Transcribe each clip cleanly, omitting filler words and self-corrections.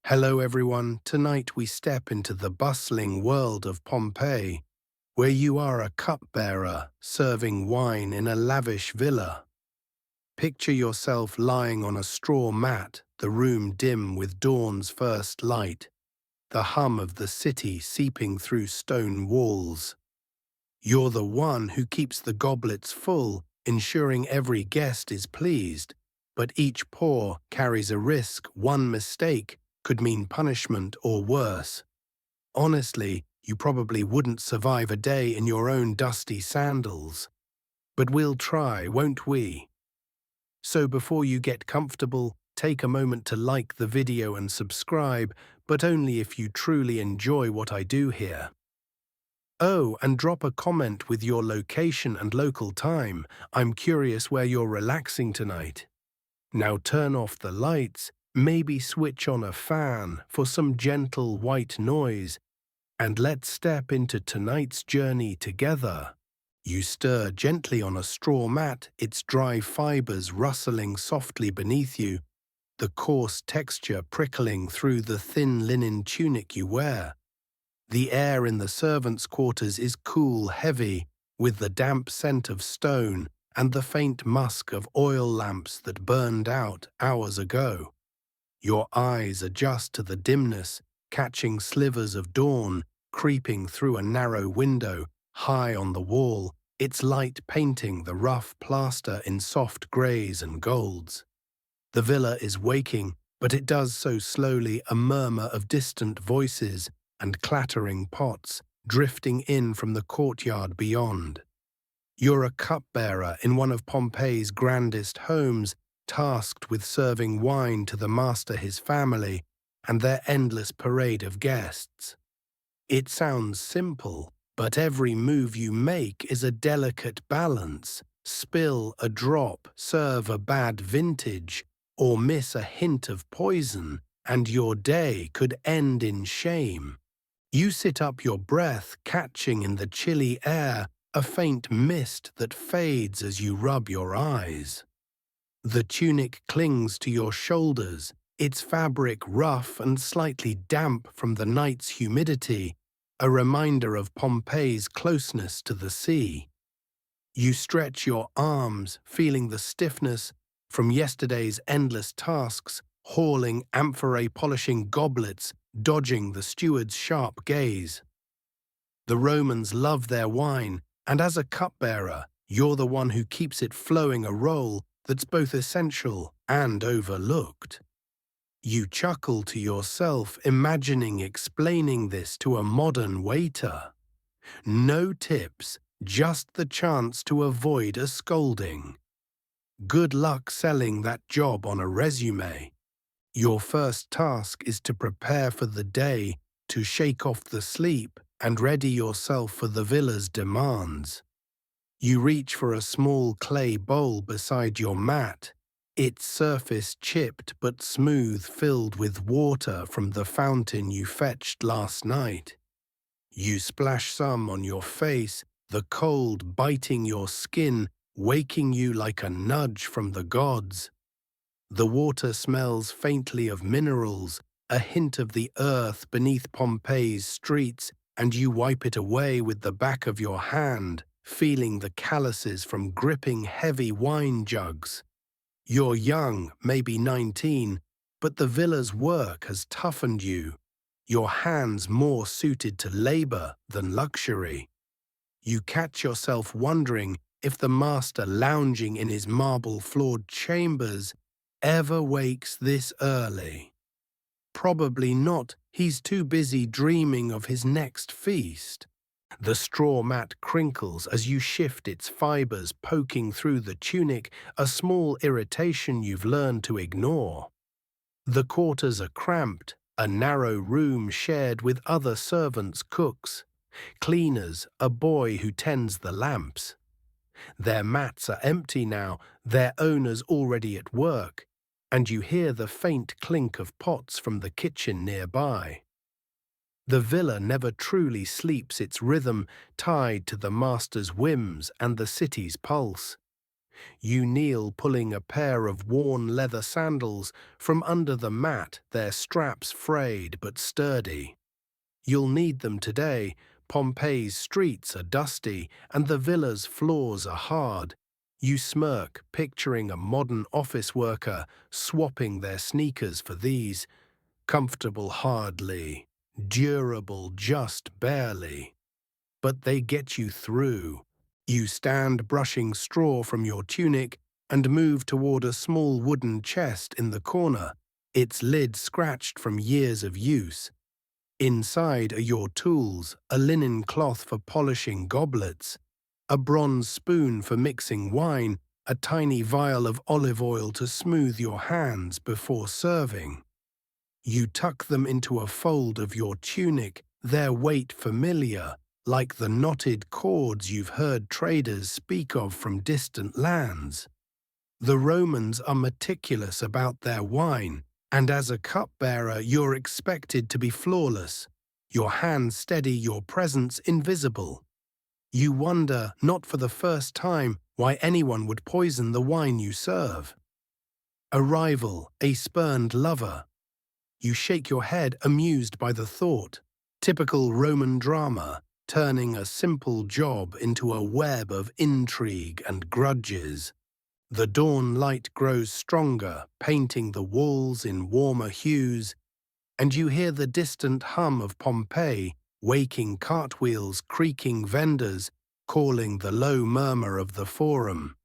Hello everyone, tonight we step into the bustling world of Pompeii, where you are a cupbearer serving wine in a lavish villa. Picture yourself lying on a straw mat, the room dim with dawn's first light, the hum of the city seeping through stone walls. You're the one who keeps the goblets full, ensuring every guest is pleased, but each pour carries a risk. One mistake could mean punishment or worse. Honestly, you probably wouldn't survive a day in your own dusty sandals. But we'll try, won't we? So before you get comfortable, take a moment to like the video and subscribe, but only if you truly enjoy what I do here. Oh, and drop a comment with your location and local time. I'm curious where you're relaxing tonight. Now turn off the lights, maybe switch on a fan for some gentle white noise, and let's step into tonight's journey together. You stir gently on a straw mat, its dry fibers rustling softly beneath you, the coarse texture prickling through the thin linen tunic you wear. The air in the servants' quarters is cool, heavy, with the damp scent of stone and the faint musk of oil lamps that burned out hours ago. Your eyes adjust to the dimness, catching slivers of dawn creeping through a narrow window high on the wall, its light painting the rough plaster in soft greys and golds. The villa is waking, but it does so slowly, a murmur of distant voices and clattering pots drifting in from the courtyard beyond. You're a cupbearer in one of Pompeii's grandest homes, tasked with serving wine to the master, his family, and their endless parade of guests. It sounds simple, but every move you make is a delicate balance. Spill a drop, serve a bad vintage, or miss a hint of poison, and your day could end in shame. You sit up, your breath catching in the chilly air, a faint mist that fades as you rub your eyes. The tunic clings to your shoulders, its fabric rough and slightly damp from the night's humidity, a reminder of Pompeii's closeness to the sea. You stretch your arms, feeling the stiffness from yesterday's endless tasks, hauling amphorae, polishing goblets, dodging the steward's sharp gaze. The Romans love their wine, and as a cupbearer, you're the one who keeps it flowing, a role that's both essential and overlooked. You chuckle to yourself, imagining explaining this to a modern waiter. No tips, just the chance to avoid a scolding. Good luck selling that job on a resume. Your first task is to prepare for the day, to shake off the sleep and ready yourself for the villa's demands. You reach for a small clay bowl beside your mat, its surface chipped but smooth, filled with water from the fountain you fetched last night. You splash some on your face, the cold biting your skin, waking you like a nudge from the gods. The water smells faintly of minerals, a hint of the earth beneath Pompeii's streets, and you wipe it away with the back of your hand, feeling the calluses from gripping heavy wine jugs. You're young, maybe 19, but the villa's work has toughened you, your hands more suited to labor than luxury. You catch yourself wondering if the master, lounging in his marble-floored chambers, ever wakes this early. Probably not, he's too busy dreaming of his next feast. The straw mat crinkles as you shift its fibers, poking through the tunic, a small irritation you've learned to ignore. The quarters are cramped, a narrow room shared with other servants, cooks, cleaners, a boy who tends the lamps. Their mats are empty now, their owners already at work, and you hear the faint clink of pots from the kitchen nearby. The villa never truly sleeps, its rhythm tied to the master's whims and the city's pulse. You kneel pulling a pair of worn leather sandals from under the mat, their straps frayed but sturdy. You'll need them today. Pompeii's streets are dusty and the villa's floors are hard. You smirk, picturing a modern office worker swapping their sneakers for these. Comfortable hardly, durable just barely. But they get you through. You stand brushing straw from your tunic and move toward a small wooden chest in the corner, its lid scratched from years of use. Inside are your tools, a linen cloth for polishing goblets, a bronze spoon for mixing wine, a tiny vial of olive oil to smooth your hands before serving. You tuck them into a fold of your tunic, their weight familiar, like the knotted cords you've heard traders speak of from distant lands. The Romans are meticulous about their wine, and as a cupbearer you're expected to be flawless, your hands steady, your presence invisible. You wonder, not for the first time, why anyone would poison the wine you serve. A rival, a spurned lover. You shake your head, amused by the thought. Typical Roman drama, turning a simple job into a web of intrigue and grudges. The dawn light grows stronger, painting the walls in warmer hues, and you hear the distant hum of Pompeii, waking cartwheels, creaking vendors, calling the low murmur of the forum.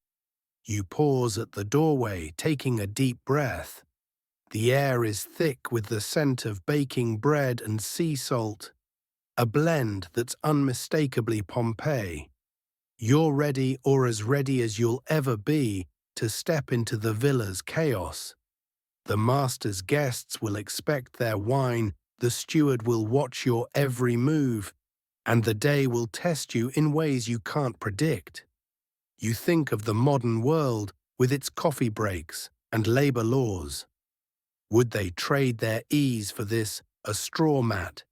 You pause at the doorway, taking a deep breath. The air is thick with the scent of baking bread and sea salt, a blend that's unmistakably Pompeii. You're ready, or as ready as you'll ever be, to step into the villa's chaos. The master's guests will expect their wine, the steward will watch your every move, and the day will test you in ways you can't predict. You think of the modern world with its coffee breaks and labor laws. Would they trade their ease for this, a straw mat,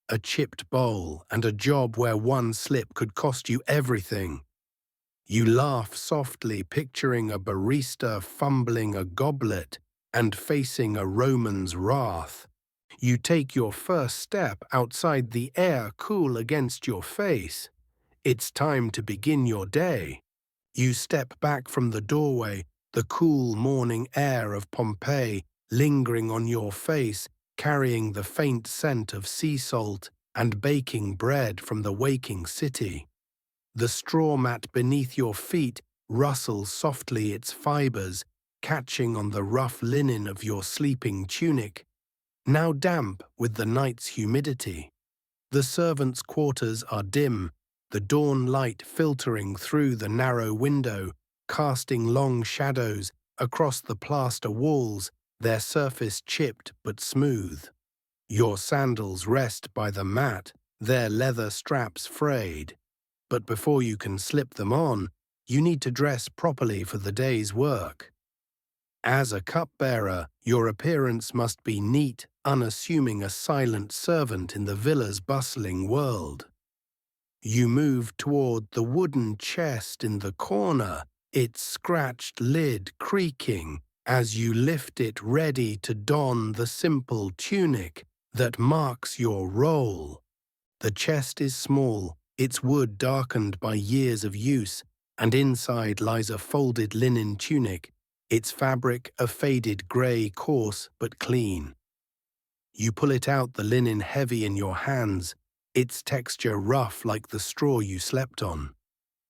a chipped bowl, and a job where one slip could cost you everything? You laugh softly, picturing a barista fumbling a goblet and facing a Roman's wrath. You take your first step outside, the air cool against your face. It's time to begin your day. You step back from the doorway, the cool morning air of Pompeii lingering on your face, carrying the faint scent of sea salt and baking bread from the waking city. The straw mat beneath your feet rustles softly, its fibers catching on the rough linen of your sleeping tunic, now damp with the night's humidity. The servants' quarters are dim, the dawn light filtering through the narrow window, casting long shadows across the plaster walls, their surface chipped but smooth. Your sandals rest by the mat, their leather straps frayed. But before you can slip them on, you need to dress properly for the day's work. As a cupbearer, your appearance must be neat, unassuming, a silent servant in the villa's bustling world. You move toward the wooden chest in the corner, its scratched lid creaking as you lift it, ready to don the simple tunic that marks your role. The chest is small, its wood darkened by years of use, and inside lies a folded linen tunic, its fabric a faded grey, coarse but clean. You pull it out, the linen heavy in your hands, its texture rough like the straw you slept on.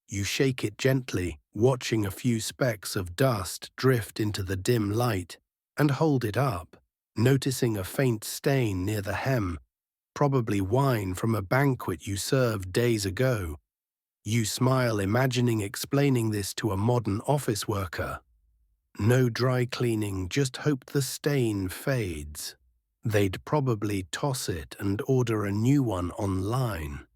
You shake it gently, watching a few specks of dust drift into the dim light, and hold it up, noticing a faint stain near the hem, probably wine from a banquet you served days ago. You smile, imagining explaining this to a modern office worker. No dry cleaning, just hope the stain fades. They'd probably toss it and order a new one online.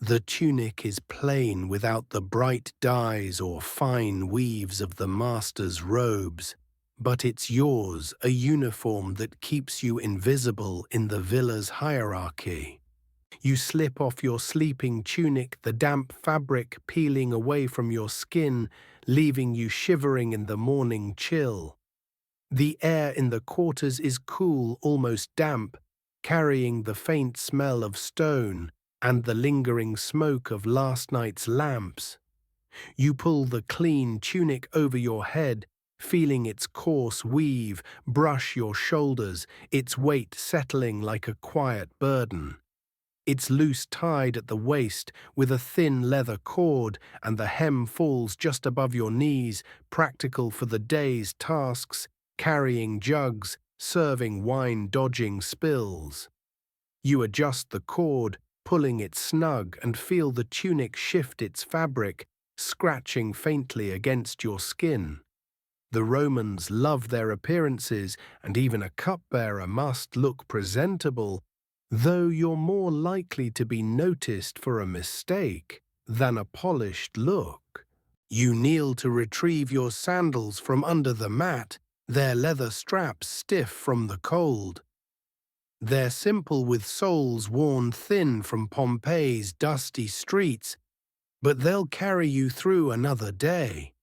The tunic is plain without the bright dyes or fine weaves of the master's robes, but it's yours, a uniform that keeps you invisible in the villa's hierarchy. You slip off your sleeping tunic, the damp fabric peeling away from your skin, leaving you shivering in the morning chill. The air in the quarters is cool, almost damp, carrying the faint smell of stone and the lingering smoke of last night's lamps. You pull the clean tunic over your head, feeling its coarse weave brush your shoulders, its weight settling like a quiet burden. It's loose tied at the waist with a thin leather cord, and the hem falls just above your knees, practical for the day's tasks, carrying jugs, serving wine, dodging spills. You adjust the cord, pulling it snug, and feel the tunic shift its fabric, scratching faintly against your skin. The Romans love their appearances, and even a cupbearer must look presentable, though you're more likely to be noticed for a mistake than a polished look. You kneel to retrieve your sandals from under the mat, their leather straps stiff from the cold. They're simple with soles worn thin from Pompeii's dusty streets, but they'll carry you through another day.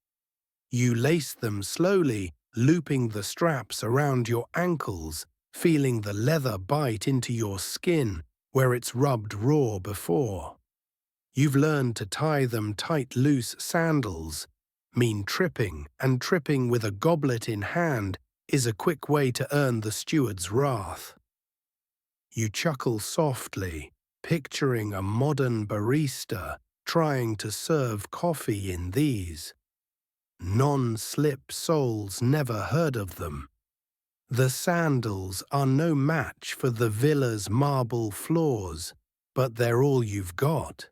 You lace them slowly, looping the straps around your ankles, feeling the leather bite into your skin where it's rubbed raw before. You've learned to tie them tight, loose sandals mean tripping, and tripping with a goblet in hand is a quick way to earn the steward's wrath. You chuckle softly, picturing a modern barista trying to serve coffee in these. Non-slip soles, never heard of them. The sandals are no match for the villa's marble floors, but they're all you've got.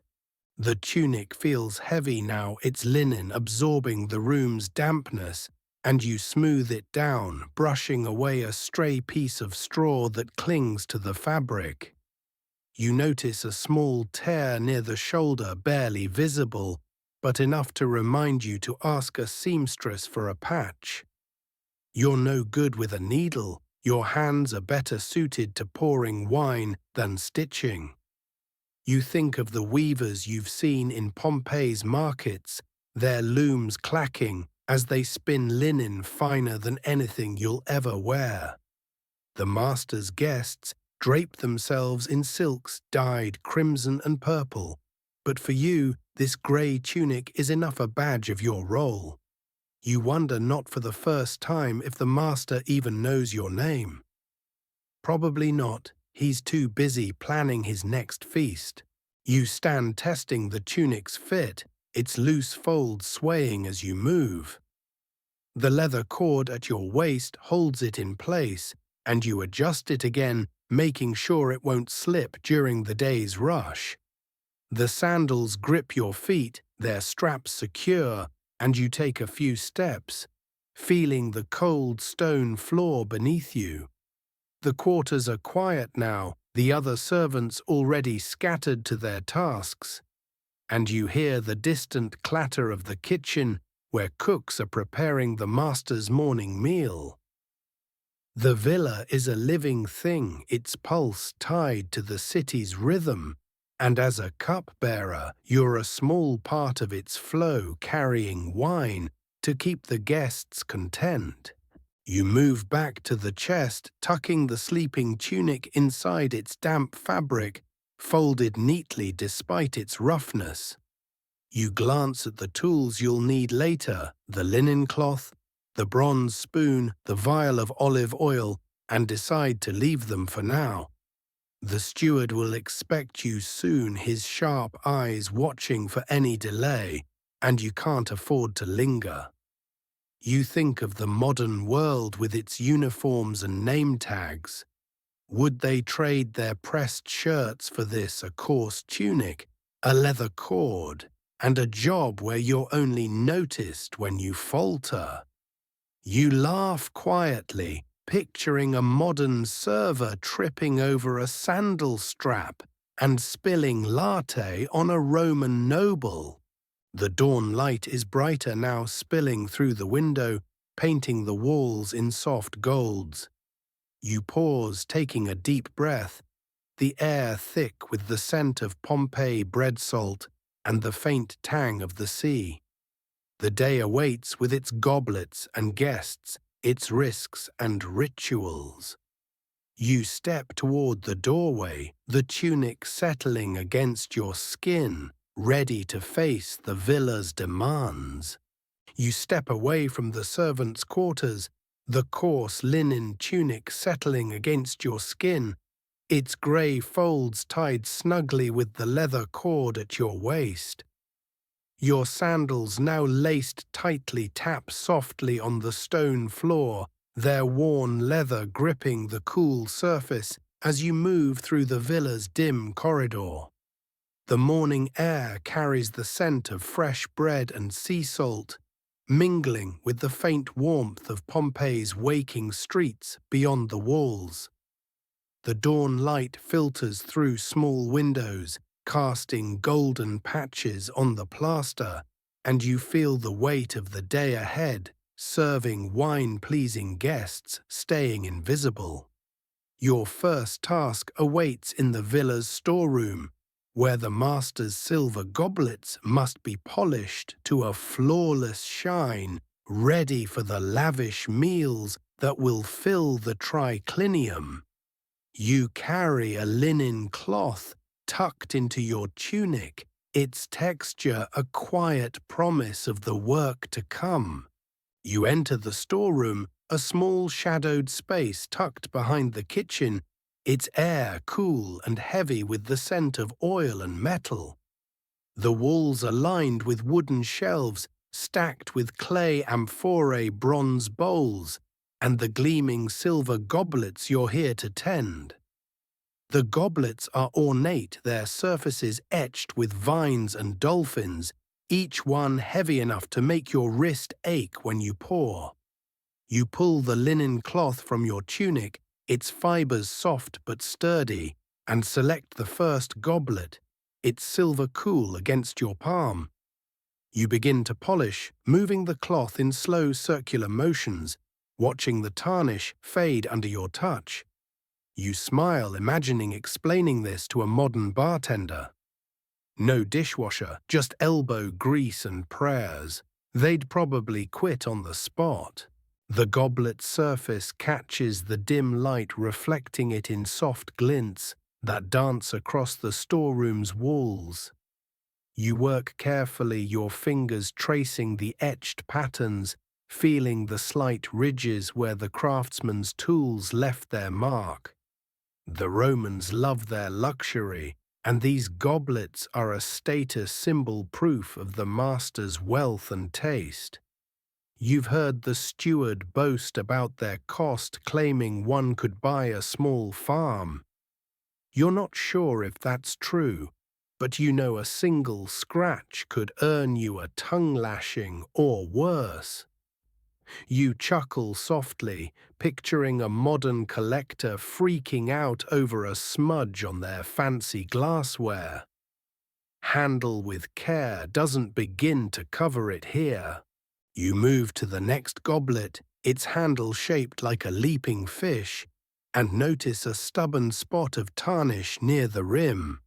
The tunic feels heavy now, its linen absorbing the room's dampness, and you smooth it down, brushing away a stray piece of straw that clings to the fabric. You notice a small tear near the shoulder, barely visible, but enough to remind you to ask a seamstress for a patch. You're no good with a needle. Your hands are better suited to pouring wine than stitching. You think of the weavers you've seen in Pompeii's markets, their looms clacking as they spin linen finer than anything you'll ever wear. The master's guests drape themselves in silks dyed crimson and purple, but for you, this grey tunic is enough a badge of your role. You wonder not for the first time if the master even knows your name. Probably not. He's too busy planning his next feast. You stand testing the tunic's fit, its loose folds swaying as you move. The leather cord at your waist holds it in place, and you adjust it again, making sure it won't slip during the day's rush. The sandals grip your feet, their straps secure, and you take a few steps, feeling the cold stone floor beneath you. The quarters are quiet now, the other servants already scattered to their tasks, and you hear the distant clatter of the kitchen where cooks are preparing the master's morning meal. The villa is a living thing, its pulse tied to the city's rhythm, and as a cupbearer, you're a small part of its flow, carrying wine to keep the guests content. You move back to the chest, tucking the sleeping tunic inside its damp fabric, folded neatly despite its roughness. You glance at the tools you'll need later, the linen cloth, the bronze spoon, the vial of olive oil, and decide to leave them for now. The steward will expect you soon, his sharp eyes watching for any delay, and you can't afford to linger. You think of the modern world with its uniforms and name tags. Would they trade their pressed shirts for this, a coarse tunic, a leather cord, and a job where you're only noticed when you falter? You laugh quietly, picturing a modern server tripping over a sandal strap and spilling latte on a Roman noble. The dawn light is brighter now, spilling through the window, painting the walls in soft golds. You pause, taking a deep breath, the air thick with the scent of Pompeii bread salt and the faint tang of the sea. The day awaits with its goblets and guests, its risks and rituals. You step toward the doorway, the tunic settling against your skin, ready to face the villa's demands. You step away from the servants' quarters, the coarse linen tunic settling against your skin, its grey folds tied snugly with the leather cord at your waist. Your sandals, now laced tightly, tap softly on the stone floor, their worn leather gripping the cool surface as you move through the villa's dim corridor. The morning air carries the scent of fresh bread and sea salt, mingling with the faint warmth of Pompeii's waking streets beyond the walls. The dawn light filters through small windows, casting golden patches on the plaster, and you feel the weight of the day ahead, serving wine-pleasing guests staying invisible. Your first task awaits in the villa's storeroom, where the master's silver goblets must be polished to a flawless shine, ready for the lavish meals that will fill the triclinium. You carry a linen cloth tucked into your tunic, its texture a quiet promise of the work to come. You enter the storeroom, a small shadowed space tucked behind the kitchen, its air cool and heavy with the scent of oil and metal. The walls are lined with wooden shelves stacked with clay amphorae bronze bowls, and the gleaming silver goblets you're here to tend. The goblets are ornate, their surfaces etched with vines and dolphins, each one heavy enough to make your wrist ache when you pour. You pull the linen cloth from your tunic, its fibers soft but sturdy, and select the first goblet, its silver cool against your palm. You begin to polish, moving the cloth in slow circular motions, watching the tarnish fade under your touch. You smile, imagining explaining this to a modern bartender. No dishwasher, just elbow grease and prayers. They'd probably quit on the spot. The goblet's surface catches the dim light, reflecting it in soft glints that dance across the storeroom's walls. You work carefully, your fingers tracing the etched patterns, feeling the slight ridges where the craftsman's tools left their mark. The Romans loved their luxury, and these goblets are a status symbol, proof of the master's wealth and taste. You've heard the steward boast about their cost, claiming one could buy a small farm. You're not sure if that's true, but you know a single scratch could earn you a tongue lashing or worse. You chuckle softly, picturing a modern collector freaking out over a smudge on their fancy glassware. Handle with care doesn't begin to cover it here. You move to the next goblet, its handle shaped like a leaping fish, and notice a stubborn spot of tarnish near the rim.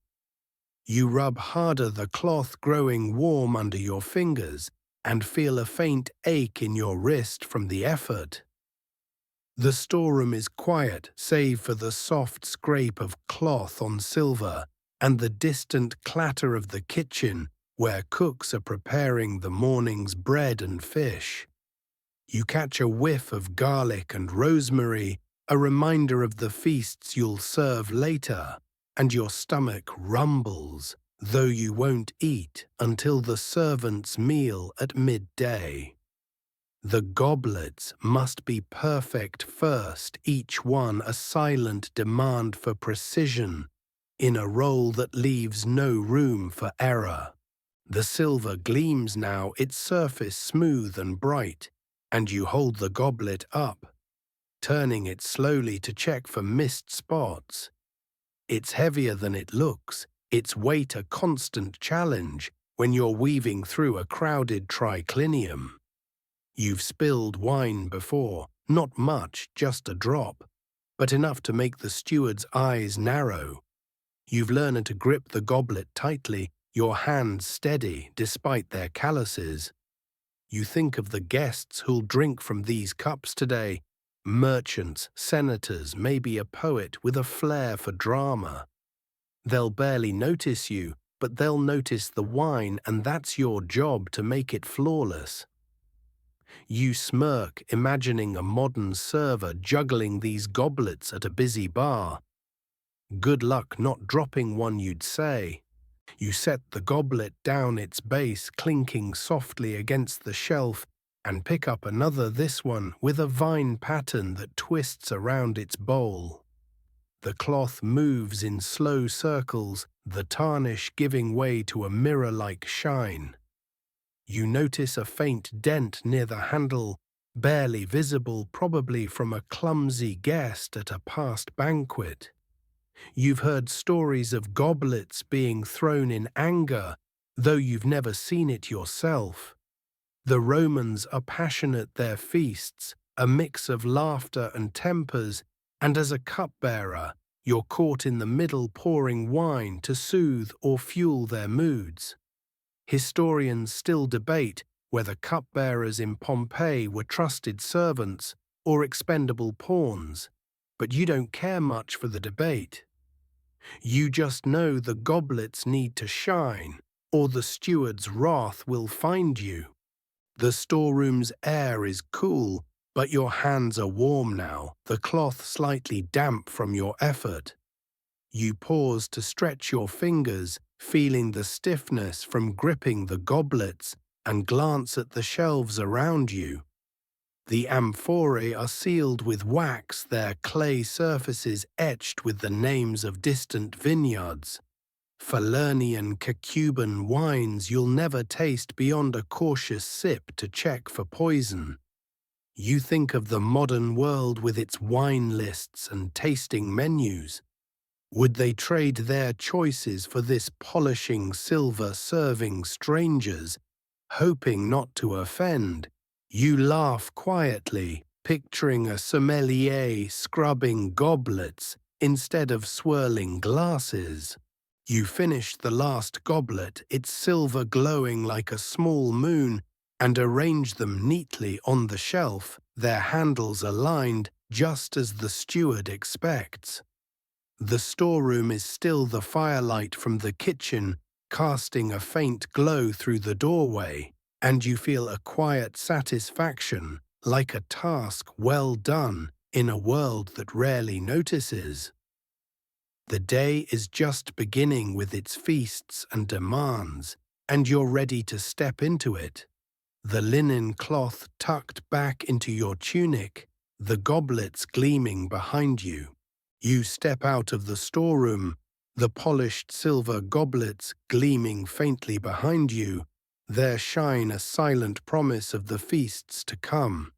You rub harder, the cloth growing warm under your fingers, and feel a faint ache in your wrist from the effort. The storeroom is quiet, save for the soft scrape of cloth on silver and the distant clatter of the kitchen, where cooks are preparing the morning's bread and fish. You catch a whiff of garlic and rosemary, a reminder of the feasts you'll serve later, and your stomach rumbles, though you won't eat until the servant's meal at midday. The goblets must be perfect first, each one a silent demand for precision, in a roll that leaves no room for error. The silver gleams now, its surface smooth and bright, and you hold the goblet up, turning it slowly to check for missed spots. It's heavier than it looks, its weight a constant challenge when you're weaving through a crowded triclinium. You've spilled wine before, not much, just a drop, but enough to make the steward's eyes narrow. You've learned to grip the goblet tightly, your hands steady despite their calluses. You think of the guests who'll drink from these cups today. Merchants, senators, maybe a poet with a flair for drama. They'll barely notice you, but they'll notice the wine, and that's your job to make it flawless. You smirk, imagining a modern server juggling these goblets at a busy bar. Good luck not dropping one, you'd say. You set the goblet down its base, clinking softly against the shelf, and pick up another, this one with a vine pattern that twists around its bowl. The cloth moves in slow circles, the tarnish giving way to a mirror-like shine. You notice a faint dent near the handle, barely visible, probably from a clumsy guest at a past banquet. You've heard stories of goblets being thrown in anger, though you've never seen it yourself. The Romans are passionate, their feasts, a mix of laughter and tempers, and as a cupbearer, you're caught in the middle pouring wine to soothe or fuel their moods. Historians still debate whether cupbearers in Pompeii were trusted servants or expendable pawns, but you don't care much for the debate. You just know the goblets need to shine, or the steward's wrath will find you. The storeroom's air is cool, but your hands are warm now, the cloth slightly damp from your effort. You pause to stretch your fingers, feeling the stiffness from gripping the goblets, and glance at the shelves around you. The amphorae are sealed with wax, their clay surfaces etched with the names of distant vineyards. Falernian Cacuban wines you'll never taste beyond a cautious sip to check for poison. You think of the modern world with its wine lists and tasting menus. Would they trade their choices for this polishing silver serving strangers, hoping not to offend? You laugh quietly, picturing a sommelier scrubbing goblets instead of swirling glasses. You finish the last goblet, its silver glowing like a small moon, and arrange them neatly on the shelf, their handles aligned just as the steward expects. The storeroom is still the firelight from the kitchen, casting a faint glow through the doorway, and you feel a quiet satisfaction, like a task well done in a world that rarely notices. The day is just beginning with its feasts and demands, and you're ready to step into it. The linen cloth tucked back into your tunic, the goblets gleaming behind you. You step out of the storeroom, the polished silver goblets gleaming faintly behind you, their shine a silent promise of the feasts to come.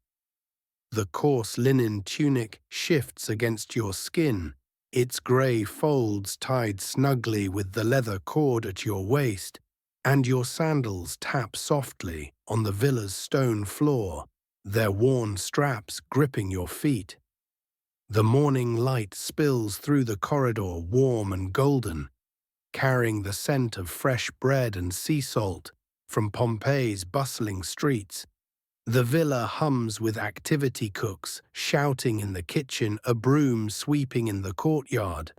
The coarse linen tunic shifts against your skin, its grey folds tied snugly with the leather cord at your waist, and your sandals tap softly on the villa's stone floor, their worn straps gripping your feet. The morning light spills through the corridor warm and golden, carrying the scent of fresh bread and sea salt from Pompeii's bustling streets. The villa hums with activity cooks shouting in the kitchen, a broom sweeping in the courtyard.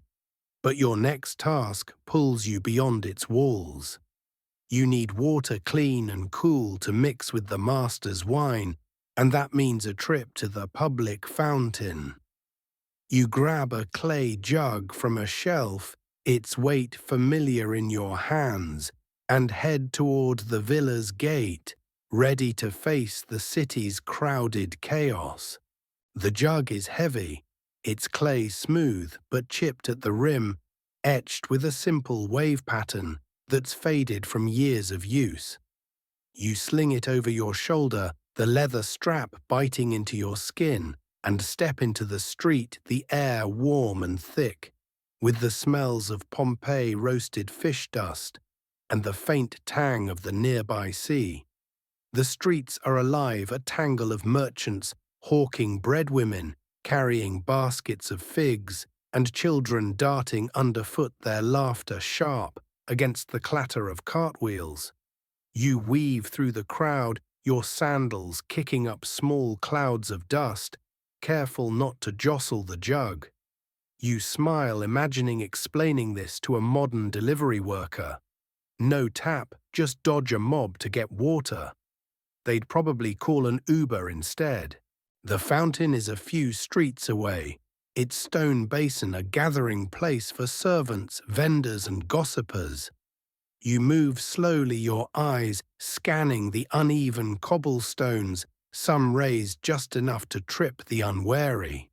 But your next task pulls you beyond its walls. You need water clean and cool to mix with the master's wine, and that means a trip to the public fountain. You grab a clay jug from a shelf, its weight familiar in your hands, and head toward the villa's gate, ready to face the city's crowded chaos. The jug is heavy, its clay smooth but chipped at the rim, etched with a simple wave pattern that's faded from years of use. You sling it over your shoulder, the leather strap biting into your skin, and step into the street, the air warm and thick, with the smells of Pompeii roasted fish dust and the faint tang of the nearby sea. The streets are alive, a tangle of merchants hawking breadwomen, carrying baskets of figs, and children darting underfoot, their laughter sharp against the clatter of cartwheels. You weave through the crowd, your sandals kicking up small clouds of dust, careful not to jostle the jug. You smile, imagining explaining this to a modern delivery worker. No tap, just dodge a mob to get water. They'd probably call an Uber instead. The fountain is a few streets away, its stone basin a gathering place for servants, vendors, and gossipers. You move slowly, your eyes scanning the uneven cobblestones, some raised just enough to trip the unwary.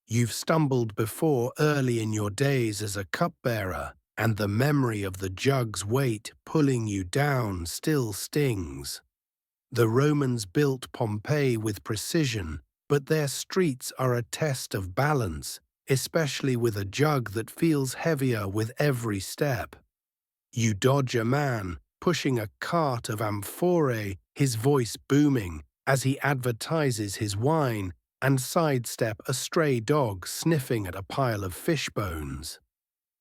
You've stumbled before early in your days as a cupbearer, and the memory of the jug's weight pulling you down still stings. The Romans built Pompeii with precision, but their streets are a test of balance, especially with a jug that feels heavier with every step. You dodge a man, pushing a cart of amphorae, his voice booming as he advertises his wine, and sidestep a stray dog sniffing at a pile of fish bones.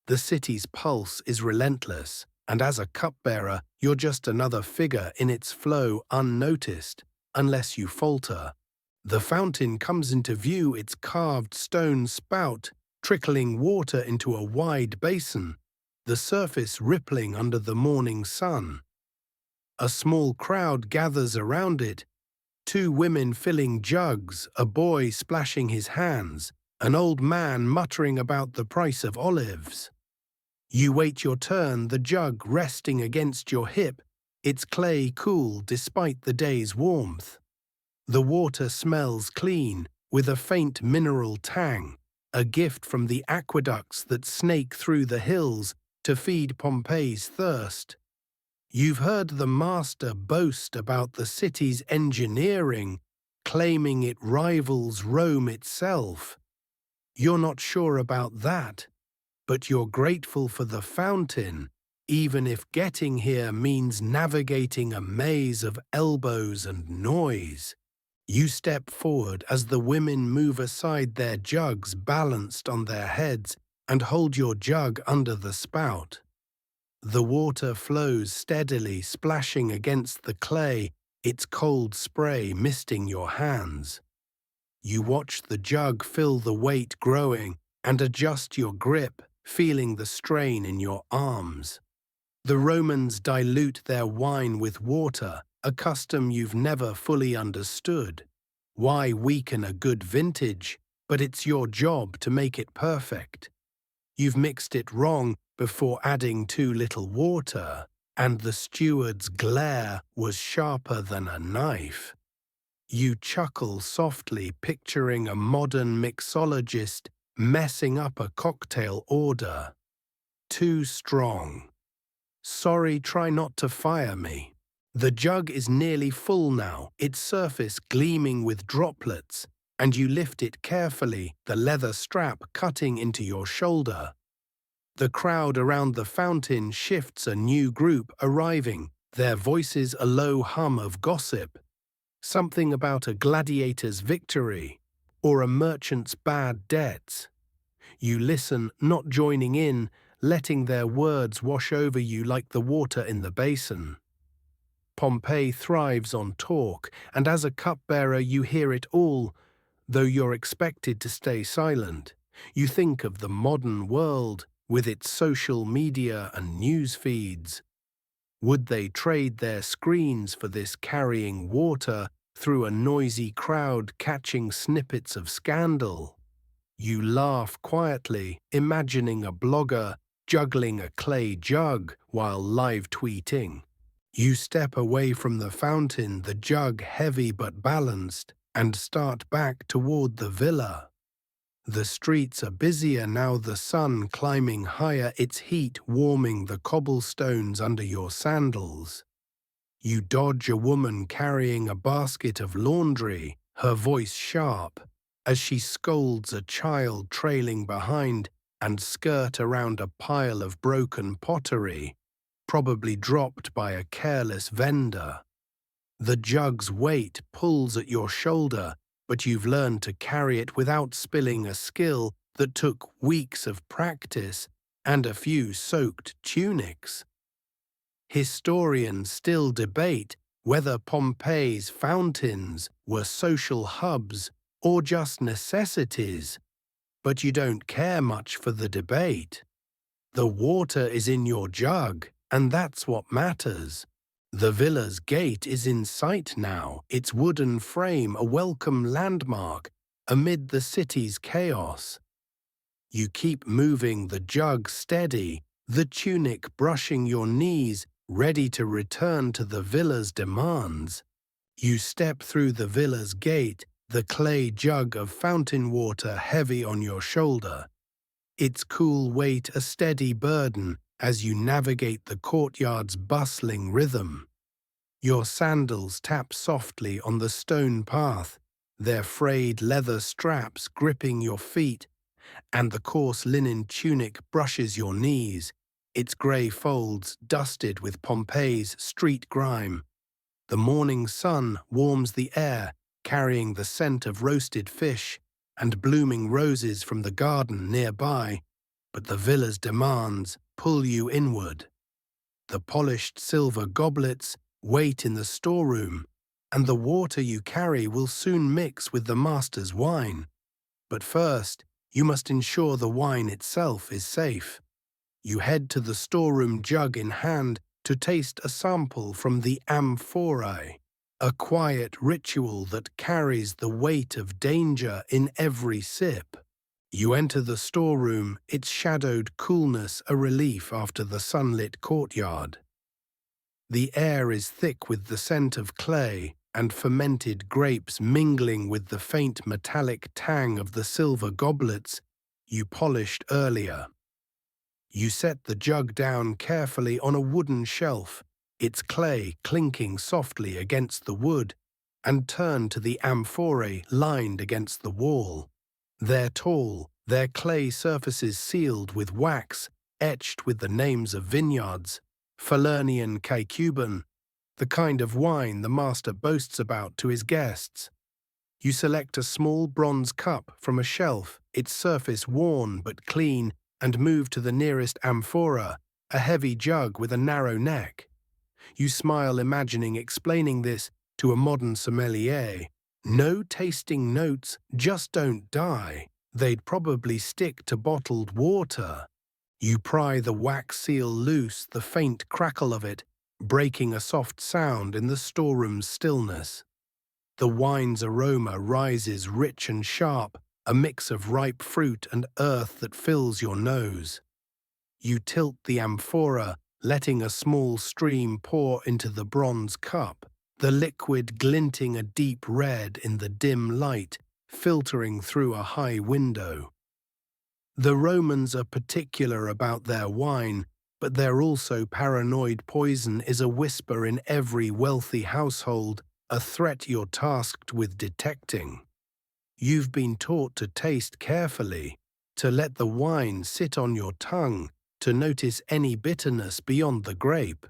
The city's pulse is relentless, and as a cupbearer, you're just another figure in its flow, unnoticed, unless you falter. The fountain comes into view, its carved stone spout trickling water into a wide basin, the surface rippling under the morning sun. A small crowd gathers around it, two women filling jugs, a boy splashing his hands, an old man muttering about the price of olives. You wait your turn, the jug resting against your hip, its clay cool despite the day's warmth. The water smells clean, with a faint mineral tang, a gift from the aqueducts that snake through the hills to feed Pompeii's thirst. You've heard the master boast about the city's engineering, claiming it rivals Rome itself. You're not sure about that, but you're grateful for the fountain, even if getting here means navigating a maze of elbows and noise. You step forward as the women move aside, their jugs balanced on their heads, and hold your jug under the spout. The water flows steadily, splashing against the clay, its cold spray misting your hands. You watch the jug fill, the weight growing, and adjust your grip, feeling the strain in your arms. The Romans dilute their wine with water, a custom you've never fully understood. Why weaken a good vintage? But it's your job to make it perfect. You've mixed it wrong before adding too little water, and the steward's glare was sharper than a knife. You chuckle softly, picturing a modern mixologist messing up a cocktail order. Too strong. Sorry, try not to fire me. The jug is nearly full now, its surface gleaming with droplets, and you lift it carefully, the leather strap cutting into your shoulder. The crowd around the fountain shifts, a new group arriving, their voices a low hum of gossip. Something about a gladiator's victory, or a merchant's bad debts. You listen, not joining in, letting their words wash over you like the water in the basin. Pompeii thrives on talk, and as a cupbearer you hear it all, though you're expected to stay silent. You think of the modern world, with its social media and news feeds. Would they trade their screens for this, carrying water through a noisy crowd, catching snippets of scandal? You laugh quietly, imagining a blogger juggling a clay jug while live tweeting. You step away from the fountain, the jug heavy but balanced, and start back toward the villa. The streets are busier now, the sun climbing higher, its heat warming the cobblestones under your sandals. You dodge a woman carrying a basket of laundry, her voice sharp, as she scolds a child trailing behind, and skirt around a pile of broken pottery, probably dropped by a careless vendor. The jug's weight pulls at your shoulder, but you've learned to carry it without spilling, a skill that took weeks of practice and a few soaked tunics. Historians still debate whether Pompeii's fountains were social hubs or just necessities, but you don't care much for the debate. The water is in your jug, and that's what matters. The villa's gate is in sight now, its wooden frame a welcome landmark amid the city's chaos. You keep moving the jug steady, the tunic brushing your knees, ready to return to the villa's demands. You step through the villa's gate, the clay jug of fountain water heavy on your shoulder. Its cool weight a steady burden as you navigate the courtyard's bustling rhythm. Your sandals tap softly on the stone path, their frayed leather straps gripping your feet, and the coarse linen tunic brushes your knees, its grey folds dusted with Pompeii's street grime. The morning sun warms the air, carrying the scent of roasted fish and blooming roses from the garden nearby, but the villa's demands pull you inward. The polished silver goblets wait in the storeroom, and the water you carry will soon mix with the master's wine. But first, you must ensure the wine itself is safe. You head to the storeroom jug in hand to taste a sample from the amphorae, a quiet ritual that carries the weight of danger in every sip. You enter the storeroom, its shadowed coolness a relief after the sunlit courtyard. The air is thick with the scent of clay and fermented grapes mingling with the faint metallic tang of the silver goblets you polished earlier. You set the jug down carefully on a wooden shelf, its clay clinking softly against the wood, and turn to the amphorae lined against the wall. They're tall, their clay surfaces sealed with wax, etched with the names of vineyards, Falernian Caecuban, the kind of wine the master boasts about to his guests. You select a small bronze cup from a shelf, its surface worn but clean, and move to the nearest amphora, a heavy jug with a narrow neck. You smile, imagining explaining this to a modern sommelier. No tasting notes, just don't die. They'd probably stick to bottled water. You pry the wax seal loose, the faint crackle of it, breaking a soft sound in the storeroom's stillness. The wine's aroma rises rich and sharp, a mix of ripe fruit and earth that fills your nose. You tilt the amphora, letting a small stream pour into the bronze cup, the liquid glinting a deep red in the dim light, filtering through a high window. The Romans are particular about their wine, but they're also paranoid. Poison is a whisper in every wealthy household, a threat you're tasked with detecting. You've been taught to taste carefully, to let the wine sit on your tongue, to notice any bitterness beyond the grape.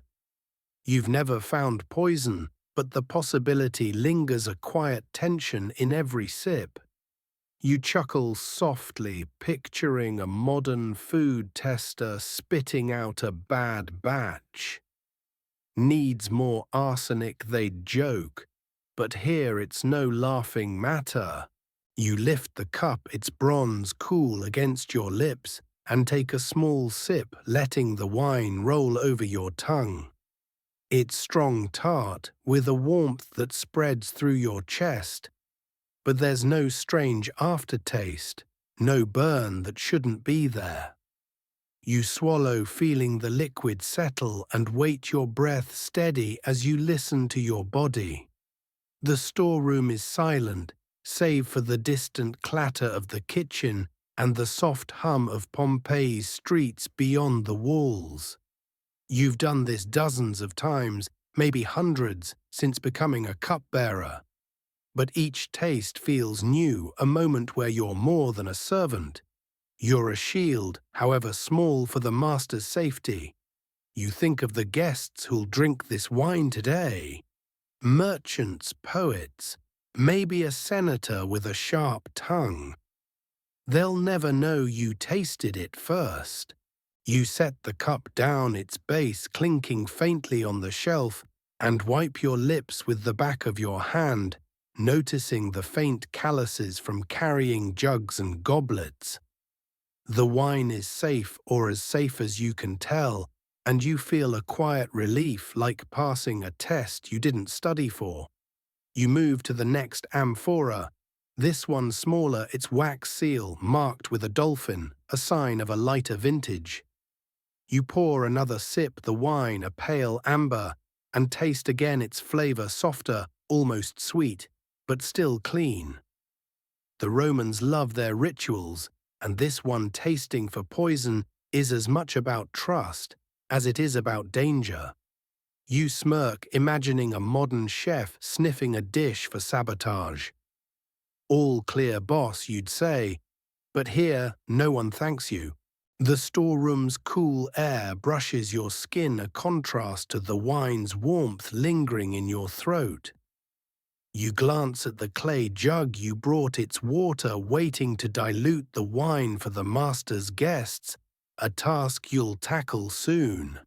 You've never found poison, but the possibility lingers, a quiet tension in every sip. You chuckle softly, picturing a modern food tester spitting out a bad batch. Needs more arsenic, they'd joke, but here it's no laughing matter. You lift the cup, its bronze cool against your lips, and take a small sip, letting the wine roll over your tongue. It's strong tart, with a warmth that spreads through your chest, but there's no strange aftertaste, no burn that shouldn't be there. You swallow, feeling the liquid settle, and wait, your breath steady as you listen to your body. The storeroom is silent, save for the distant clatter of the kitchen and the soft hum of Pompeii's streets beyond the walls. You've done this dozens of times, maybe hundreds, since becoming a cupbearer. But each taste feels new, a moment where you're more than a servant. You're a shield, however small, for the master's safety. You think of the guests who'll drink this wine today. Merchants, poets, maybe a senator with a sharp tongue. They'll never know you tasted it first. You set the cup down, its base clinking faintly on the shelf, and wipe your lips with the back of your hand, noticing the faint calluses from carrying jugs and goblets. The wine is safe, or as safe as you can tell, and you feel a quiet relief like passing a test you didn't study for. You move to the next amphora, this one smaller, its wax seal marked with a dolphin, a sign of a lighter vintage. You pour another sip, the wine, a pale amber, and taste again its flavor, softer, almost sweet, but still clean. The Romans love their rituals, and this one, tasting for poison, is as much about trust as it is about danger. You smirk, imagining a modern chef sniffing a dish for sabotage. All clear, boss, you'd say, but here no one thanks you. The storeroom's cool air brushes your skin, a contrast to the wine's warmth lingering in your throat. You glance at the clay jug you brought, its water waiting to dilute the wine for the master's guests, a task you'll tackle soon.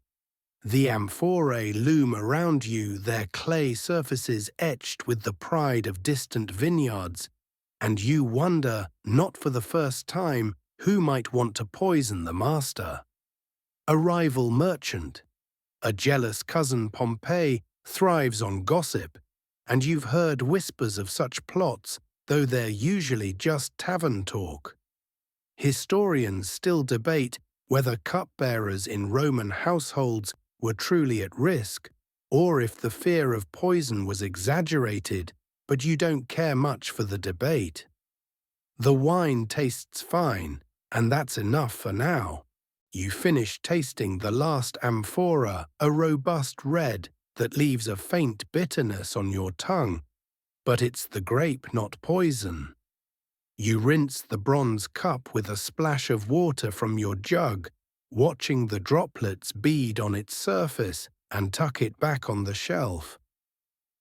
The amphorae loom around you, their clay surfaces etched with the pride of distant vineyards, and you wonder, not for the first time, who might want to poison the master. A rival merchant, a jealous cousin. Pompeii thrives on gossip, and you've heard whispers of such plots, though they're usually just tavern talk. Historians still debate whether cupbearers in Roman households were truly at risk, or if the fear of poison was exaggerated, but you don't care much for the debate. The wine tastes fine, and that's enough for now. You finish tasting the last amphora, a robust red that leaves a faint bitterness on your tongue, but it's the grape, not poison. You rinse the bronze cup with a splash of water from your jug, watching the droplets bead on its surface, and tuck it back on the shelf.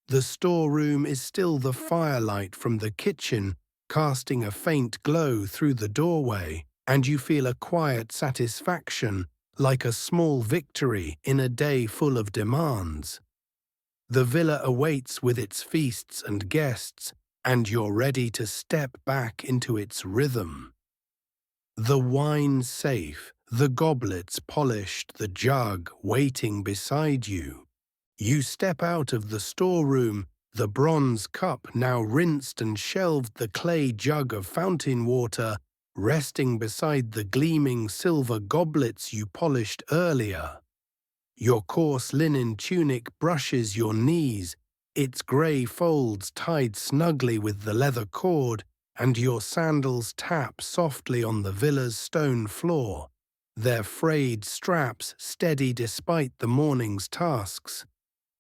The storeroom is still, the firelight from the kitchen casting a faint glow through the doorway, and you feel a quiet satisfaction, like a small victory in a day full of demands. The villa awaits with its feasts and guests, and you're ready to step back into its rhythm. The wine safe, the goblets polished, the jug waiting beside you. You step out of the storeroom, the bronze cup now rinsed and shelved, the clay jug of fountain water resting beside the gleaming silver goblets you polished earlier. Your coarse linen tunic brushes your knees, its grey folds tied snugly with the leather cord, and your sandals tap softly on the villa's stone floor, their frayed straps steady despite the morning's tasks.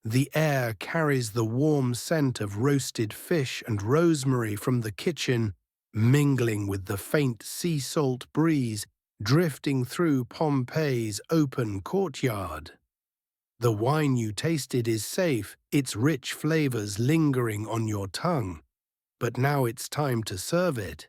The air carries the warm scent of roasted fish and rosemary from the kitchen, mingling with the faint sea salt breeze drifting through Pompeii's open courtyard. The wine you tasted is safe, its rich flavors lingering on your tongue, but now it's time to serve it.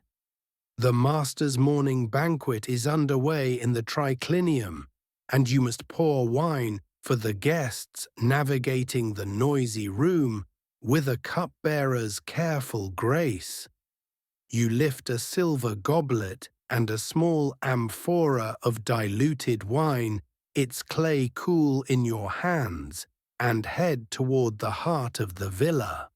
The master's morning banquet is underway in the triclinium, and you must pour wine for the guests, navigating the noisy room with a cupbearer's careful grace. You lift a silver goblet and a small amphora of diluted wine, its clay cool in your hands, and head toward the heart of the villa.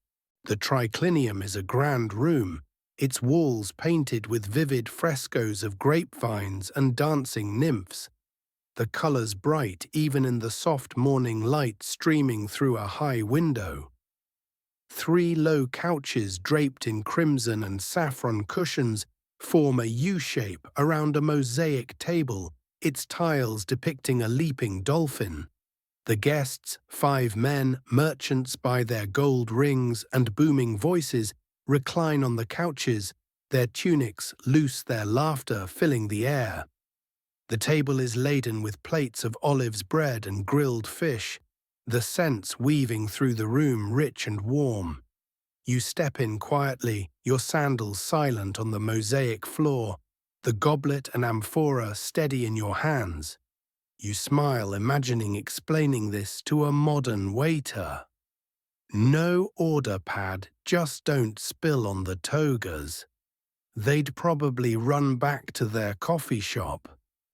The triclinium is a grand room, its walls painted with vivid frescoes of grapevines and dancing nymphs, the colors bright even in the soft morning light streaming through a high window. 3 low couches draped in crimson and saffron cushions form a U-shape around a mosaic table, its tiles depicting a leaping dolphin. The guests, 5 men, merchants by their gold rings and booming voices, recline on the couches, their tunics loose, their laughter filling the air. The table is laden with plates of olives, bread, and grilled fish, the scents weaving through the room rich and warm. You step in quietly, your sandals silent on the mosaic floor, the goblet and amphora steady in your hands. You smile, imagining explaining this to a modern waiter. No order pad, just don't spill on the togas. They'd probably run back to their coffee shop.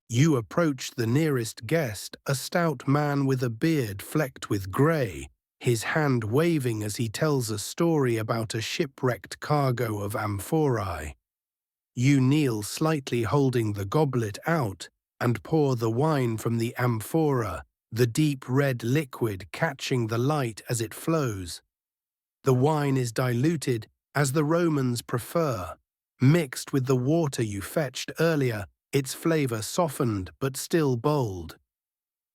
You approach the nearest guest, a stout man with a beard flecked with grey, his hand waving as he tells a story about a shipwrecked cargo of amphorae. You kneel slightly holding the goblet out and pour the wine from the amphora, the deep red liquid catching the light as it flows. The wine is diluted, as the Romans prefer. Mixed with the water you fetched earlier, its flavour softened but still bold.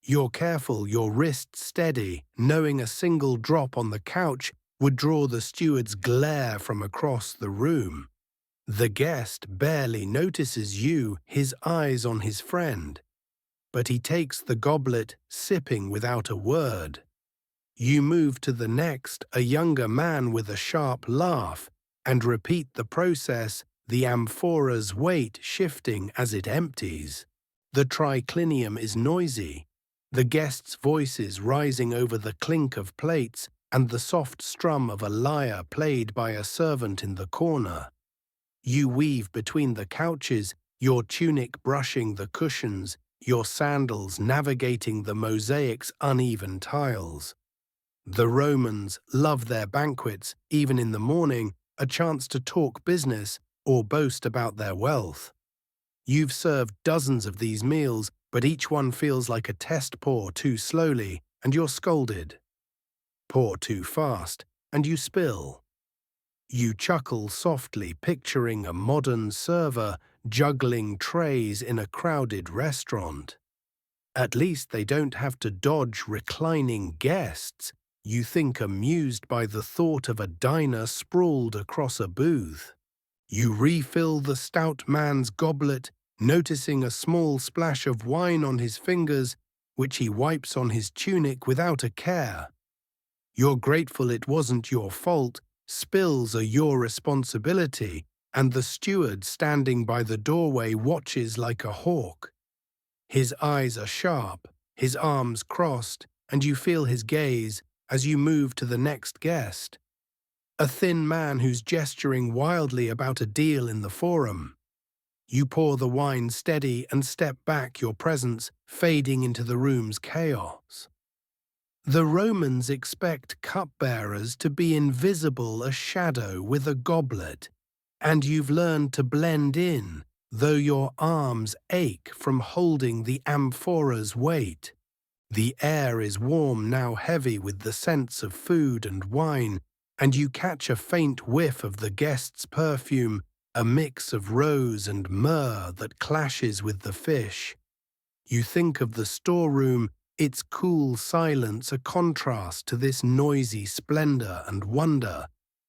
You're careful, your wrist steady, knowing a single drop on the couch would draw the steward's glare from across the room. The guest barely notices you, his eyes on his friend. But he takes the goblet, sipping without a word. You move to the next, a younger man with a sharp laugh, and repeat the process, the amphora's weight shifting as it empties. The triclinium is noisy, the guests' voices rising over the clink of plates and the soft strum of a lyre played by a servant in the corner. You weave between the couches, your tunic brushing the cushions, your sandals navigating the mosaic's uneven tiles. The Romans love their banquets, even in the morning, a chance to talk business or boast about their wealth. You've served dozens of these meals, but each one feels like a test pour too slowly, and you're scolded. Pour too fast, and you spill. You chuckle softly, picturing a modern server juggling trays in a crowded restaurant. At least they don't have to dodge reclining guests. You think, amused by the thought of a diner sprawled across a booth. You refill the stout man's goblet, noticing a small splash of wine on his fingers, which he wipes on his tunic without a care. You're grateful it wasn't your fault, spills are your responsibility, and the steward standing by the doorway watches like a hawk. His eyes are sharp, his arms crossed, and you feel his gaze as you move to the next guest. A thin man who's gesturing wildly about a deal in the forum. You pour the wine steady and step back, your presence fading into the room's chaos. The Romans expect cupbearers to be invisible, a shadow with a goblet, and you've learned to blend in, though your arms ache from holding the amphora's weight. The air is warm, now heavy with the scents of food and wine, and you catch a faint whiff of the guest's perfume, a mix of rose and myrrh that clashes with the fish. You think of the storeroom, its cool silence a contrast to this noisy splendor and wonder,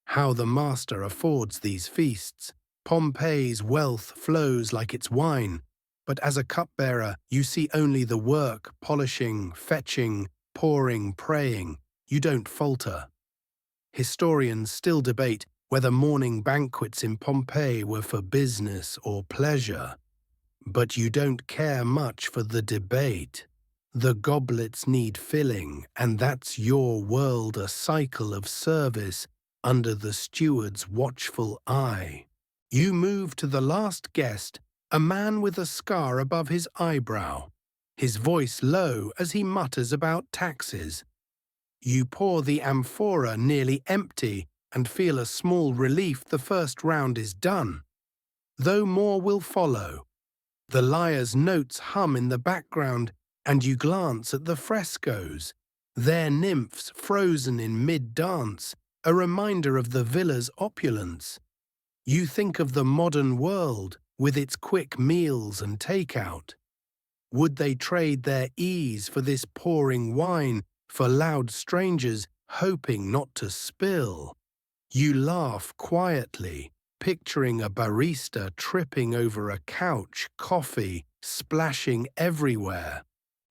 how the master affords these feasts. Pompeii's wealth flows like its wine, but as a cupbearer you see only the work, polishing, fetching, pouring, praying. You don't falter. Historians still debate whether morning banquets in Pompeii were for business or pleasure, but you don't care much for the debate. The goblets need filling, and that's your world, a cycle of service under the steward's watchful eye. You move to the last guest, a man with a scar above his eyebrow, his voice low as he mutters about taxes. You pour the amphora nearly empty and feel a small relief the first round is done, though more will follow. The lyre's notes hum in the background, and you glance at the frescoes, their nymphs frozen in mid-dance, a reminder of the villa's opulence. You think of the modern world with its quick meals and takeout. Would they trade their ease for this pouring wine, for loud strangers hoping not to spill? You laugh quietly, picturing a barista tripping over a couch, coffee splashing everywhere.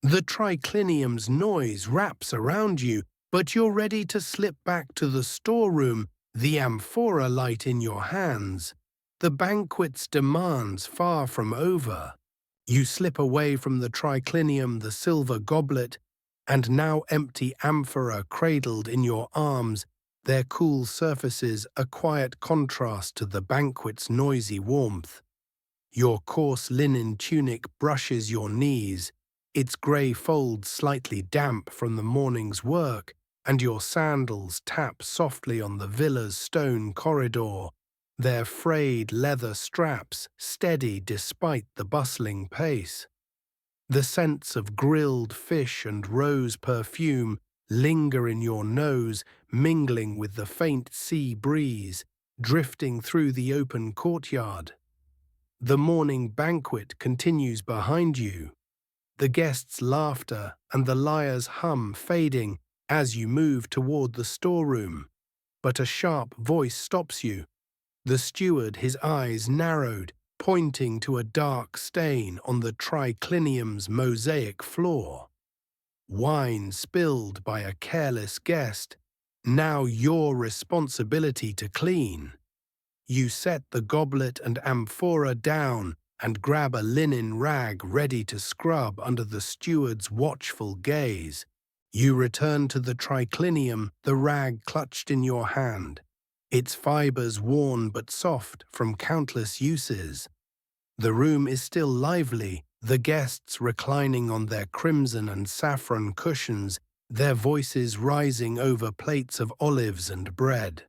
The triclinium's noise wraps around you, but you're ready to slip back to the storeroom, the amphora light in your hands. The banquet's demands far from over. You slip away from the triclinium, the silver goblet, and now empty amphora cradled in your arms, their cool surfaces a quiet contrast to the banquet's noisy warmth. Your coarse linen tunic brushes your knees, its grey folds slightly damp from the morning's work, and your sandals tap softly on the villa's stone corridor, their frayed leather straps steady despite the bustling pace. The scents of grilled fish and rose perfume linger in your nose, mingling with the faint sea breeze, drifting through the open courtyard. The morning banquet continues behind you, the guests' laughter and the lyre's hum fading as you move toward the storeroom. But a sharp voice stops you. The steward, his eyes narrowed, pointing to a dark stain on the triclinium's mosaic floor. Wine spilled by a careless guest, now your responsibility to clean. You set the goblet and amphora down and grab a linen rag ready to scrub under the steward's watchful gaze. You return to the triclinium, the rag clutched in your hand, its fibers worn but soft from countless uses. The room is still lively, the guests reclining on their crimson and saffron cushions, their voices rising over plates of olives and bread.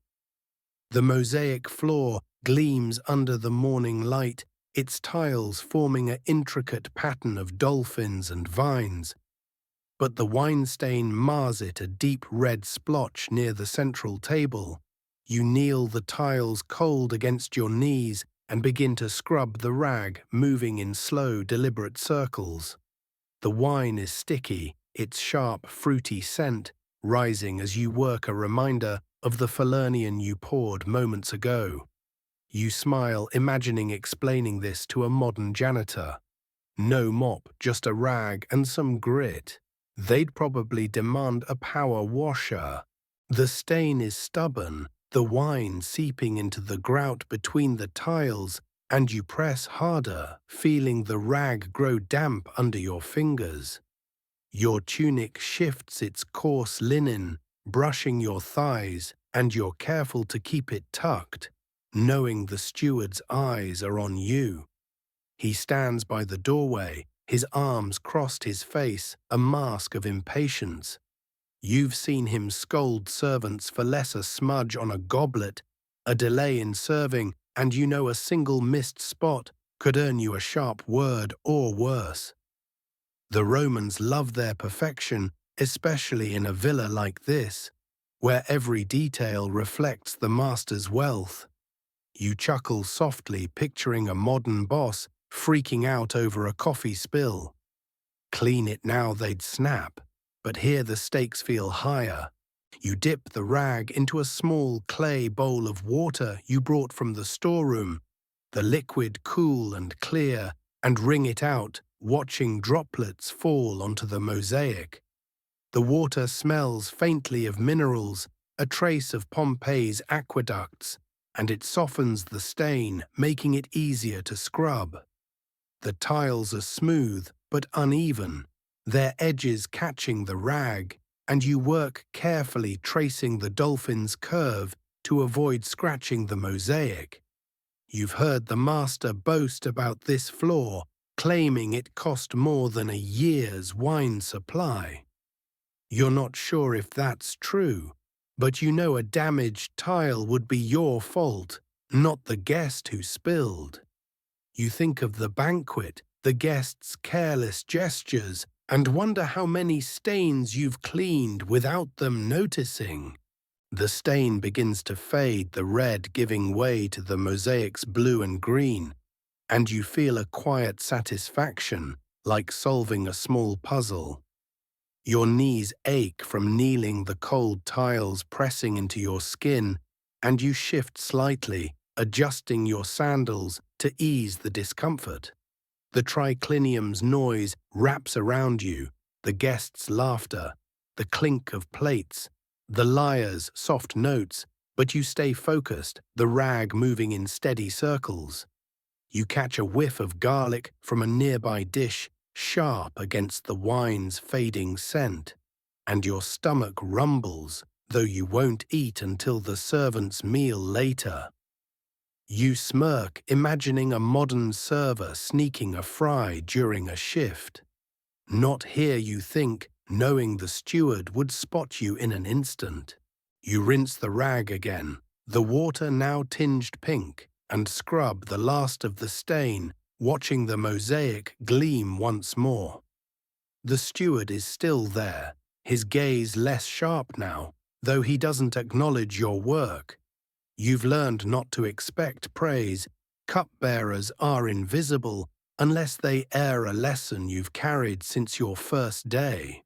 The mosaic floor gleams under the morning light, its tiles forming an intricate pattern of dolphins and vines. But the wine stain mars it a deep red splotch near the central table. You kneel, the tiles cold against your knees, and begin to scrub the rag, moving in slow, deliberate circles. The wine is sticky, its sharp, fruity scent rising as you work, a reminder of the Falernian you poured moments ago. You smile, imagining explaining this to a modern janitor. No mop, just a rag and some grit. They'd probably demand a power washer. The stain is stubborn, the wine seeping into the grout between the tiles, and you press harder, feeling the rag grow damp under your fingers. Your tunic shifts its coarse linen, brushing your thighs, and you're careful to keep it tucked, knowing the steward's eyes are on you. He stands by the doorway, his arms crossed, his face a mask of impatience. You've seen him scold servants for less, a smudge on a goblet, a delay in serving, and you know a single missed spot could earn you a sharp word or worse. The Romans love their perfection, especially in a villa like this, where every detail reflects the master's wealth. You chuckle softly, picturing a modern boss freaking out over a coffee spill. Clean it now, they'd snap, but here the stakes feel higher. You dip the rag into a small clay bowl of water you brought from the storeroom, the liquid cool and clear, and wring it out, watching droplets fall onto the mosaic. The water smells faintly of minerals, a trace of Pompeii's aqueducts, and it softens the stain, making it easier to scrub. The tiles are smooth but uneven, their edges catching the rag, and you work carefully, tracing the dolphin's curve to avoid scratching the mosaic. You've heard the master boast about this floor, claiming it cost more than a year's wine supply. You're not sure if that's true, but you know a damaged tile would be your fault, not the guest who spilled. You think of the banquet, the guests' careless gestures, and wonder how many stains you've cleaned without them noticing. The stain begins to fade, the red giving way to the mosaic's blue and green, and you feel a quiet satisfaction, like solving a small puzzle. Your knees ache from kneeling, the cold tiles pressing into your skin, and you shift slightly, adjusting your sandals to ease the discomfort. The triclinium's noise wraps around you, the guests' laughter, the clink of plates, the lyre's soft notes, but you stay focused, the rag moving in steady circles. You catch a whiff of garlic from a nearby dish, sharp against the wine's fading scent, and your stomach rumbles, though you won't eat until the servant's meal later. You smirk, imagining a modern server sneaking a fry during a shift. Not here, you think, knowing the steward would spot you in an instant. You rinse the rag again, the water now tinged pink, and scrub the last of the stain, watching the mosaic gleam once more. The steward is still there, his gaze less sharp now, though he doesn't acknowledge your work. You've learned not to expect praise. Cupbearers are invisible unless they air a lesson you've carried since your first day.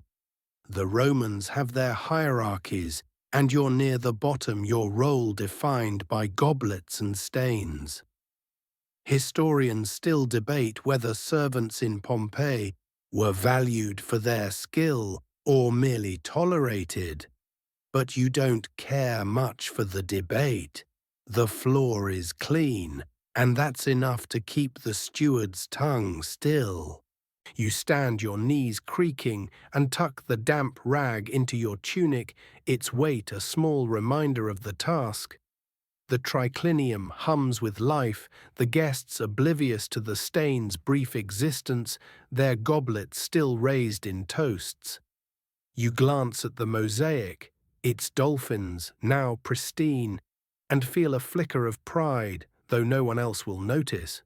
The Romans have their hierarchies, and you're near the bottom, your role defined by goblets and stains. Historians still debate whether servants in Pompeii were valued for their skill or merely tolerated. But you don't care much for the debate. The floor is clean, and that's enough to keep the steward's tongue still. You stand, your knees creaking, and tuck the damp rag into your tunic, its weight a small reminder of the task. The triclinium hums with life, the guests oblivious to the stain's brief existence, their goblets still raised in toasts. You glance at the mosaic, its dolphins, now pristine, and feel a flicker of pride, though no one else will notice.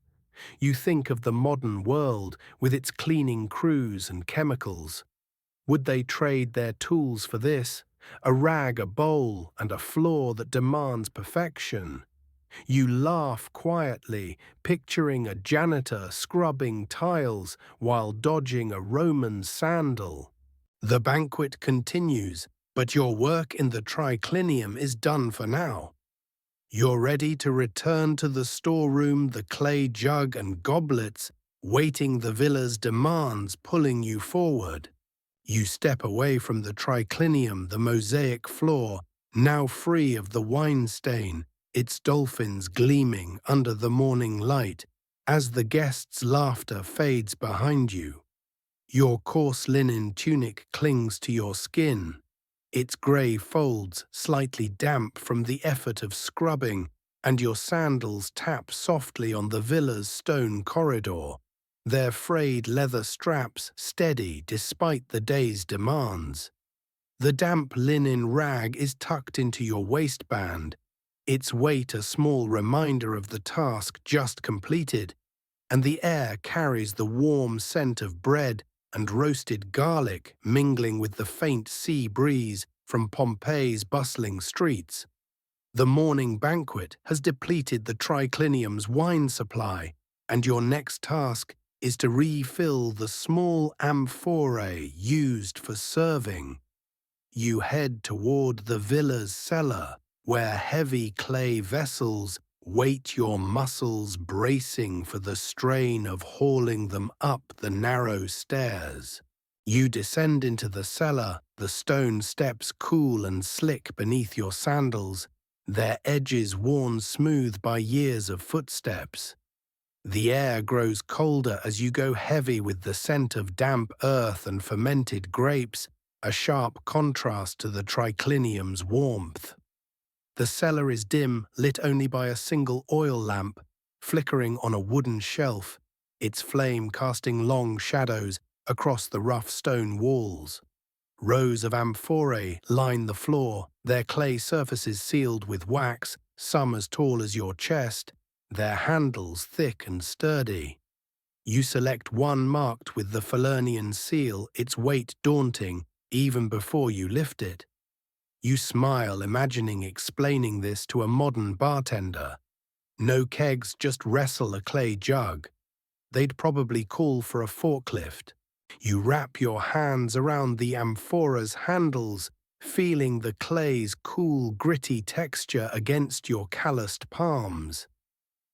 You think of the modern world with its cleaning crews and chemicals. Would they trade their tools for this? A rag, a bowl, and a floor that demands perfection. You laugh quietly, picturing a janitor scrubbing tiles while dodging a Roman sandal. The banquet continues, but your work in the triclinium is done for now. You're ready to return to the storeroom, the clay jug and goblets, waiting the villa's demands pulling you forward. You step away from the triclinium, the mosaic floor, now free of the wine stain, its dolphins gleaming under the morning light, as the guests' laughter fades behind you. Your coarse linen tunic clings to your skin, its grey folds slightly damp from the effort of scrubbing, and your sandals tap softly on the villa's stone corridor, their frayed leather straps steady despite the day's demands. The damp linen rag is tucked into your waistband, its weight a small reminder of the task just completed, and the air carries the warm scent of bread and roasted garlic mingling with the faint sea breeze from Pompeii's bustling streets. The morning banquet has depleted the triclinium's wine supply, and your next task is to refill the small amphorae used for serving. You head toward the villa's cellar, where heavy clay vessels wait, your muscles bracing for the strain of hauling them up the narrow stairs. You descend into the cellar, the stone steps cool and slick beneath your sandals, their edges worn smooth by years of footsteps. The air grows colder as you go heavy with the scent of damp earth and fermented grapes, a sharp contrast to the triclinium's warmth. The cellar is dim, lit only by a single oil lamp, flickering on a wooden shelf, its flame casting long shadows across the rough stone walls. Rows of amphorae line the floor, their clay surfaces sealed with wax, some as tall as your chest, their handles thick and sturdy. You select one marked with the Falernian seal, its weight daunting, even before you lift it. You smile, imagining explaining this to a modern bartender. No kegs, just wrestle a clay jug. They'd probably call for a forklift. You wrap your hands around the amphora's handles, feeling the clay's cool, gritty texture against your calloused palms.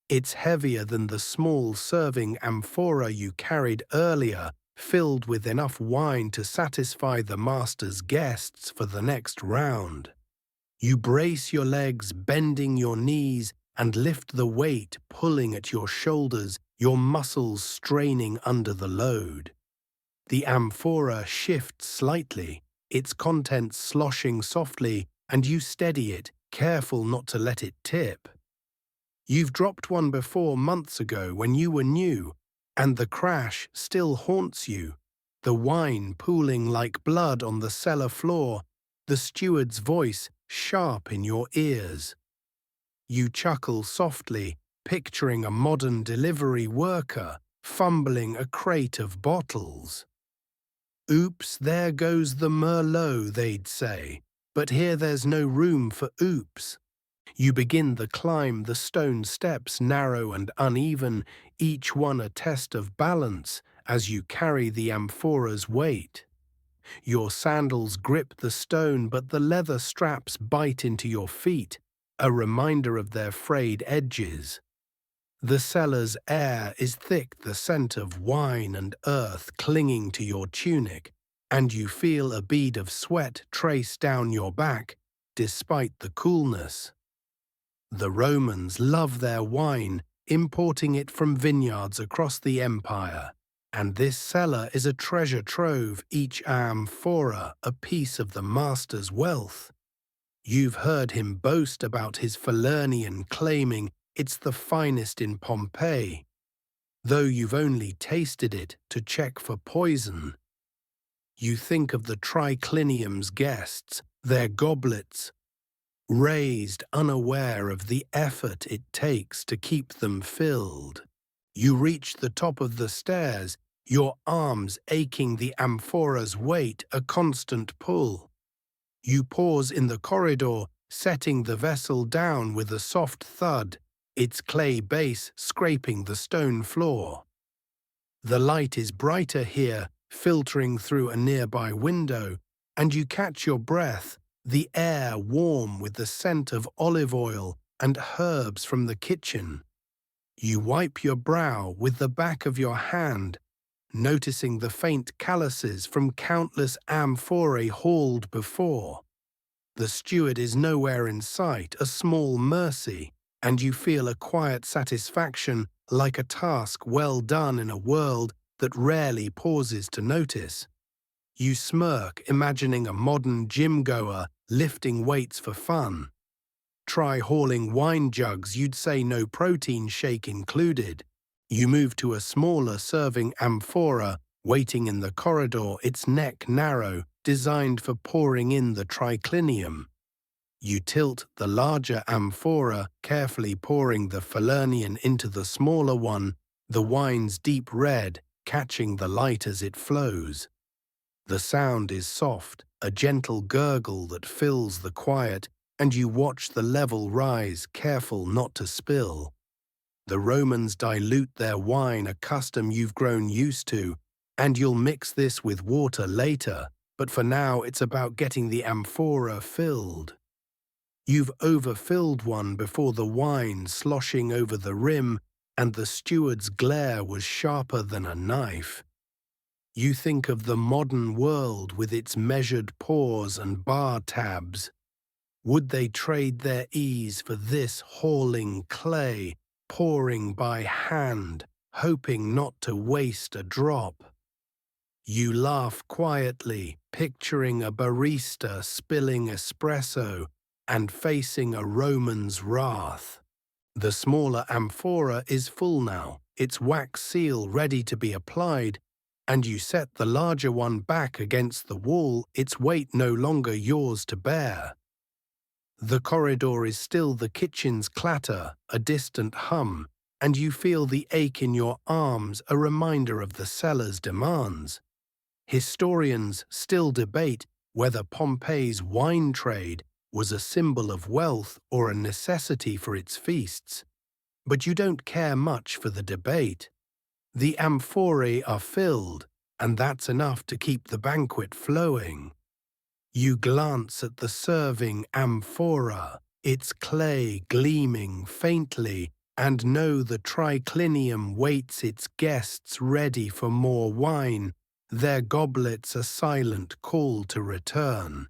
It's heavier than the small serving amphora you carried earlier, filled with enough wine to satisfy the master's guests for the next round. You brace your legs, bending your knees, and lift the weight pulling at your shoulders, your muscles straining under the load. The amphora shifts slightly, its contents sloshing softly, and you steady it, careful not to let it tip. You've dropped one before months ago when you were new, and the crash still haunts you, the wine pooling like blood on the cellar floor, the steward's voice sharp in your ears. You chuckle softly, picturing a modern delivery worker fumbling a crate of bottles. "Oops, there goes the Merlot," they'd say, but here there's no room for oops. You begin the climb, the stone steps narrow and uneven, each one a test of balance as you carry the amphora's weight. Your sandals grip the stone, but the leather straps bite into your feet, a reminder of their frayed edges. The cellar's air is thick, the scent of wine and earth clinging to your tunic, and you feel a bead of sweat trace down your back, despite the coolness. The Romans love their wine, importing it from vineyards across the empire, and this cellar is a treasure trove, each amphora a piece of the master's wealth. You've heard him boast about his Falernian, claiming it's the finest in Pompeii, though you've only tasted it to check for poison. You think of the triclinium's guests, their goblets, raised unaware of the effort it takes to keep them filled. You reach the top of the stairs, your arms aching, the amphora's weight a constant pull. You pause in the corridor, setting the vessel down with a soft thud, its clay base scraping the stone floor. The light is brighter here, filtering through a nearby window, and you catch your breath, the air warm with the scent of olive oil and herbs from the kitchen. You wipe your brow with the back of your hand, noticing the faint calluses from countless amphorae hauled before. The steward is nowhere in sight, a small mercy, and you feel a quiet satisfaction, like a task well done in a world that rarely pauses to notice. You smirk, imagining a modern gym-goer lifting weights for fun. Try hauling wine jugs, you'd say no protein shake included. You move to a smaller serving amphora, waiting in the corridor, its neck narrow, designed for pouring in the triclinium. You tilt the larger amphora, carefully pouring the Falernian into the smaller one, the wine's deep red catching the light as it flows. The sound is soft, a gentle gurgle that fills the quiet, and you watch the level rise, careful not to spill. The Romans dilute their wine, a custom you've grown used to, and you'll mix this with water later, but for now it's about getting the amphora filled. You've overfilled one before the wine sloshing over the rim, and the steward's glare was sharper than a knife. You think of the modern world with its measured pours and bar tabs. Would they trade their ease for this hauling clay, pouring by hand, hoping not to waste a drop? You laugh quietly, picturing a barista spilling espresso and facing a Roman's wrath. The smaller amphora is full now, its wax seal ready to be applied, and you set the larger one back against the wall, its weight no longer yours to bear. The corridor is still, the kitchen's clatter, a distant hum, and you feel the ache in your arms, a reminder of the cellar's demands. Historians still debate whether Pompeii's wine trade was a symbol of wealth or a necessity for its feasts. But you don't care much for the debate. The amphorae are filled, and that's enough to keep the banquet flowing. You glance at the serving amphora, its clay gleaming faintly, and know the triclinium waits its guests ready for more wine, their goblets a silent call to return.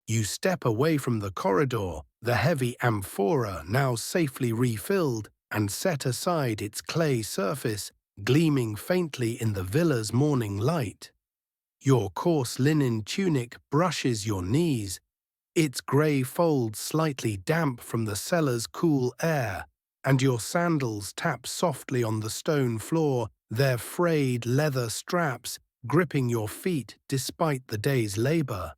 You step away from the corridor, the heavy amphora now safely refilled, and set aside its clay surface, gleaming faintly in the villa's morning light. Your coarse linen tunic brushes your knees, its grey folds slightly damp from the cellar's cool air, and your sandals tap softly on the stone floor, their frayed leather straps gripping your feet despite the day's labour.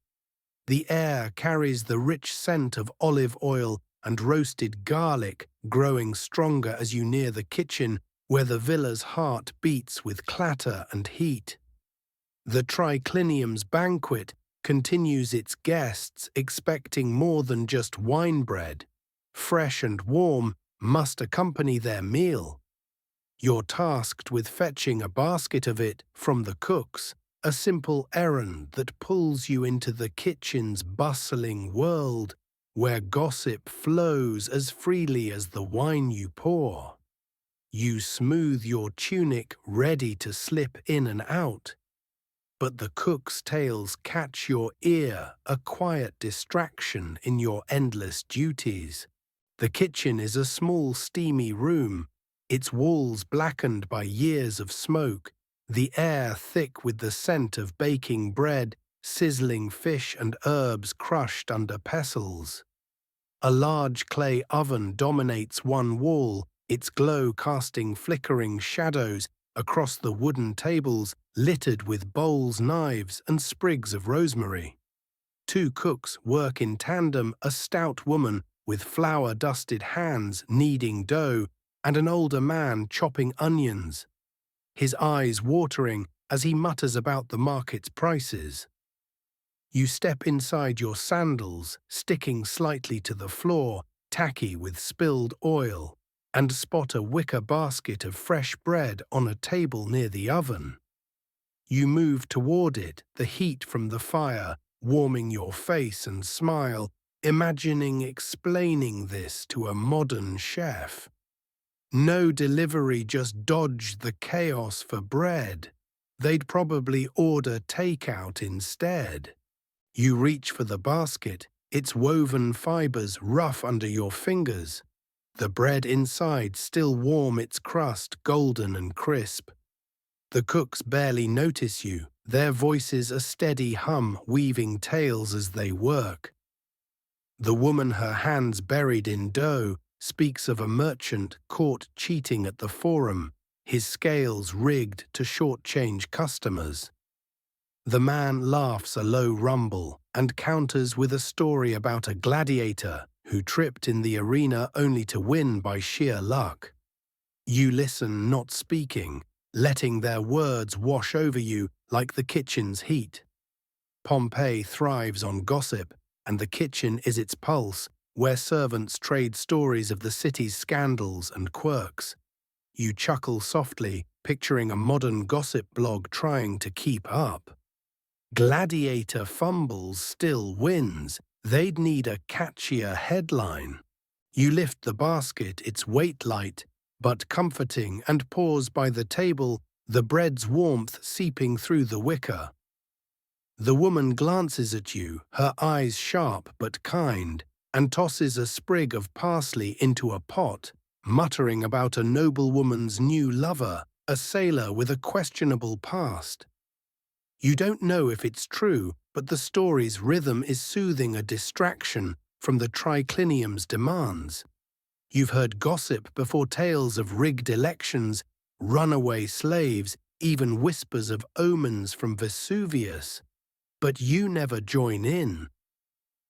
The air carries the rich scent of olive oil and roasted garlic, growing stronger as you near the kitchen where the villa's heart beats with clatter and heat. The triclinium's banquet continues its guests, expecting more than just wine bread. Fresh and warm must accompany their meal. You're tasked with fetching a basket of it from the cooks, a simple errand that pulls you into the kitchen's bustling world, where gossip flows as freely as the wine you pour. You smooth your tunic, ready to slip in and out, but the cook's tales catch your ear, a quiet distraction in your endless duties. The kitchen is a small, steamy room, its walls blackened by years of smoke, the air thick with the scent of baking bread, sizzling fish and herbs crushed under pestles. A large clay oven dominates one wall, its glow casting flickering shadows across the wooden tables littered with bowls, knives, and sprigs of rosemary. Two cooks work in tandem, a stout woman with flour-dusted hands kneading dough, and an older man chopping onions, his eyes watering as he mutters about the market's prices. You step inside your sandals, sticking slightly to the floor, tacky with spilled oil, and spot a wicker basket of fresh bread on a table near the oven. You move toward it, the heat from the fire warming your face, and smile, imagining explaining this to a modern chef. No delivery just dodged the chaos for bread. They'd probably order takeout instead. You reach for the basket, its woven fibers rough under your fingers. The bread inside still warm, its crust golden and crisp. The cooks barely notice you, their voices a steady hum weaving tales as they work. The woman, her hands buried in dough, speaks of a merchant caught cheating at the forum, his scales rigged to shortchange customers. The man laughs a low rumble and counters with a story about a gladiator who tripped in the arena only to win by sheer luck. You listen, not speaking, letting their words wash over you like the kitchen's heat. Pompeii thrives on gossip, and the kitchen is its pulse, where servants trade stories of the city's scandals and quirks. You chuckle softly, picturing a modern gossip blog trying to keep up. Gladiator fumbles, still wins. They'd need a catchier headline. You lift the basket, its weight light, but comforting, and pause by the table, the bread's warmth seeping through the wicker. The woman glances at you, her eyes sharp but kind, and tosses a sprig of parsley into a pot, muttering about a noblewoman's new lover, a sailor with a questionable past. You don't know if it's true, but the story's rhythm is soothing, a distraction from the triclinium's demands. You've heard gossip before, tales of rigged elections, runaway slaves, even whispers of omens from Vesuvius. But you never join in.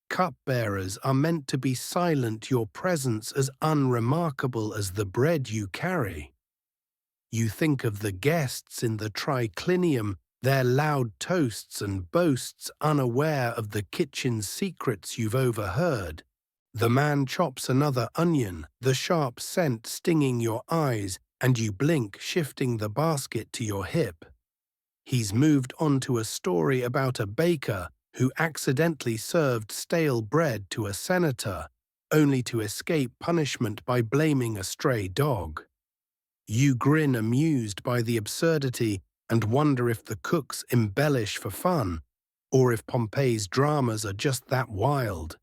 Cupbearers are meant to be silent, your presence as unremarkable as the bread you carry. You think of the guests in the triclinium, their loud toasts and boasts, unaware of the kitchen's secrets you've overheard. The man chops another onion, the sharp scent stinging your eyes, and you blink, shifting the basket to your hip. He's moved on to a story about a baker who accidentally served stale bread to a senator, only to escape punishment by blaming a stray dog. You grin, amused by the absurdity, and wonder if the cooks embellish for fun, or if Pompeii's dramas are just that wild.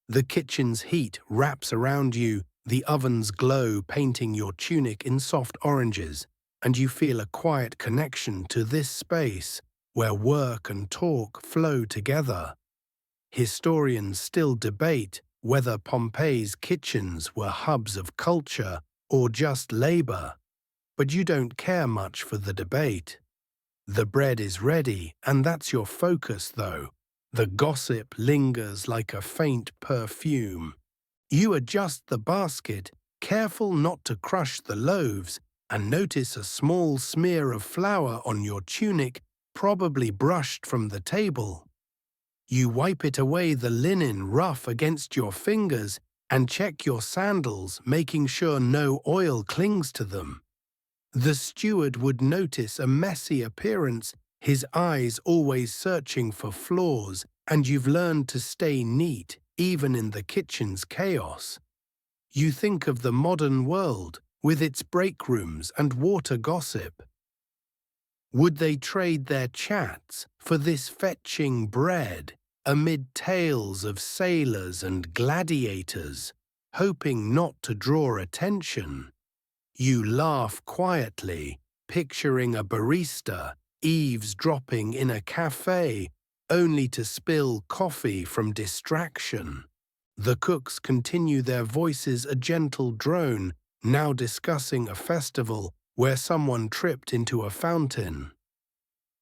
The kitchen's heat wraps around you, the oven's glow painting your tunic in soft oranges, and you feel a quiet connection to this space where work and talk flow together. Historians still debate whether Pompeii's kitchens were hubs of culture or just labor, but you don't care much for the debate. The bread is ready, and that's your focus, though. The gossip lingers like a faint perfume. You adjust the basket, careful not to crush the loaves, and notice a small smear of flour on your tunic, probably brushed from the table. You wipe it away, the linen rough against your fingers, and check your sandals, making sure no oil clings to them. The steward would notice a messy appearance, his eyes always searching for flaws, and you've learned to stay neat, even in the kitchen's chaos. You think of the modern world, with its break rooms and water gossip. Would they trade their chats for this fetching bread, amid tales of sailors and gladiators, hoping not to draw attention? You laugh quietly, picturing a barista eavesdropping in a cafe, only to spill coffee from distraction. The cooks continue, their voices a gentle drone, now discussing a festival where someone tripped into a fountain.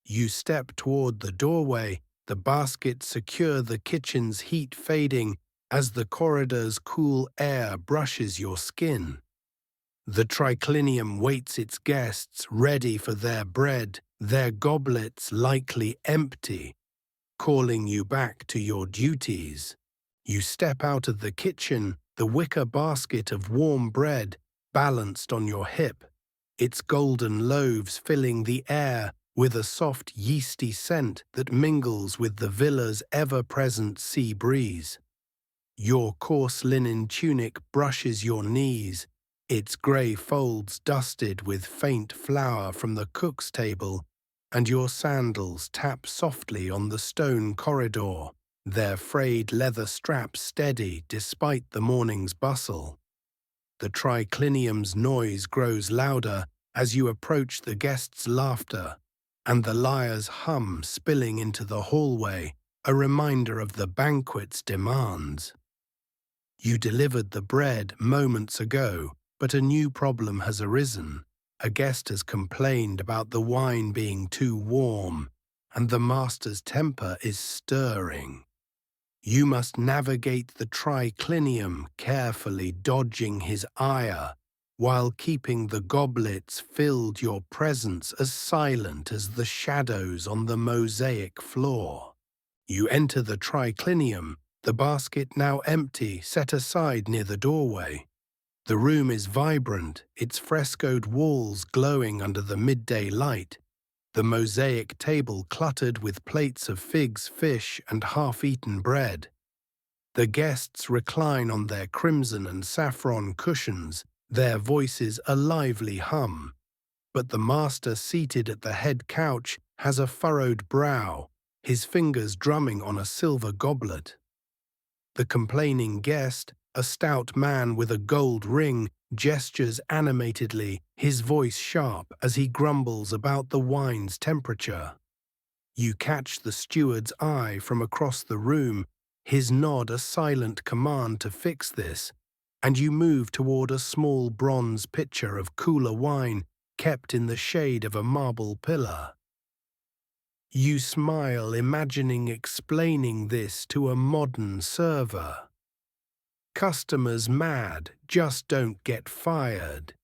You step toward the doorway, the basket secure, the kitchen's heat fading as the corridor's cool air brushes your skin. The triclinium waits its guests, ready for their bread, their goblets likely empty, calling you back to your duties. You step out of the kitchen, the wicker basket of warm bread balanced on your hip, its golden loaves filling the air with a soft yeasty scent that mingles with the villa's ever-present sea breeze. Your coarse linen tunic brushes your knees, its grey folds dusted with faint flour from the cook's table, and your sandals tap softly on the stone corridor, their frayed leather straps steady despite the morning's bustle. The triclinium's noise grows louder as you approach, the guests' laughter, and the lyre's hum spilling into the hallway, a reminder of the banquet's demands. You delivered the bread moments ago, but a new problem has arisen. A guest has complained about the wine being too warm, and the master's temper is stirring. You must navigate the triclinium, carefully dodging his ire, while keeping the goblets filled, your presence as silent as the shadows on the mosaic floor. You enter the triclinium, the basket now empty, set aside near the doorway. The room is vibrant, its frescoed walls glowing under the midday light, the mosaic table cluttered with plates of figs, fish, and half-eaten bread. The guests recline on their crimson and saffron cushions, their voices a lively hum. But the master, seated at the head couch, has a furrowed brow, his fingers drumming on a silver goblet. The complaining guest, a stout man with a gold ring, gestures animatedly, his voice sharp as he grumbles about the wine's temperature. You catch the steward's eye from across the room, his nod a silent command to fix this, and you move toward a small bronze pitcher of cooler wine kept in the shade of a marble pillar. You smile, imagining explaining this to a modern server. Customers mad just don't get fired.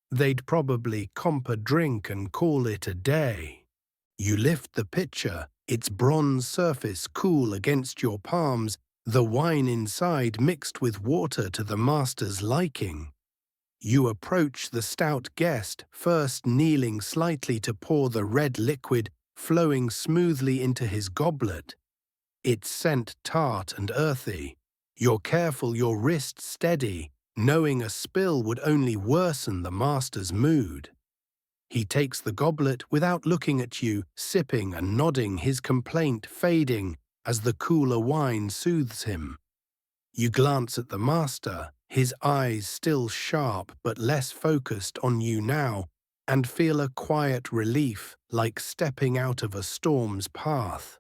They'd probably comp a drink and call it a day. You lift the pitcher, its bronze surface cool against your palms, the wine inside mixed with water to the master's liking. You approach the stout guest, first kneeling slightly to pour the red liquid flowing smoothly into his goblet. Its scent tart and earthy. You're careful, your wrist steady, knowing a spill would only worsen the master's mood. He takes the goblet without looking at you, sipping and nodding, his complaint fading as the cooler wine soothes him. You glance at the master, his eyes still sharp but less focused on you now, and feel a quiet relief, like stepping out of a storm's path.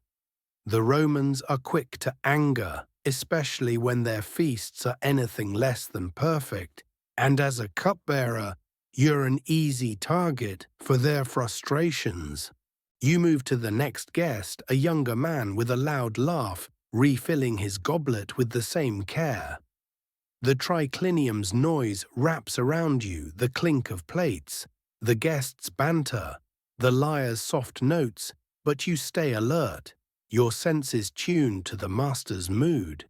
The Romans are quick to anger, especially when their feasts are anything less than perfect, and as a cupbearer, you're an easy target for their frustrations. You move to the next guest, a younger man with a loud laugh, refilling his goblet with the same care. The triclinium's noise wraps around you, the clink of plates, the guest's banter, the lyre's soft notes, but you stay alert, your senses tuned to the master's mood.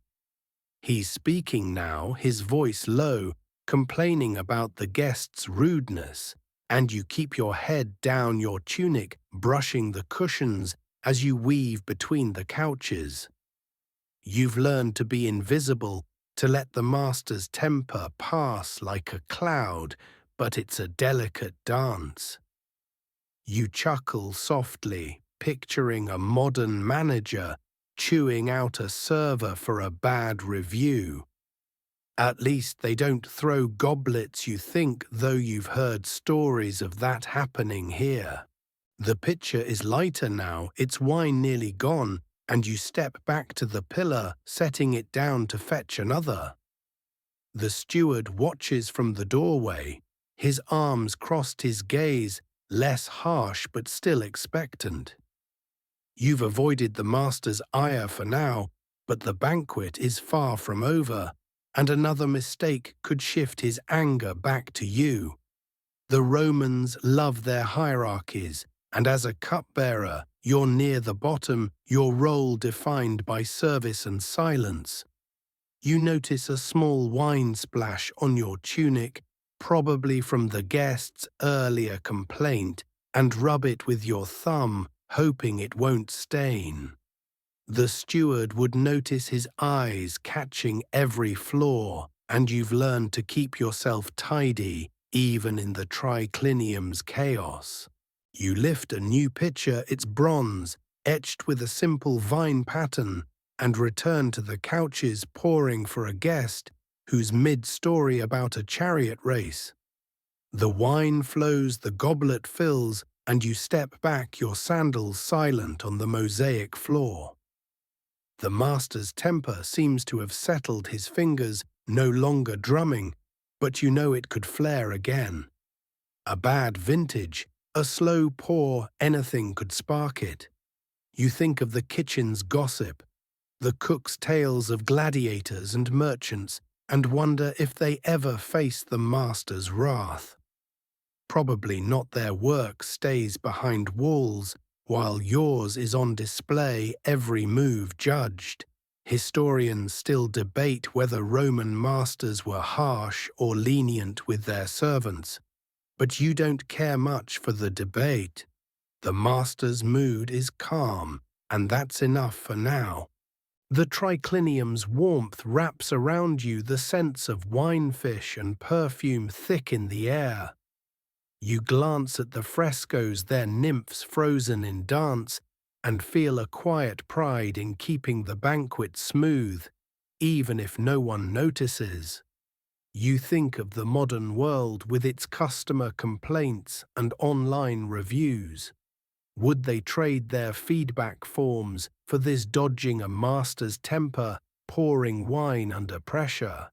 He's speaking now, his voice low, complaining about the guest's rudeness, and you keep your head down your tunic, brushing the cushions as you weave between the couches. You've learned to be invisible, to let the master's temper pass like a cloud, but it's a delicate dance. You chuckle softly, picturing a modern manager chewing out a server for a bad review. At least they don't throw goblets, you think, though you've heard stories of that happening here. The pitcher is lighter now, its wine nearly gone, and you step back to the pillar, setting it down to fetch another. The steward watches from the doorway, his arms crossed, his gaze less harsh but still expectant. You've avoided the master's ire for now, but the banquet is far from over, and another mistake could shift his anger back to you. The Romans love their hierarchies, and as a cupbearer, you're near the bottom, your role defined by service and silence. You notice a small wine splash on your tunic, probably from the guest's earlier complaint, and rub it with your thumb, hoping it won't stain. The steward would notice his eyes catching every flaw, and you've learned to keep yourself tidy, even in the triclinium's chaos. You lift a new pitcher, it's bronze, etched with a simple vine pattern, and return to the couches, pouring for a guest who's mid-story about a chariot race. The wine flows, the goblet fills, and you step back, your sandals silent on the mosaic floor. The master's temper seems to have settled, his fingers no longer drumming, but you know it could flare again. A bad vintage, a slow pour, anything could spark it. You think of the kitchen's gossip, the cook's tales of gladiators and merchants, and wonder if they ever face the master's wrath. Probably not. Their work stays behind walls, while yours is on display, every move judged. Historians still debate whether Roman masters were harsh or lenient with their servants, but you don't care much for the debate. The master's mood is calm, and that's enough for now. The triclinium's warmth wraps around you, the scents of winefish and perfume thick in the air. You glance at the frescoes, their nymphs frozen in dance, and feel a quiet pride in keeping the banquet smooth, even if no one notices. You think of the modern world with its customer complaints and online reviews. Would they trade their feedback forms for this dodging a master's temper, pouring wine under pressure?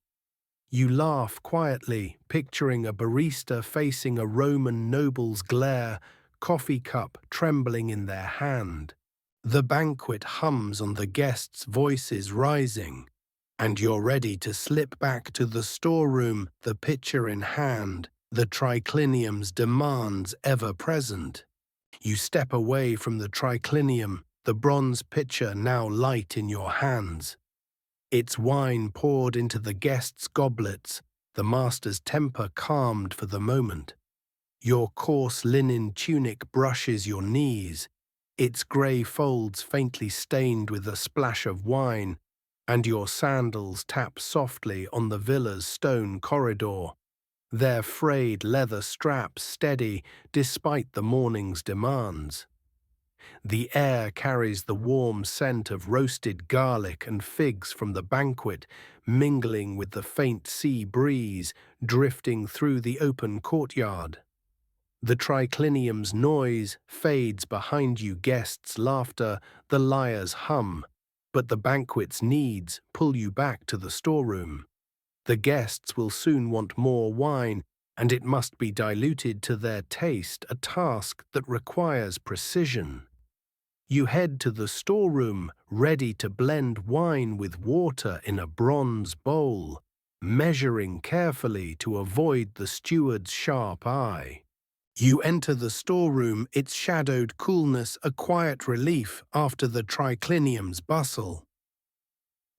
You laugh quietly, picturing a barista facing a Roman noble's glare, coffee cup trembling in their hand. The banquet hums on, the guests' voices rising, and you're ready to slip back to the storeroom, the pitcher in hand, the triclinium's demands ever present. You step away from the triclinium, the bronze pitcher now light in your hands. Its wine poured into the guests' goblets, the master's temper calmed for the moment. Your coarse linen tunic brushes your knees, its grey folds faintly stained with a splash of wine, and your sandals tap softly on the villa's stone corridor, their frayed leather straps steady despite the morning's demands. The air carries the warm scent of roasted garlic and figs from the banquet, mingling with the faint sea breeze drifting through the open courtyard. The triclinium's noise fades behind you, guests' laughter, the lyre's hum, but the banquet's needs pull you back to the storeroom. The guests will soon want more wine, and it must be diluted to their taste, a task that requires precision. You head to the storeroom, ready to blend wine with water in a bronze bowl, measuring carefully to avoid the steward's sharp eye. You enter the storeroom, its shadowed coolness a quiet relief after the triclinium's bustle.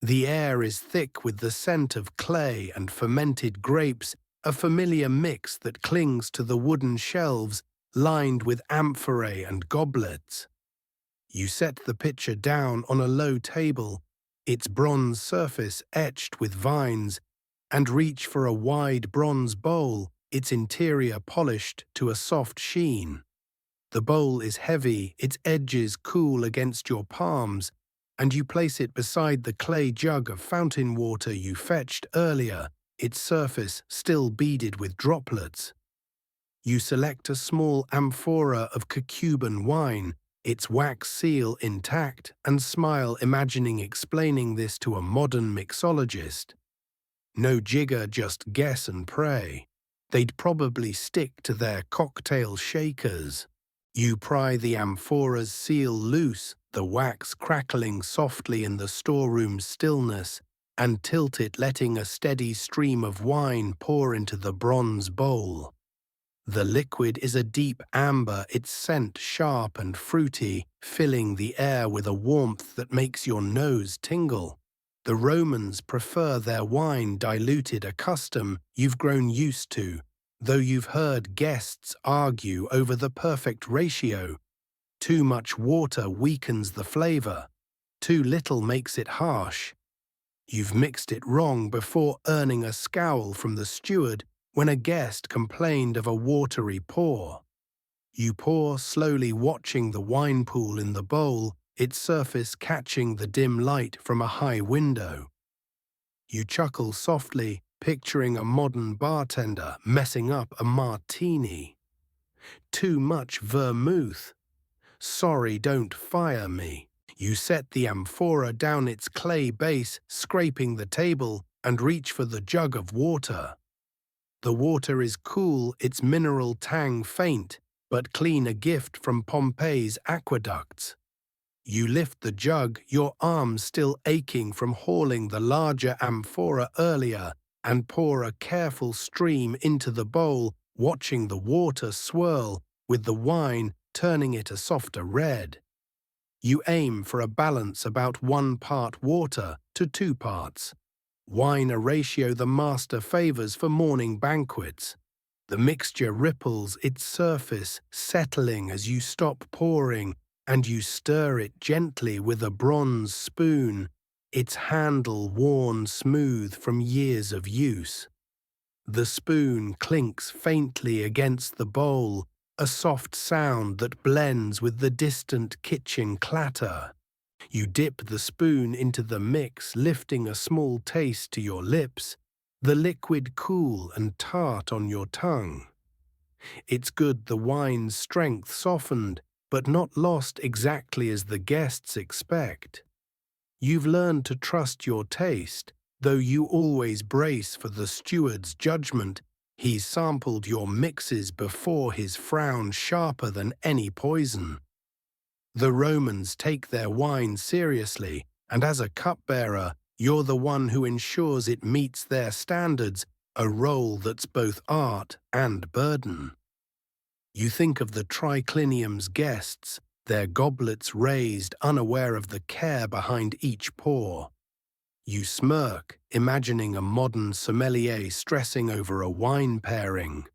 The air is thick with the scent of clay and fermented grapes, a familiar mix that clings to the wooden shelves lined with amphorae and goblets. You set the pitcher down on a low table, its bronze surface etched with vines, and reach for a wide bronze bowl, its interior polished to a soft sheen. The bowl is heavy, its edges cool against your palms, and you place it beside the clay jug of fountain water you fetched earlier, its surface still beaded with droplets. You select a small amphora of Cuban wine, its wax seal intact, and smile, imagining explaining this to a modern mixologist. No jigger, just guess and pray. They'd probably stick to their cocktail shakers. You pry the amphora's seal loose, the wax crackling softly in the storeroom's stillness, and tilt it, letting a steady stream of wine pour into the bronze bowl. The liquid is a deep amber, its scent sharp and fruity, filling the air with a warmth that makes your nose tingle. The Romans prefer their wine diluted, a custom you've grown used to, though you've heard guests argue over the perfect ratio. Too much water weakens the flavor, too little makes it harsh. You've mixed it wrong before earning a scowl from the steward when a guest complained of a watery pour. You pour slowly, watching the wine pool in the bowl, its surface catching the dim light from a high window. You chuckle softly, picturing a modern bartender messing up a martini. Too much vermouth. Sorry, don't fire me. You set the amphora down its clay base, scraping the table, and reach for the jug of water. The water is cool, its mineral tang faint, but clean, a gift from Pompeii's aqueducts. You lift the jug, your arms still aching from hauling the larger amphora earlier, and pour a careful stream into the bowl, watching the water swirl, with the wine turning it a softer red. You aim for a balance, about 1 part water to 2 parts. Wine, a ratio the master favors for morning banquets. The mixture ripples, its surface settling as you stop pouring, and you stir it gently with a bronze spoon, its handle worn smooth from years of use. The spoon clinks faintly against the bowl, a soft sound that blends with the distant kitchen clatter. You dip the spoon into the mix, lifting a small taste to your lips, the liquid cool and tart on your tongue. It's good, the wine's strength softened, but not lost exactly as the guests expect. You've learned to trust your taste, though you always brace for the steward's judgment. He's sampled your mixes before, his frown sharper than any poison. The Romans take their wine seriously, and as a cupbearer, you're the one who ensures it meets their standards, a role that's both art and burden. You think of the triclinium's guests, their goblets raised, unaware of the care behind each pour. You smirk, imagining a modern sommelier stressing over a wine pairing.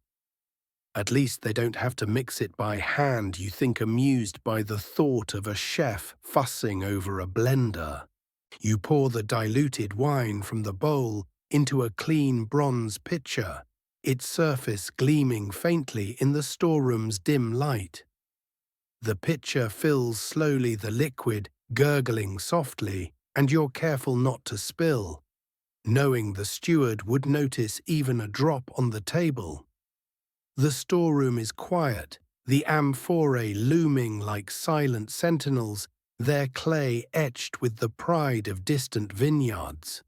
At least they don't have to mix it by hand, you think, amused by the thought of a chef fussing over a blender. You pour the diluted wine from the bowl into a clean bronze pitcher, its surface gleaming faintly in the storeroom's dim light. The pitcher fills slowly, the liquid gurgling softly, and you're careful not to spill, knowing the steward would notice even a drop on the table. The storeroom is quiet, the amphorae looming like silent sentinels, their clay etched with the pride of distant vineyards.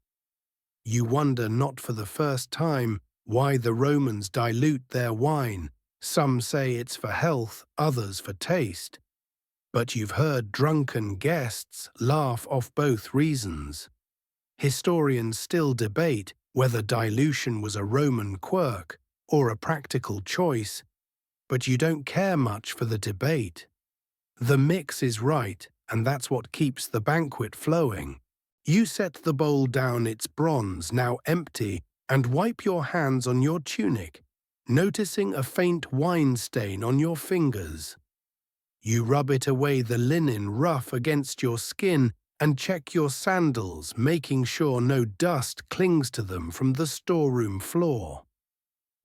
You wonder not for the first time why the Romans dilute their wine. Some say it's for health, others for taste. But you've heard drunken guests laugh off both reasons. Historians still debate whether dilution was a Roman quirk or a practical choice, but you don't care much for the debate. The mix is right, and that's what keeps the banquet flowing. You set the bowl down its bronze, now empty, and wipe your hands on your tunic, noticing a faint wine stain on your fingers. You rub it away the linen rough against your skin and check your sandals, making sure no dust clings to them from the storeroom floor.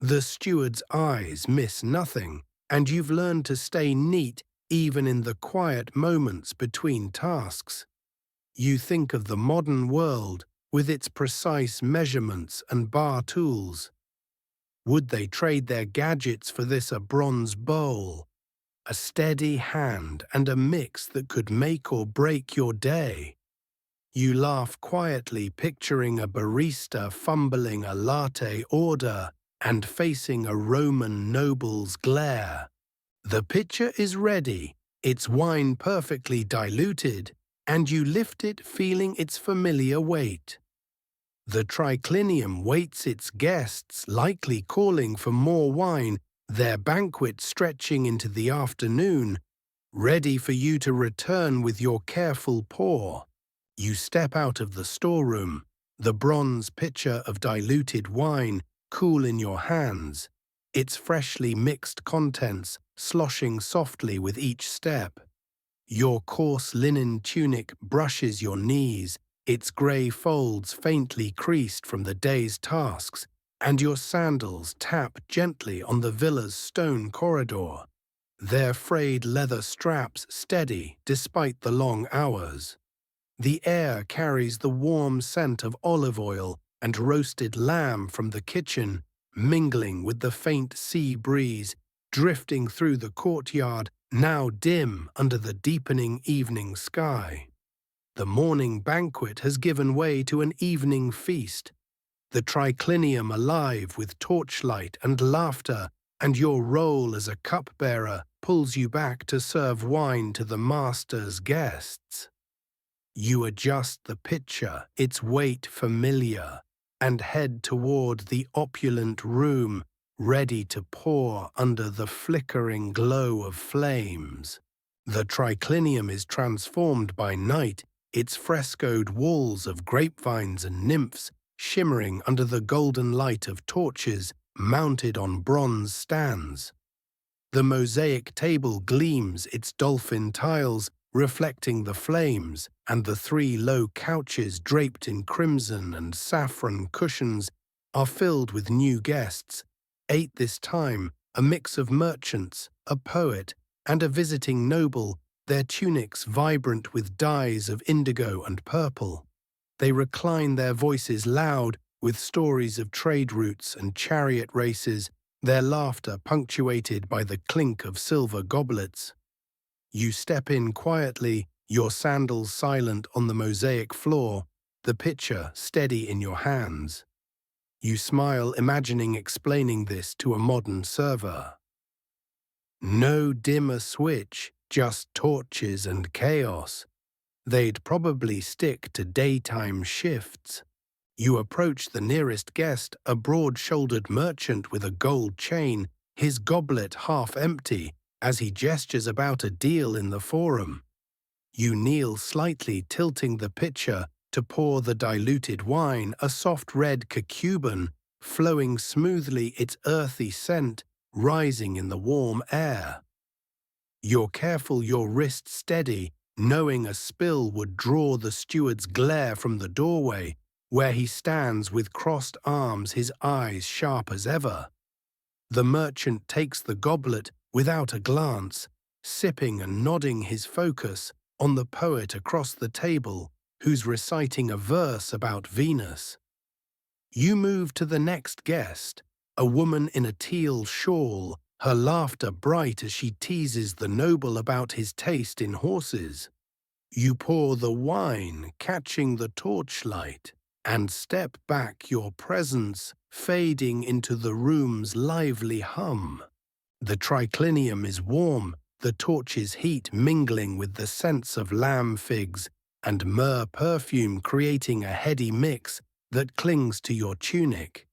The steward's eyes miss nothing, and you've learned to stay neat even in the quiet moments between tasks. You think of the modern world with its precise measurements and bar tools. Would they trade their gadgets for this a bronze bowl? A steady hand and a mix that could make or break your day. You laugh quietly, picturing a barista fumbling a latte order and facing a Roman noble's glare. The pitcher is ready, its wine perfectly diluted, and you lift it feeling its familiar weight. The triclinium waits its guests, likely calling for more wine, their banquet stretching into the afternoon, ready for you to return with your careful pour. You step out of the storeroom, the bronze pitcher of diluted wine cool in your hands, its freshly mixed contents sloshing softly with each step. Your coarse linen tunic brushes your knees, its grey folds faintly creased from the day's tasks, and your sandals tap gently on the villa's stone corridor, their frayed leather straps steady despite the long hours. The air carries the warm scent of olive oil and roasted lamb from the kitchen, mingling with the faint sea breeze drifting through the courtyard, now dim under the deepening evening sky. The morning banquet has given way to an evening feast, the triclinium alive with torchlight and laughter, and your role as a cupbearer pulls you back to serve wine to the master's guests. You adjust the pitcher, its weight familiar, and head toward the opulent room, ready to pour under the flickering glow of flames. The triclinium is transformed by night, its frescoed walls of grapevines and nymphs shimmering under the golden light of torches mounted on bronze stands. The mosaic table gleams, its dolphin tiles reflecting the flames, and the 3 low couches draped in crimson and saffron cushions are filled with new guests, 8 this time, a mix of merchants, a poet, and a visiting noble, their tunics vibrant with dyes of indigo and purple. They recline, their voices loud with stories of trade routes and chariot races, their laughter punctuated by the clink of silver goblets. You step in quietly, your sandals silent on the mosaic floor, the pitcher steady in your hands. You smile, imagining explaining this to a modern server. No dimmer switch, just torches and chaos. They'd probably stick to daytime shifts. You approach the nearest guest, a broad-shouldered merchant with a gold chain, his goblet half empty, as he gestures about a deal in the forum. You kneel slightly, tilting the pitcher to pour the diluted wine, a soft red cacuban, flowing smoothly, its earthy scent rising in the warm air. You're careful, your wrist steady, knowing a spill would draw the steward's glare from the doorway, where he stands with crossed arms, his eyes sharp as ever. The merchant takes the goblet without a glance, sipping and nodding his focus on the poet across the table, who's reciting a verse about Venus. You move to the next guest, A woman in a teal shawl, her laughter bright as she teases the noble about his taste in horses. You pour the wine, catching the torchlight, and step back, your presence fading into the room's lively hum. The triclinium is warm, the torch's heat mingling with the scents of lamb figs and myrrh perfume, creating a heady mix that clings to your tunic.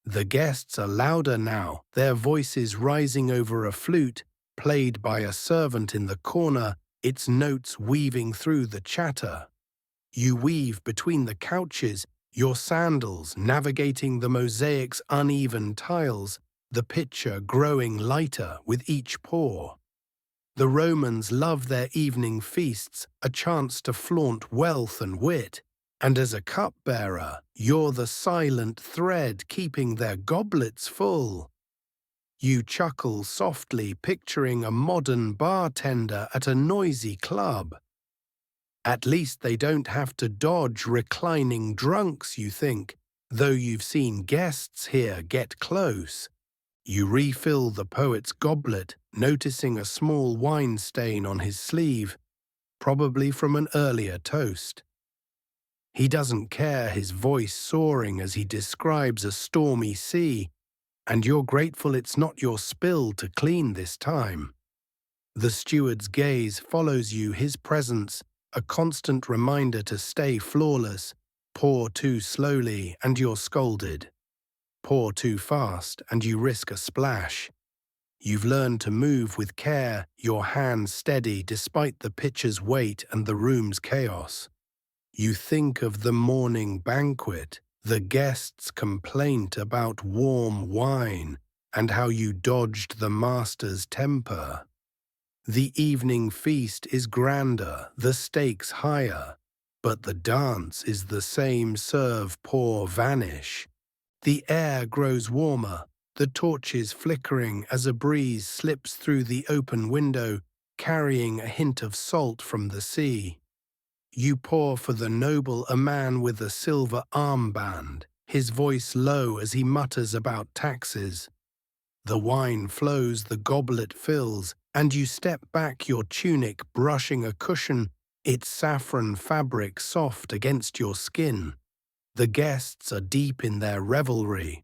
The guests are louder now, their voices rising over a flute, played by a servant in the corner, its notes weaving through the chatter. You weave between the couches, your sandals navigating the mosaic's uneven tiles, the picture growing lighter with each pour. The Romans love their evening feasts, a chance to flaunt wealth and wit, and as a cupbearer, you're the silent thread keeping their goblets full. You chuckle softly, picturing a modern bartender at a noisy club. At least they don't have to dodge reclining drunks, you think, though you've seen guests here get close. You refill the poet's goblet, noticing a small wine stain on his sleeve, probably from an earlier toast. He doesn't care, his voice soaring as he describes a stormy sea, and you're grateful it's not your spill to clean this time. The steward's gaze follows you, his presence a constant reminder to stay flawless. Pour too slowly and you're scolded. Pour too fast and you risk a splash. You've learned to move with care, your hands steady despite the pitcher's weight and the room's chaos. You think of the morning banquet, the guests' complaint about warm wine, and how you dodged the master's temper. The evening feast is grander, the stakes higher, but the dance is the same: serve, pour, vanish. The air grows warmer, the torches flickering as a breeze slips through the open window, carrying a hint of salt from the sea. You pour for the noble, a man with a silver armband, his voice low as he mutters about taxes. The wine flows, the goblet fills, and you step back, your tunic brushing a cushion, its saffron fabric soft against your skin. The guests are deep in their revelry,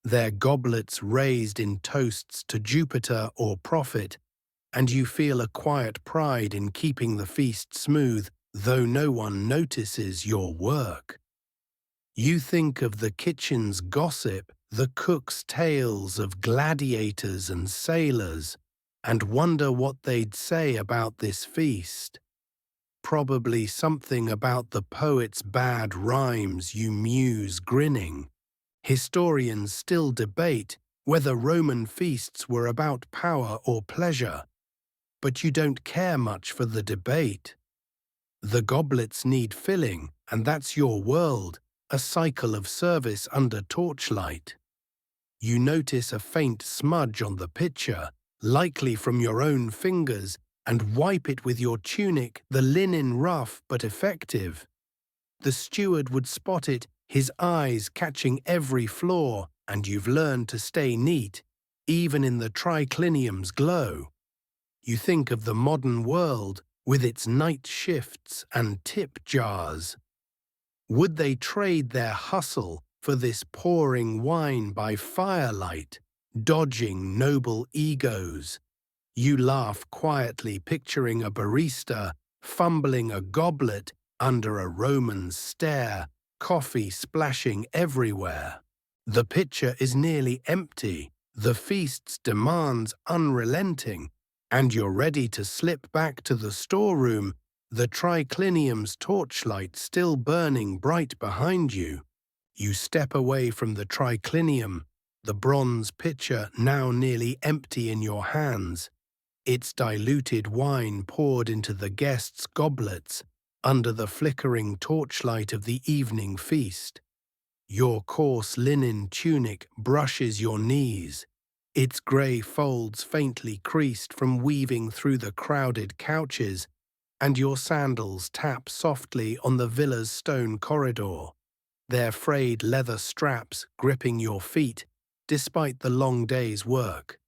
their goblets raised in toasts to Jupiter or Prophet, and you feel a quiet pride in keeping the feast smooth, though no one notices your work. You think of the kitchen's gossip, the cook's tales of gladiators and sailors, and wonder what they'd say about this feast. Probably something about the poet's bad rhymes, you muse grinning. Historians still debate whether Roman feasts were about power or pleasure, but you don't care much for the debate. The goblets need filling, and that's your world, a cycle of service under torchlight. You notice a faint smudge on the pitcher, likely from your own fingers, and wipe it with your tunic, the linen rough but effective. The steward would spot it, his eyes catching every flaw, and you've learned to stay neat, even in the triclinium's glow. You think of the modern world, with its night shifts and tip jars. Would they trade their hustle for this pouring wine by firelight, dodging noble egos? You laugh quietly, picturing a barista fumbling a goblet under a Roman stare, coffee splashing everywhere. The pitcher is nearly empty, the feast's demands unrelenting, and you're ready to slip back to the storeroom, the triclinium's torchlight still burning bright behind you. You step away from the triclinium, the bronze pitcher now nearly empty in your hands, its diluted wine poured into the guests' goblets under the flickering torchlight of the evening feast. Your coarse linen tunic brushes your knees, its grey folds faintly creased from weaving through the crowded couches, and your sandals tap softly on the villa's stone corridor, their frayed leather straps gripping your feet, despite the long day's work.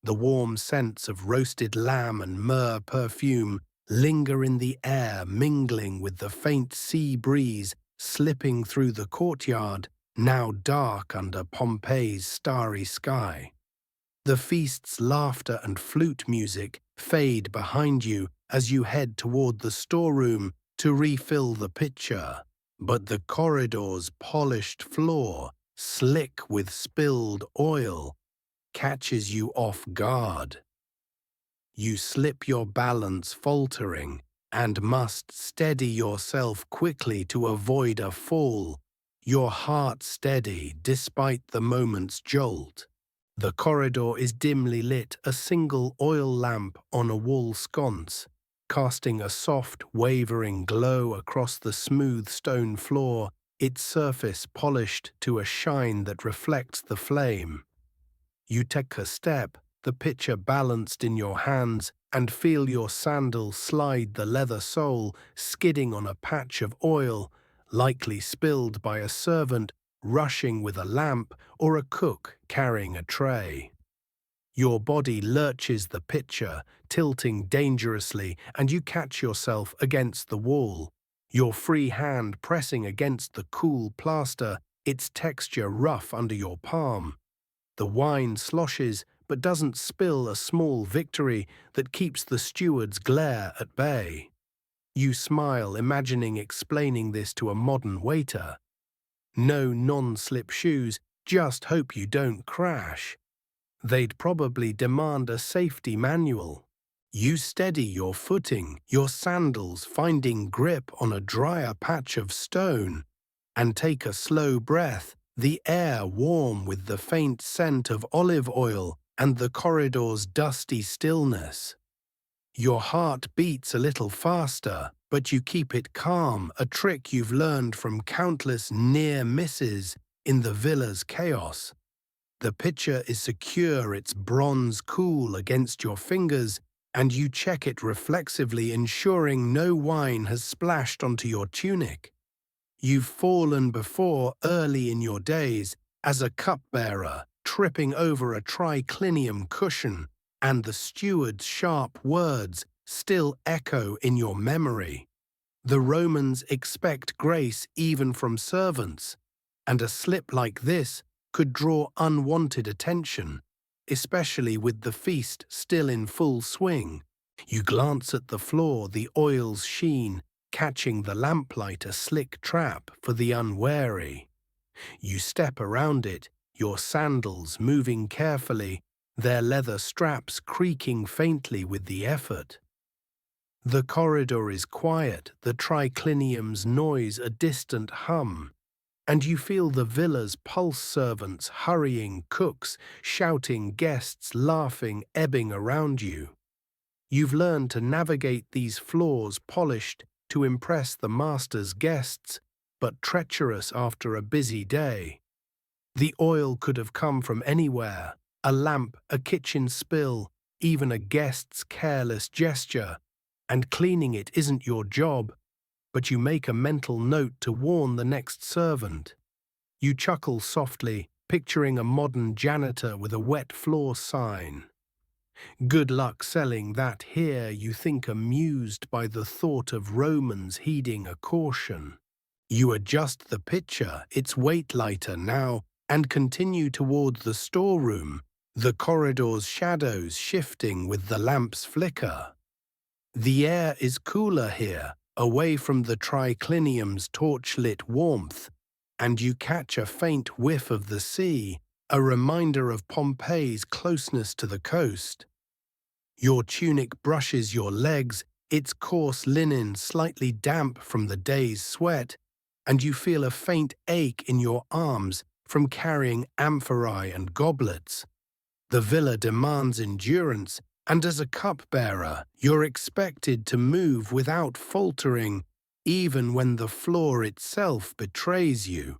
The warm scents of roasted lamb and myrrh perfume linger in the air, mingling with the faint sea breeze slipping through the courtyard, now dark under Pompeii's starry sky. The feast's laughter and flute music fade behind you as you head toward the storeroom to refill the pitcher, but the corridor's polished floor, slick with spilled oil, catches you off guard. You slip your balance faltering and must steady yourself quickly to avoid a fall, your heart steady despite the moment's jolt. The corridor is dimly lit, a single oil lamp on a wall sconce, casting a soft, wavering glow across the smooth stone floor, its surface polished to a shine that reflects the flame. You take a step, the pitcher balanced in your hands, and feel your sandal slide the leather sole, skidding on a patch of oil, likely spilled by a servant rushing with a lamp or a cook carrying a tray. Your body lurches the pitcher, tilting dangerously, and you catch yourself against the wall, your free hand pressing against the cool plaster, its texture rough under your palm. The wine sloshes but doesn't spill, a small victory that keeps the steward's glare at bay. You smile, imagining explaining this to a modern waiter. No non-slip shoes, just hope you don't crash. They'd probably demand a safety manual. You steady your footing, your sandals finding grip on a drier patch of stone, and take a slow breath, the air warm with the faint scent of olive oil and the corridor's dusty stillness. Your heart beats a little faster, but you keep it calm, a trick you've learned from countless near misses in the villa's chaos. The pitcher is secure, its bronze cool against your fingers, and you check it reflexively, ensuring no wine has splashed onto your tunic. You've fallen before early in your days as a cupbearer, tripping over a triclinium cushion, and the steward's sharp words still echo in your memory. The Romans expect grace even from servants, and a slip like this could draw unwanted attention, especially with the feast still in full swing. You glance at the floor, the oil's sheen, catching the lamplight a slick trap for the unwary. You step around it, your sandals moving carefully, their leather straps creaking faintly with the effort. The corridor is quiet, the triclinium's noise a distant hum, and you feel the villa's pulse servants hurrying, cooks shouting, guests laughing, ebbing around you. You've learned to navigate these floors, polished to impress the master's guests, but treacherous after a busy day. The oil could have come from anywhere, a lamp, a kitchen spill, even a guest's careless gesture, and cleaning it isn't your job, but you make a mental note to warn the next servant. You chuckle softly, picturing a modern janitor with a wet floor sign. Good luck selling that here, you think, amused by the thought of Romans heeding a caution. You adjust the pitcher, its weight lighter now, and continue toward the storeroom, the corridor's shadows shifting with the lamp's flicker. The air is cooler here, away from the triclinium's torch-lit warmth, and you catch a faint whiff of the sea, a reminder of Pompeii's closeness to the coast. Your tunic brushes your legs, its coarse linen slightly damp from the day's sweat, and you feel a faint ache in your arms from carrying amphorae and goblets. The villa demands endurance, and as a cupbearer, you're expected to move without faltering, even when the floor itself betrays you.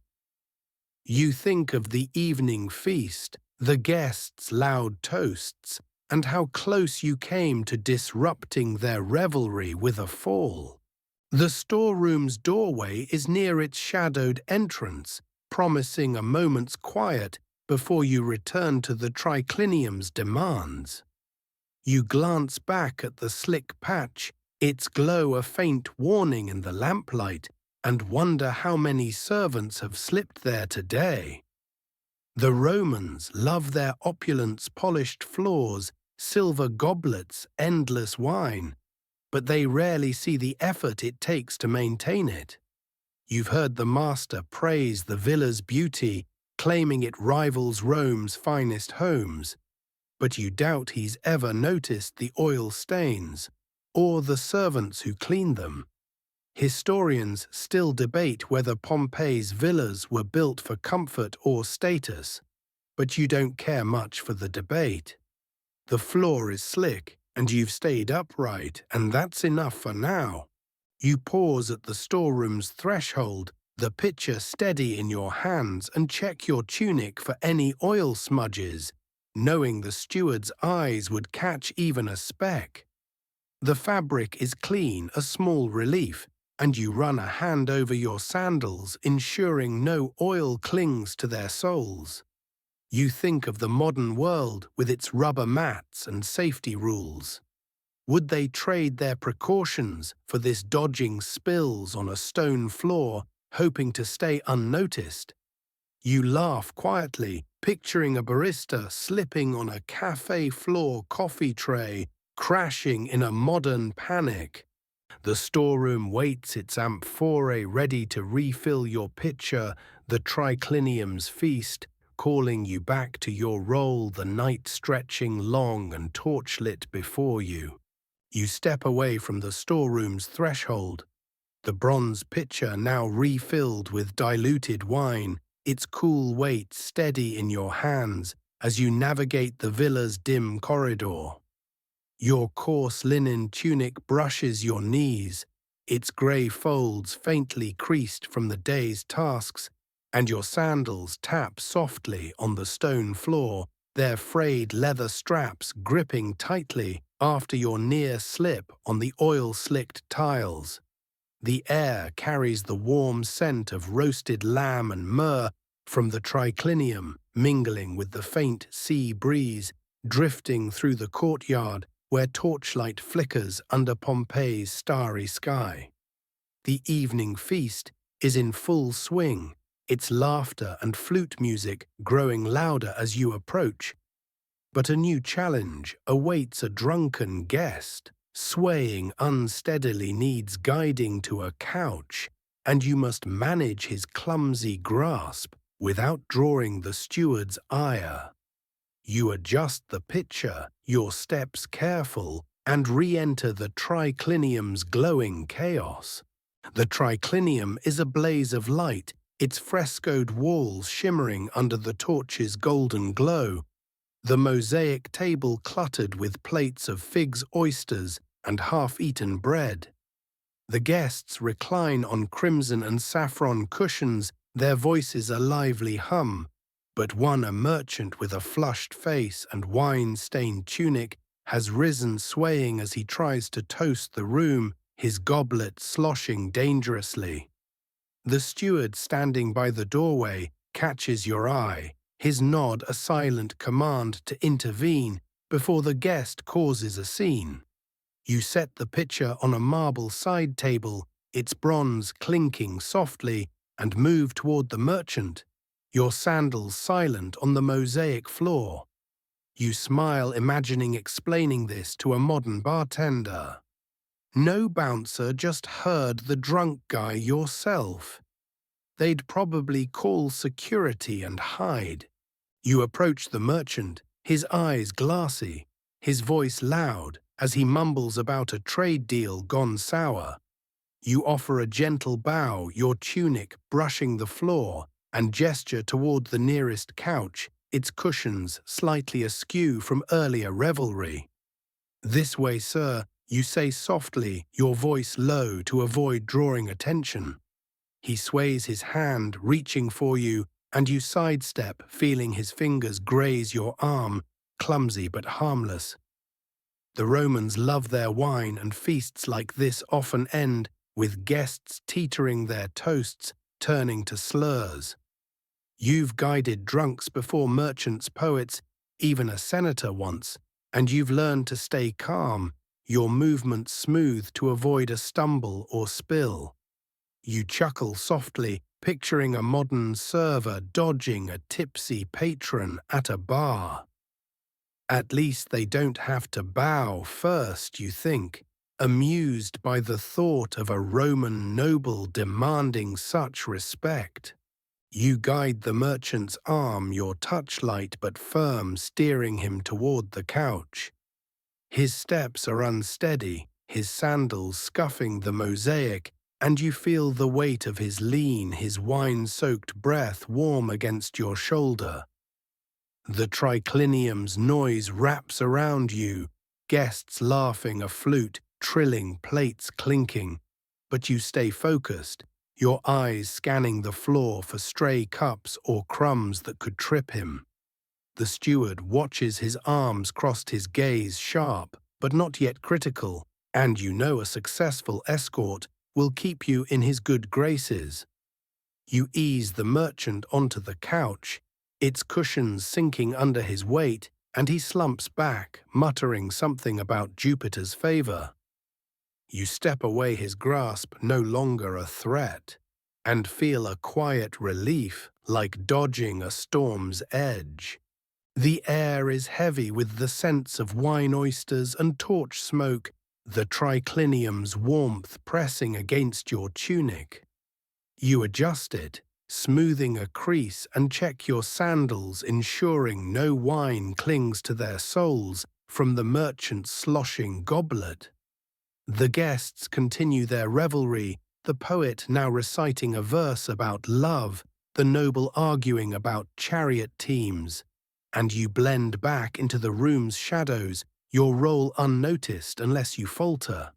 You think of the evening feast, the guests' loud toasts, and how close you came to disrupting their revelry with a fall. The storeroom's doorway is near its shadowed entrance, promising a moment's quiet before you return to the triclinium's demands. You glance back at the slick patch, its glow a faint warning in the lamplight, and wonder how many servants have slipped there today. The Romans love their opulence, polished floors, silver goblets, endless wine, but they rarely see the effort it takes to maintain it. You've heard the master praise the villa's beauty, claiming it rivals Rome's finest homes, but you doubt he's ever noticed the oil stains or the servants who clean them. Historians still debate whether Pompeii's villas were built for comfort or status, but you don't care much for the debate. The floor is slick, and you've stayed upright, and that's enough for now. You pause at the storeroom's threshold, the pitcher steady in your hands, and check your tunic for any oil smudges, knowing the steward's eyes would catch even a speck. The fabric is clean, a small relief, and you run a hand over your sandals, ensuring no oil clings to their soles. You think of the modern world with its rubber mats and safety rules. Would they trade their precautions for this dodging spills on a stone floor, hoping to stay unnoticed? You laugh quietly, picturing a barista slipping on a cafe floor coffee tray, crashing in a modern panic. The storeroom waits its amphora ready to refill your pitcher, the triclinium's feast, calling you back to your role, the night stretching long and torchlit before you. You step away from the storeroom's threshold, the bronze pitcher now refilled with diluted wine, its cool weight steady in your hands as you navigate the villa's dim corridor. Your coarse linen tunic brushes your knees, its grey folds faintly creased from the day's tasks, and your sandals tap softly on the stone floor, their frayed leather straps gripping tightly after your near slip on the oil-slicked tiles. The air carries the warm scent of roasted lamb and myrrh from the triclinium, mingling with the faint sea breeze drifting through the courtyard where torchlight flickers under Pompeii's starry sky. The evening feast is in full swing, its laughter and flute music growing louder as you approach. But a new challenge awaits a drunken guest. Swaying unsteadily needs guiding to a couch, and you must manage his clumsy grasp without drawing the steward's ire. You adjust the pitcher, your steps careful, and re-enter the triclinium's glowing chaos. The triclinium is a blaze of light, its frescoed walls shimmering under the torch's golden glow, the mosaic table cluttered with plates of figs, oysters, and half-eaten bread. The guests recline on crimson and saffron cushions, their voices a lively hum, but one, a merchant with a flushed face and wine-stained tunic, has risen swaying as he tries to toast the room, his goblet sloshing dangerously. The steward standing by the doorway catches your eye, his nod a silent command to intervene before the guest causes a scene. You set the pitcher on a marble side table, its bronze clinking softly, and move toward the merchant, your sandals silent on the mosaic floor. You smile, imagining explaining this to a modern bartender. No bouncer just heard the drunk guy yourself. They'd probably call security and hide. You approach the merchant, his eyes glassy, his voice loud as he mumbles about a trade deal gone sour. You offer a gentle bow, your tunic brushing the floor, and gesture toward the nearest couch, its cushions slightly askew from earlier revelry. "This way, sir," you say softly, your voice low to avoid drawing attention. He sways his hand, reaching for you, and you sidestep, feeling his fingers graze your arm, clumsy but harmless. The Romans love their wine, and feasts like this often end with guests teetering their toasts, turning to slurs. You've guided drunks before merchants, poets, even a senator once, and you've learned to stay calm, your movements smooth to avoid a stumble or spill. You chuckle softly, picturing a modern server dodging a tipsy patron at a bar. At least they don't have to bow first, you think, amused by the thought of a Roman noble demanding such respect. You guide the merchant's arm, your touch light but firm, steering him toward the couch. His steps are unsteady, his sandals scuffing the mosaic, and you feel the weight of his lean, his wine-soaked breath warm against your shoulder. The triclinium's noise wraps around you, guests laughing, a flute trilling, plates clinking. But you stay focused, your eyes scanning the floor for stray cups or crumbs that could trip him. The steward watches, his arms crossed, his gaze sharp, but not yet critical, and you know a successful escort will keep you in his good graces. You ease the merchant onto the couch, its cushions sinking under his weight, and he slumps back, muttering something about Jupiter's favor. You step away, his grasp no longer a threat, and feel a quiet relief, like dodging a storm's edge. The air is heavy with the scents of wine, oysters, and torch smoke, the triclinium's warmth pressing against your tunic. You adjust it, smoothing a crease, and check your sandals, ensuring no wine clings to their soles from the merchant's sloshing goblet. The guests continue their revelry, the poet now reciting a verse about love, the noble arguing about chariot teams, and you blend back into the room's shadows, your role unnoticed unless you falter.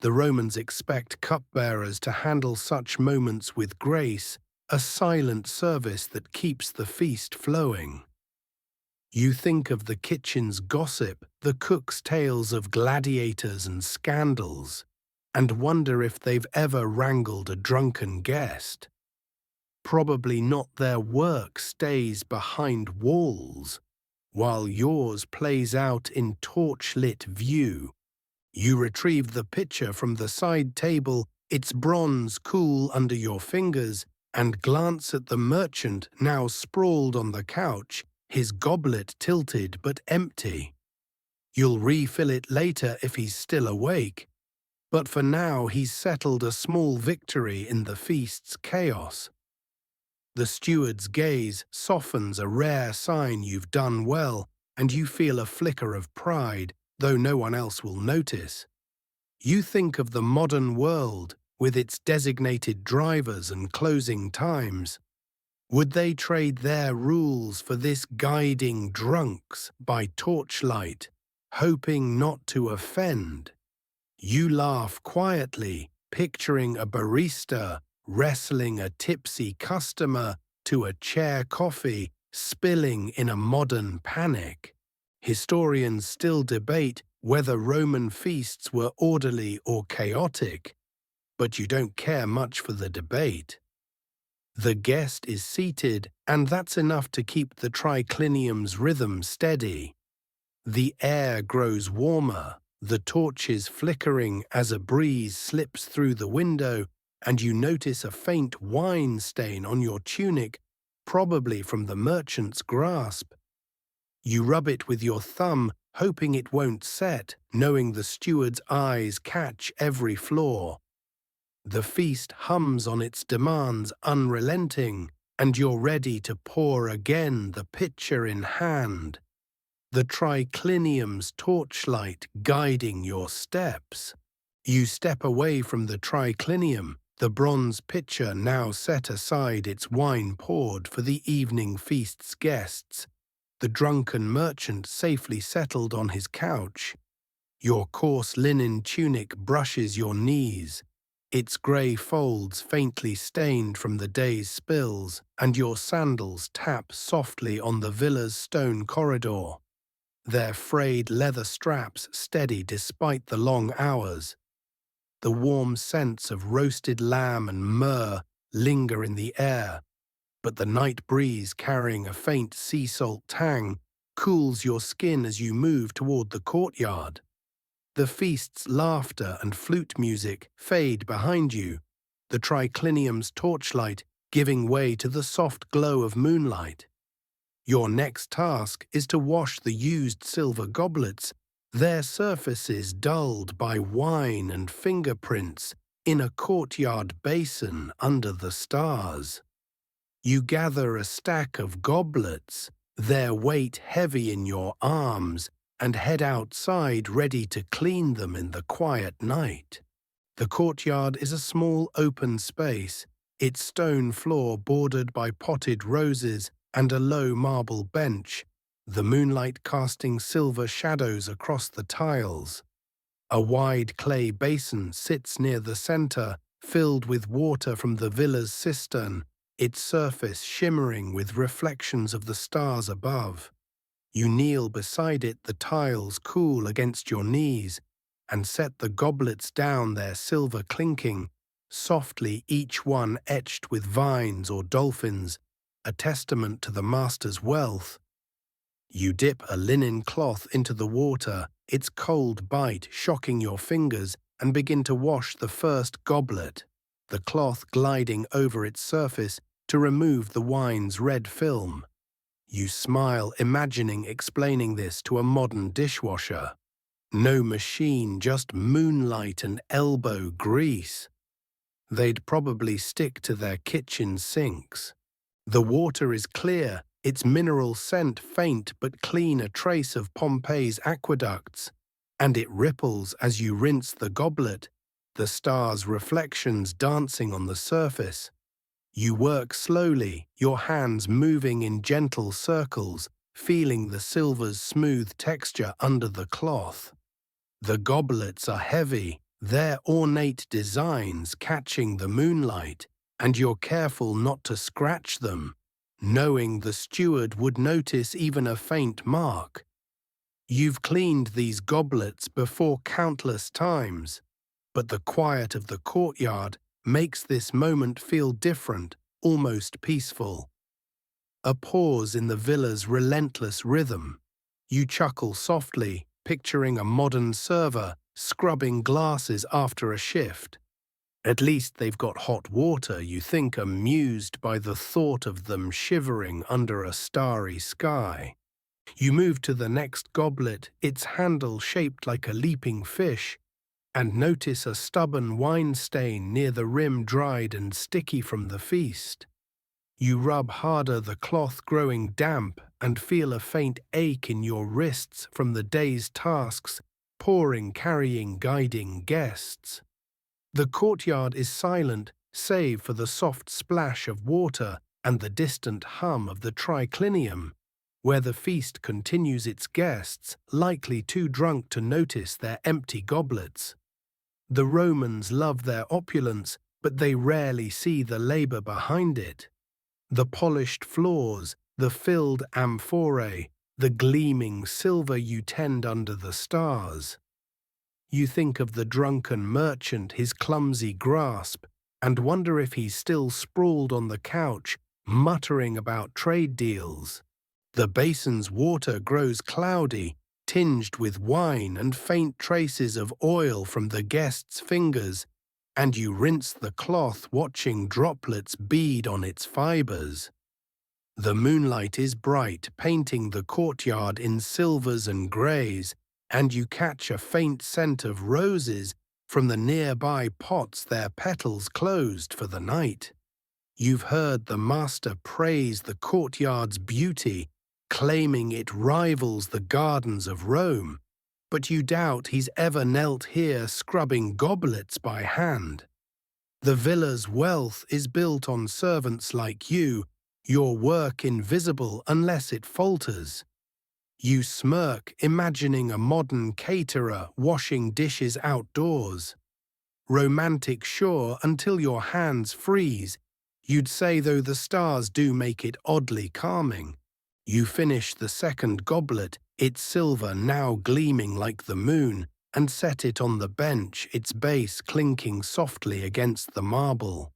The Romans expect cupbearers to handle such moments with grace, a silent service that keeps the feast flowing. You think of the kitchen's gossip, the cook's tales of gladiators and scandals, and wonder if they've ever wrangled a drunken guest. Probably not. Their work stays behind walls, while yours plays out in torch-lit view. You retrieve the pitcher from the side table, its bronze cool under your fingers, and glance at the merchant now sprawled on the couch, his goblet tilted but empty. You'll refill it later if he's still awake, but for now he's settled a small victory in the feast's chaos. The steward's gaze softens, a rare sign you've done well, and you feel a flicker of pride, though no one else will notice. You think of the modern world, with its designated drivers and closing times. Would they trade their rules for this, guiding drunks by torchlight, hoping not to offend? You laugh quietly, picturing a barista wrestling a tipsy customer to a chair coffee spilling in a modern panic. Historians still debate whether Roman feasts were orderly or chaotic, but you don't care much for the debate. The guest is seated, and that's enough to keep the triclinium's rhythm steady. The air grows warmer, the torches flickering as a breeze slips through the window, and you notice a faint wine stain on your tunic, probably from the merchant's grasp. You rub it with your thumb, hoping it won't set, knowing the steward's eyes catch every flaw. The feast hums on its demands, unrelenting, and you're ready to pour again, the pitcher in hand, the triclinium's torchlight guiding your steps. You step away from the triclinium, the bronze pitcher now set aside, its wine poured for the evening feast's guests, the drunken merchant safely settled on his couch. Your coarse linen tunic brushes your knees, its grey folds faintly stained from the day's spills, and your sandals tap softly on the villa's stone corridor, their frayed leather straps steady despite the long hours. The warm scents of roasted lamb and myrrh linger in the air, but the night breeze carrying a faint sea salt tang cools your skin as you move toward the courtyard. The feast's laughter and flute music fade behind you, the triclinium's torchlight giving way to the soft glow of moonlight. Your next task is to wash the used silver goblets, their surfaces dulled by wine and fingerprints, in a courtyard basin under the stars. You gather a stack of goblets, their weight heavy in your arms, and head outside ready to clean them in the quiet night. The courtyard is a small open space, its stone floor bordered by potted roses and a low marble bench, the moonlight casting silver shadows across the tiles. A wide clay basin sits near the center, filled with water from the villa's cistern, its surface shimmering with reflections of the stars above. You kneel beside it, the tiles cool against your knees, and set the goblets down, their silver clinking, softly each one etched with vines or dolphins, a testament to the master's wealth. You dip a linen cloth into the water, its cold bite shocking your fingers, and begin to wash the first goblet, the cloth gliding over its surface to remove the wine's red film. You smile, imagining explaining this to a modern dishwasher. No machine, just moonlight and elbow grease. They'd probably stick to their kitchen sinks. The water is clear, its mineral scent faint but clean, a trace of Pompeii's aqueducts, and it ripples as you rinse the goblet, the stars' reflections dancing on the surface. You work slowly, your hands moving in gentle circles, feeling the silver's smooth texture under the cloth. The goblets are heavy, their ornate designs catching the moonlight, and you're careful not to scratch them, knowing the steward would notice even a faint mark. You've cleaned these goblets before countless times, but the quiet of the courtyard makes this moment feel different, almost peaceful. A pause in the villa's relentless rhythm. You chuckle softly, picturing a modern server scrubbing glasses after a shift. At least they've got hot water, you think, amused by the thought of them shivering under a starry sky. You move to the next goblet, its handle shaped like a leaping fish, and notice a stubborn wine stain near the rim, dried and sticky from the feast. You rub harder, the cloth growing damp, and feel a faint ache in your wrists from the day's tasks, pouring, carrying, guiding guests. The courtyard is silent, save for the soft splash of water and the distant hum of the triclinium, where the feast continues, its guests likely too drunk to notice their empty goblets. The Romans love their opulence, but they rarely see the labor behind it. The polished floors, the filled amphorae, the gleaming silver you tend under the stars. You think of the drunken merchant, his clumsy grasp, and wonder if he's still sprawled on the couch, muttering about trade deals. The basin's water grows cloudy, tinged with wine and faint traces of oil from the guest's fingers, and you rinse the cloth, watching droplets bead on its fibers. The moonlight is bright, painting the courtyard in silvers and greys, and you catch a faint scent of roses from the nearby pots, their petals closed for the night. You've heard the master praise the courtyard's beauty, claiming it rivals the gardens of Rome, but you doubt he's ever knelt here scrubbing goblets by hand. The villa's wealth is built on servants like you, your work invisible unless it falters. You smirk, imagining a modern caterer washing dishes outdoors. Romantic, sure, until your hands freeze, you'd say, though the stars do make it oddly calming. You finish the second goblet, its silver now gleaming like the moon, and set it on the bench, its base clinking softly against the marble.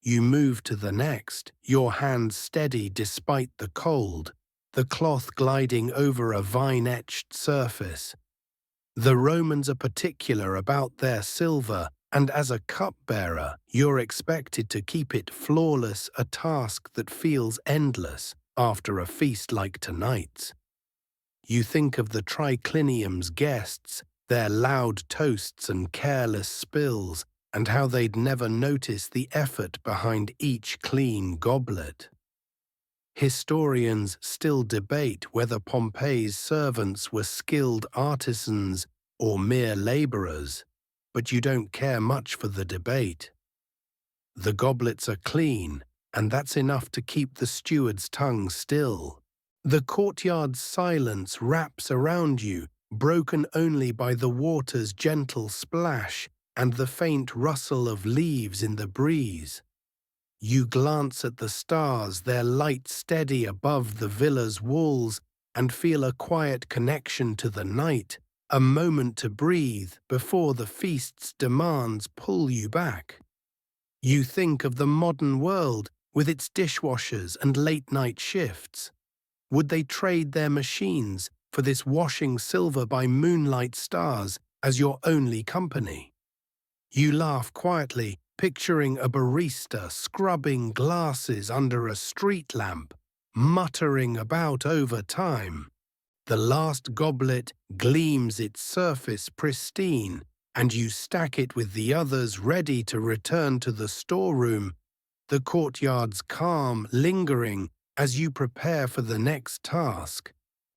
You move to the next, your hands steady despite the cold, the cloth gliding over a vine-etched surface. The Romans are particular about their silver, and as a cupbearer, you're expected to keep it flawless, a task that feels endless after a feast like tonight's. You think of the triclinium's guests, their loud toasts and careless spills, and how they'd never notice the effort behind each clean goblet. Historians still debate whether Pompeii's servants were skilled artisans or mere laborers, but you don't care much for the debate. The goblets are clean, and that's enough to keep the steward's tongue still. The courtyard's silence wraps around you, broken only by the water's gentle splash and the faint rustle of leaves in the breeze. You glance at the stars, their light steady above the villa's walls, and feel a quiet connection to the night, a moment to breathe before the feast's demands pull you back. You think of the modern world with its dishwashers and late-night shifts. Would they trade their machines for this washing silver by moonlight stars as your only company? You laugh quietly, picturing a barista scrubbing glasses under a street lamp, muttering about over time. The last goblet gleams, its surface pristine, and you stack it with the others ready to return to the storeroom, the courtyard's calm lingering as you prepare for the next task.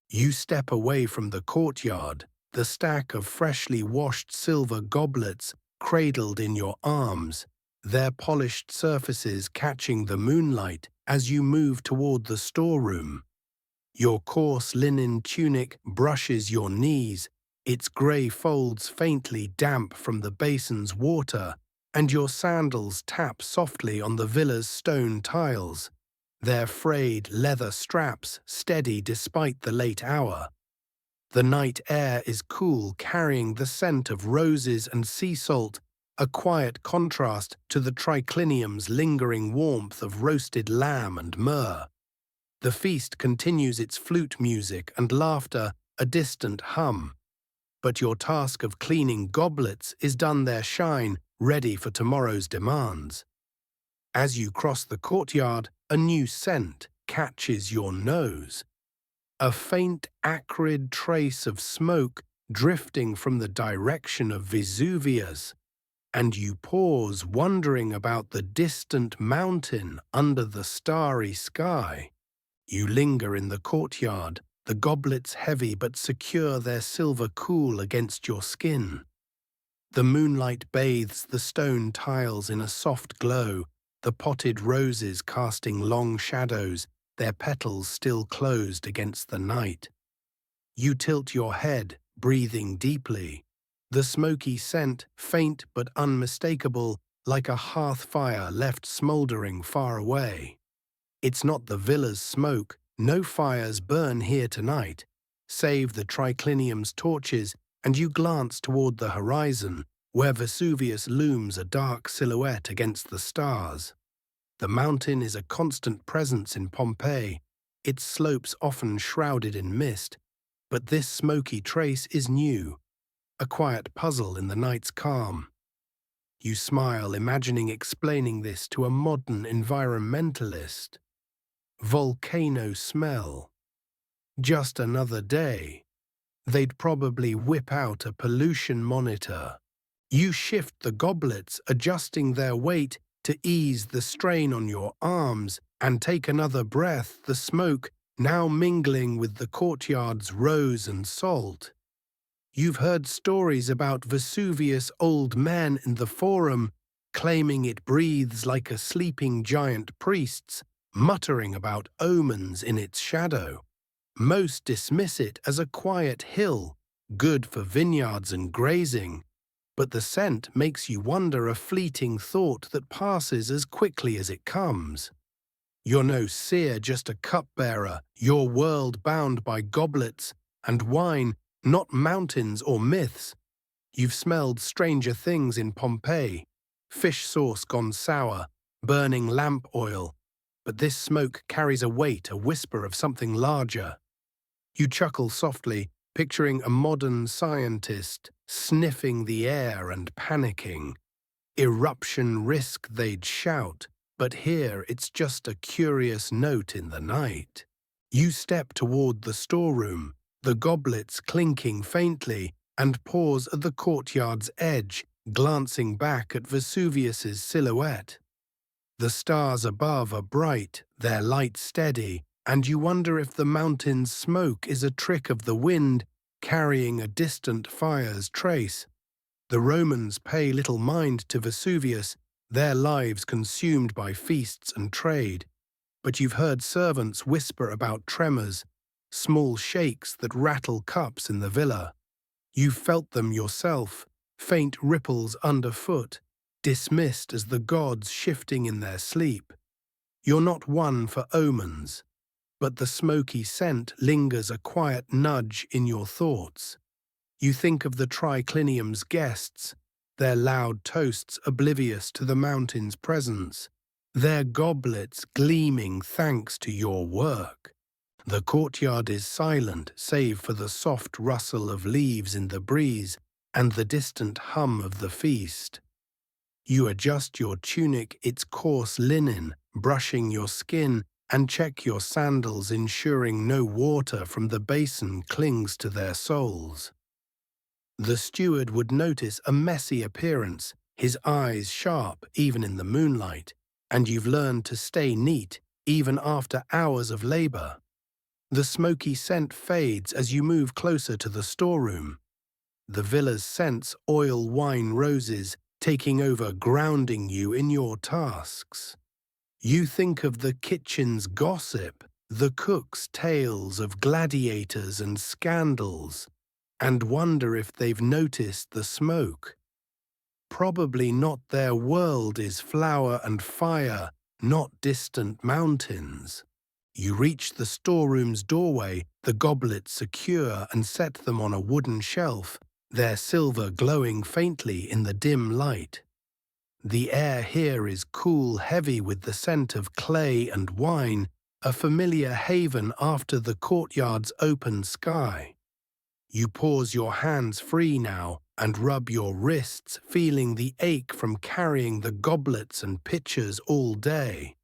You step away from the courtyard, the stack of freshly washed silver goblets cradled in your arms, their polished surfaces catching the moonlight as you move toward the storeroom. Your coarse linen tunic brushes your knees, its grey folds faintly damp from the basin's water, and your sandals tap softly on the villa's stone tiles, their frayed leather straps steady despite the late hour. The night air is cool, carrying the scent of roses and sea salt, a quiet contrast to the triclinium's lingering warmth of roasted lamb and myrrh. The feast continues its flute music and laughter, a distant hum. But your task of cleaning goblets is done their shine, ready for tomorrow's demands. As you cross the courtyard, a new scent catches your nose. A faint, acrid trace of smoke drifting from the direction of Vesuvius, and you pause, wondering about the distant mountain under the starry sky. You linger in the courtyard, the goblets heavy but secure, their silver cool against your skin. The moonlight bathes the stone tiles in a soft glow, the potted roses casting long shadows, their petals still closed against the night. You tilt your head, breathing deeply. The smoky scent, faint but unmistakable, like a hearth fire left smouldering far away. It's not the villa's smoke, no fires burn here tonight, save the triclinium's torches, and you glance toward the horizon, where Vesuvius looms a dark silhouette against the stars. The mountain is a constant presence in Pompeii, its slopes often shrouded in mist, but this smoky trace is new, a quiet puzzle in the night's calm. You smile, imagining explaining this to a modern environmentalist. Volcano smell. Just another day. They'd probably whip out a pollution monitor. You shift the goblets, adjusting their weight to ease the strain on your arms, and take another breath, the smoke now mingling with the courtyard's rose and salt. You've heard stories about Vesuvius' old men in the Forum, claiming it breathes like a sleeping giant priest's, muttering about omens in its shadow. Most dismiss it as a quiet hill, good for vineyards and grazing, but the scent makes you wonder, a fleeting thought that passes as quickly as it comes. You're no seer, just a cupbearer, your world bound by goblets and wine, not mountains or myths. You've smelled stranger things in Pompeii, fish sauce gone sour, burning lamp oil, but this smoke carries a weight, a whisper of something larger. You chuckle softly, picturing a modern scientist sniffing the air and panicking. Eruption risk, they'd shout, but here it's just a curious note in the night. You step toward the storeroom, the goblets clinking faintly, and pause at the courtyard's edge, glancing back at Vesuvius's silhouette. The stars above are bright, their light steady, and you wonder if the mountain's smoke is a trick of the wind carrying a distant fire's trace. The Romans pay little mind to Vesuvius, their lives consumed by feasts and trade. But you've heard servants whisper about tremors, small shakes that rattle cups in the villa. You've felt them yourself, faint ripples underfoot, dismissed as the gods shifting in their sleep. You're not one for omens, but the smoky scent lingers a quiet nudge in your thoughts. You think of the triclinium's guests, their loud toasts oblivious to the mountain's presence, their goblets gleaming thanks to your work. The courtyard is silent save for the soft rustle of leaves in the breeze and the distant hum of the feast. You adjust your tunic, its coarse linen, brushing your skin, and check your sandals, ensuring no water from the basin clings to their soles. The steward would notice a messy appearance, his eyes sharp even in the moonlight, and you've learned to stay neat even after hours of labor. The smoky scent fades as you move closer to the storeroom. The villa's scents oil wine roses, taking over, grounding you in your tasks. You think of the kitchen's gossip, the cook's tales of gladiators and scandals, and wonder if they've noticed the smoke. Probably not. Their world is flour and fire, not distant mountains. You reach the storeroom's doorway, the goblets secure, and set them on a wooden shelf, their silver glowing faintly in the dim light. The air here is cool, heavy with the scent of clay and wine, a familiar haven after the courtyard's open sky. You pause, your hands free now, and rub your wrists, feeling the ache from carrying the goblets and pitchers all day.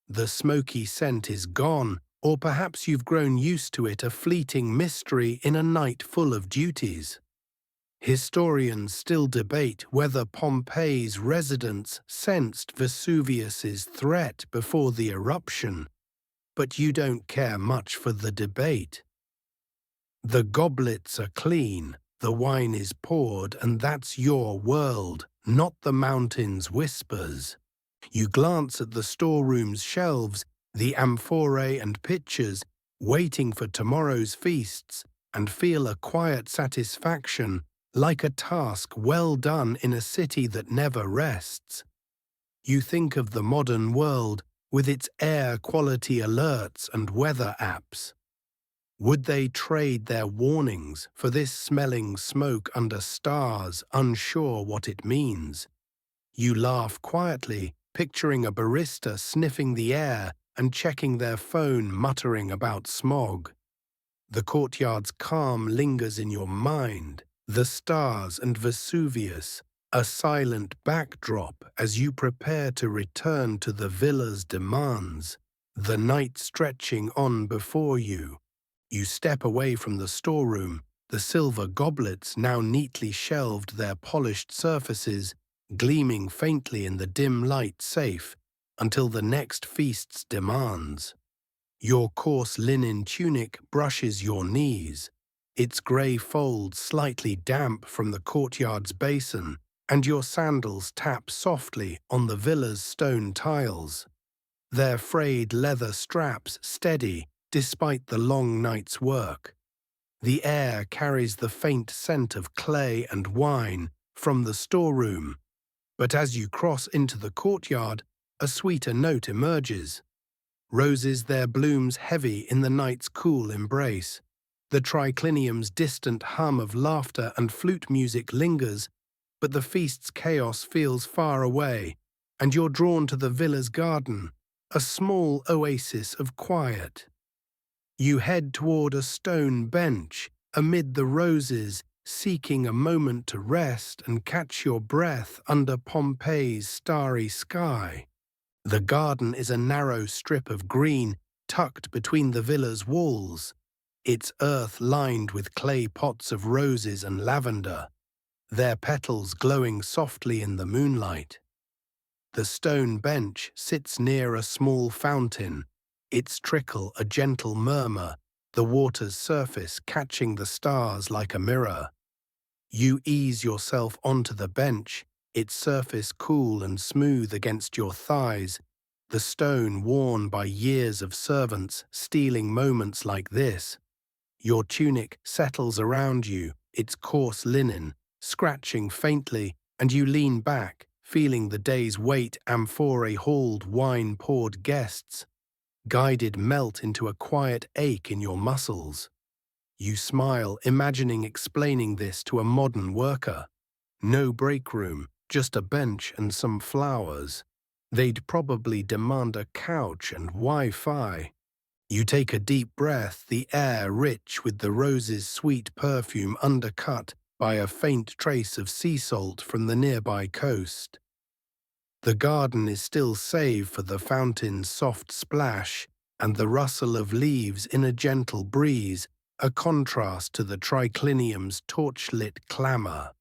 The smoky scent is gone, or perhaps you've grown used to it, a fleeting mystery in a night full of duties. Historians still debate whether Pompeii's residents sensed Vesuvius's threat before the eruption, but you don't care much for the debate. The goblets are clean, the wine is poured, and that's your world, not the mountain's whispers. You glance at the storeroom's shelves, the amphorae and pitchers, waiting for tomorrow's feasts, and feel a quiet satisfaction, like a task well done in a city that never rests. You think of the modern world with its air quality alerts and weather apps. Would they trade their warnings for this smelling smoke under stars, unsure what it means? You laugh quietly, picturing a barista sniffing the air and checking their phone, muttering about smog. The courtyard's calm lingers in your mind, the stars and Vesuvius, a silent backdrop as you prepare to return to the villa's demands, the night stretching on before you. You step away from the storeroom, the silver goblets now neatly shelved, their polished surfaces gleaming faintly in the dim light safe until the next feast's demands. Your coarse linen tunic brushes your knees, its grey folds slightly damp from the courtyard's basin, and your sandals tap softly on the villa's stone tiles, their frayed leather straps steady despite the long night's work. The air carries the faint scent of clay and wine from the storeroom, but as you cross into the courtyard, a sweeter note emerges. Roses, their blooms heavy in the night's cool embrace. The triclinium's distant hum of laughter and flute music lingers, but the feast's chaos feels far away, and you're drawn to the villa's garden, a small oasis of quiet. You head toward a stone bench amid the roses, seeking a moment to rest and catch your breath under Pompeii's starry sky. The garden is a narrow strip of green tucked between the villa's walls, its earth lined with clay pots of roses and lavender, their petals glowing softly in the moonlight. The stone bench sits near a small fountain, its trickle a gentle murmur, the water's surface catching the stars like a mirror. You ease yourself onto the bench, its surface cool and smooth against your thighs, the stone worn by years of servants stealing moments like this. Your tunic settles around you, its coarse linen, scratching faintly, and you lean back, feeling the day's weight amphora-hauled wine-poured guests, guided melt into a quiet ache in your muscles. You smile, imagining explaining this to a modern worker. No break room, just a bench and some flowers. They'd probably demand a couch and Wi-Fi. You take a deep breath, the air rich with the rose's sweet perfume undercut by a faint trace of sea salt from the nearby coast. The garden is still save for the fountain's soft splash and the rustle of leaves in a gentle breeze, a contrast to the triclinium's torchlit clamour.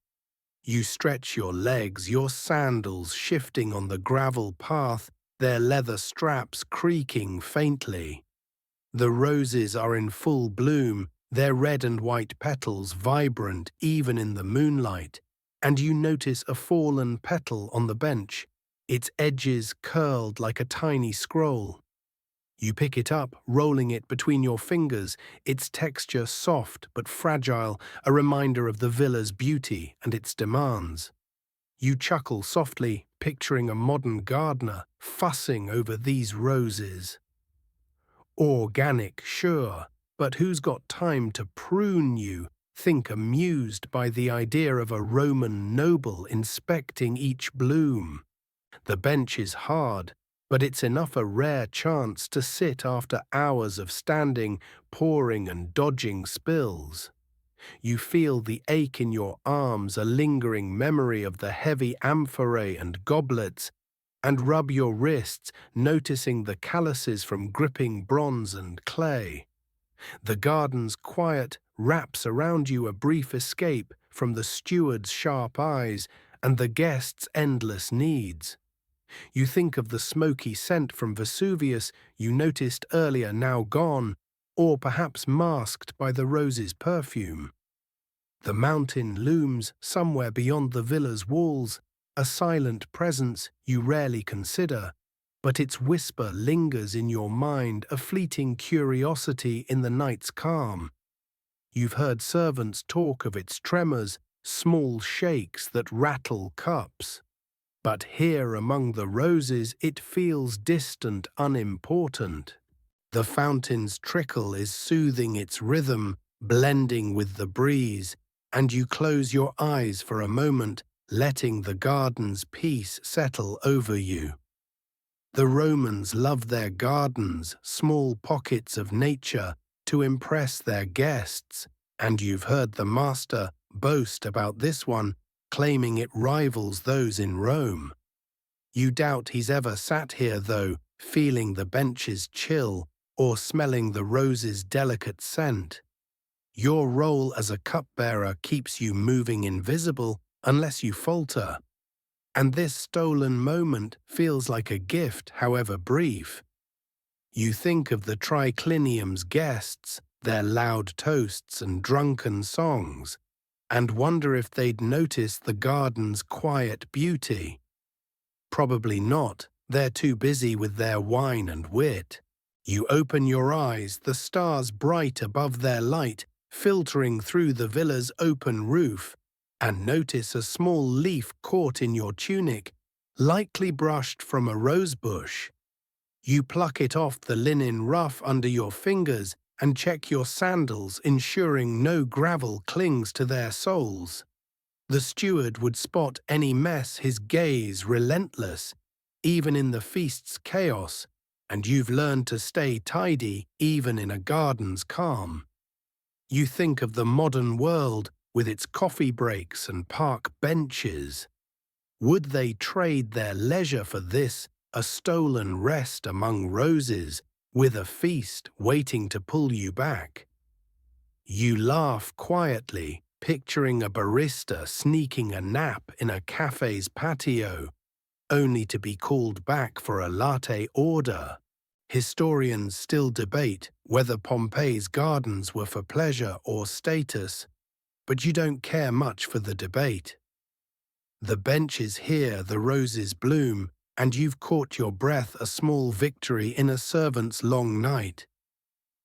You stretch your legs, your sandals shifting on the gravel path, their leather straps creaking faintly. The roses are in full bloom, their red and white petals vibrant even in the moonlight, and you notice a fallen petal on the bench, its edges curled like a tiny scroll. You pick it up, rolling it between your fingers, its texture soft but fragile, a reminder of the villa's beauty and its demands. You chuckle softly, picturing a modern gardener fussing over these roses. Organic, sure, but who's got time to prune you? Think amused by the idea of a Roman noble inspecting each bloom. The bench is hard, but it's enough a rare chance to sit after hours of standing, pouring and dodging spills. You feel the ache in your arms, a lingering memory of the heavy amphorae and goblets, and rub your wrists, noticing the calluses from gripping bronze and clay. The garden's quiet wraps around you, a brief escape from the steward's sharp eyes and the guest's endless needs. You think of the smoky scent from Vesuvius you noticed earlier, now gone, or perhaps masked by the rose's perfume. The mountain looms somewhere beyond the villa's walls, a silent presence you rarely consider, but its whisper lingers in your mind, a fleeting curiosity in the night's calm. You've heard servants talk of its tremors, small shakes that rattle cups. But here among the roses it feels distant, unimportant. The fountain's trickle is soothing its rhythm, blending with the breeze, and you close your eyes for a moment, letting the garden's peace settle over you. The Romans loved their gardens, small pockets of nature, to impress their guests, and you've heard the master boast about this one, claiming it rivals those in Rome. You doubt he's ever sat here, though, feeling the bench's chill or smelling the rose's delicate scent. Your role as a cupbearer keeps you moving invisible unless you falter. And this stolen moment feels like a gift, however brief. You think of the triclinium's guests, their loud toasts and drunken songs, and wonder if they'd notice the garden's quiet beauty. Probably not, they're too busy with their wine and wit. You open your eyes, the stars bright above their light, filtering through the villa's open roof, and notice a small leaf caught in your tunic, lightly brushed from a rosebush. You pluck it off the linen ruff under your fingers and check your sandals, ensuring no gravel clings to their soles. The steward would spot any mess, his gaze relentless, even in the feast's chaos, and you've learned to stay tidy even in a garden's calm. You think of the modern world with its coffee breaks and park benches. Would they trade their leisure for this, a stolen rest among roses, with a feast waiting to pull you back? You laugh quietly, picturing a barista sneaking a nap in a cafe's patio, only to be called back for a latte order. Historians still debate whether Pompeii's gardens were for pleasure or status, but you don't care much for the debate. The benches here, the roses bloom, and you've caught your breath, a small victory in a servant's long night.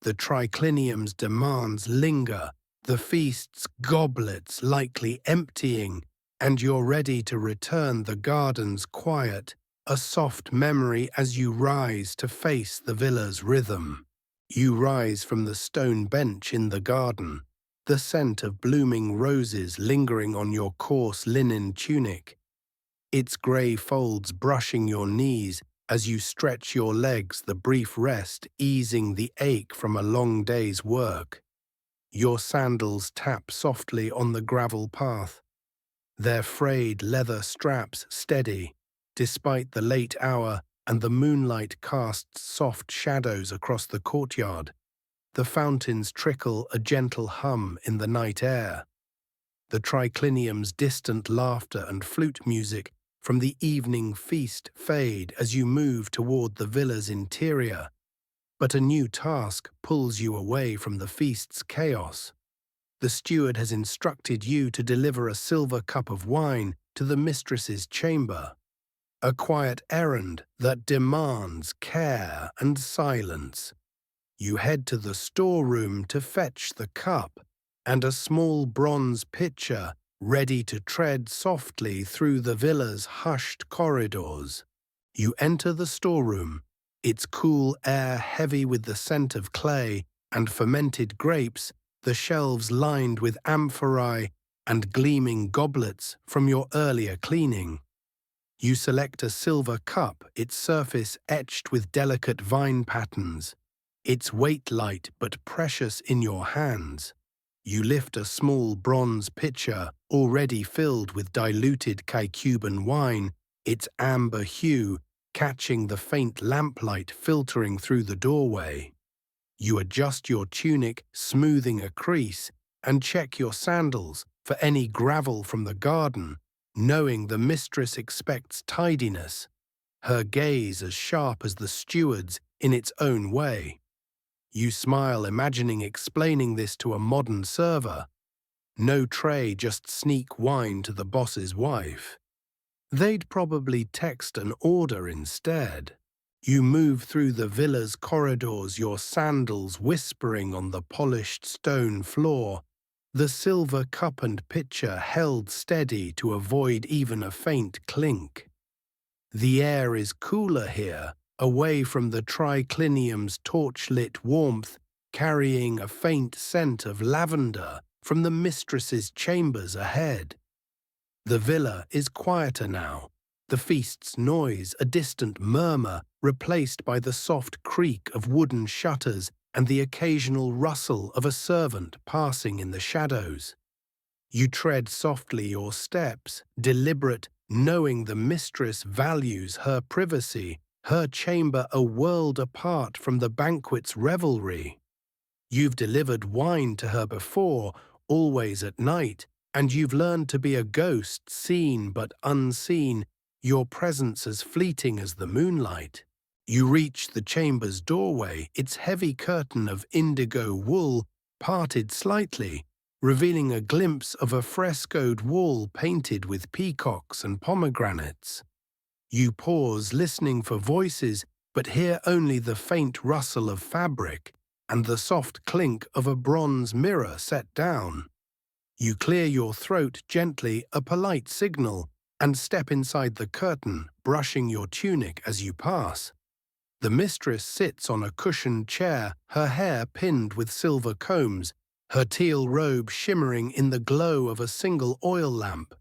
The triclinium's demands linger, the feast's goblets likely emptying, and you're ready to return the garden's quiet, a soft memory as you rise to face the villa's rhythm. You rise from the stone bench in the garden, the scent of blooming roses lingering on your coarse linen tunic, its grey folds brushing your knees as you stretch your legs, the brief rest easing the ache from a long day's work. Your sandals tap softly on the gravel path, their frayed leather straps steady, despite the late hour and the moonlight casts soft shadows across the courtyard. The fountains trickle a gentle hum in the night air. The triclinium's distant laughter and flute music from the evening feast fade as you move toward the villa's interior. But a new task pulls you away from the feast's chaos. The steward has instructed you to deliver a silver cup of wine to the mistress's chamber. A quiet errand that demands care and silence. You head to the storeroom to fetch the cup and a small bronze pitcher ready to tread softly through the villa's hushed corridors. You enter the storeroom, its cool air heavy with the scent of clay and fermented grapes, the shelves lined with amphorae and gleaming goblets from your earlier cleaning. You select a silver cup, its surface etched with delicate vine patterns, its weight light but precious in your hands. You lift a small bronze pitcher, already filled with diluted Cuban wine, its amber hue catching the faint lamplight filtering through the doorway. You adjust your tunic, smoothing a crease, and check your sandals for any gravel from the garden, knowing the mistress expects tidiness, her gaze as sharp as the steward's in its own way. You smile, imagining explaining this to a modern server. No tray, just sneak wine to the boss's wife. They'd probably text an order instead. You move through the villa's corridors, your sandals whispering on the polished stone floor, the silver cup and pitcher held steady to avoid even a faint clink. The air is cooler here, away from the triclinium's torch-lit warmth, carrying a faint scent of lavender from the mistress's chambers ahead. The villa is quieter now, the feast's noise a distant murmur replaced by the soft creak of wooden shutters and the occasional rustle of a servant passing in the shadows. You tread softly your steps, deliberate, knowing the mistress values her privacy, her chamber a world apart from the banquet's revelry. You've delivered wine to her before, always at night, and you've learned to be a ghost, seen but unseen, your presence as fleeting as the moonlight. You reach the chamber's doorway, its heavy curtain of indigo wool parted slightly, revealing a glimpse of a frescoed wall painted with peacocks and pomegranates. You pause, listening for voices, but hear only the faint rustle of fabric and the soft clink of a bronze mirror set down. You clear your throat gently, a polite signal, and step inside the curtain, brushing your tunic as you pass. The mistress sits on a cushioned chair, her hair pinned with silver combs, her teal robe shimmering in the glow of a single oil lamp.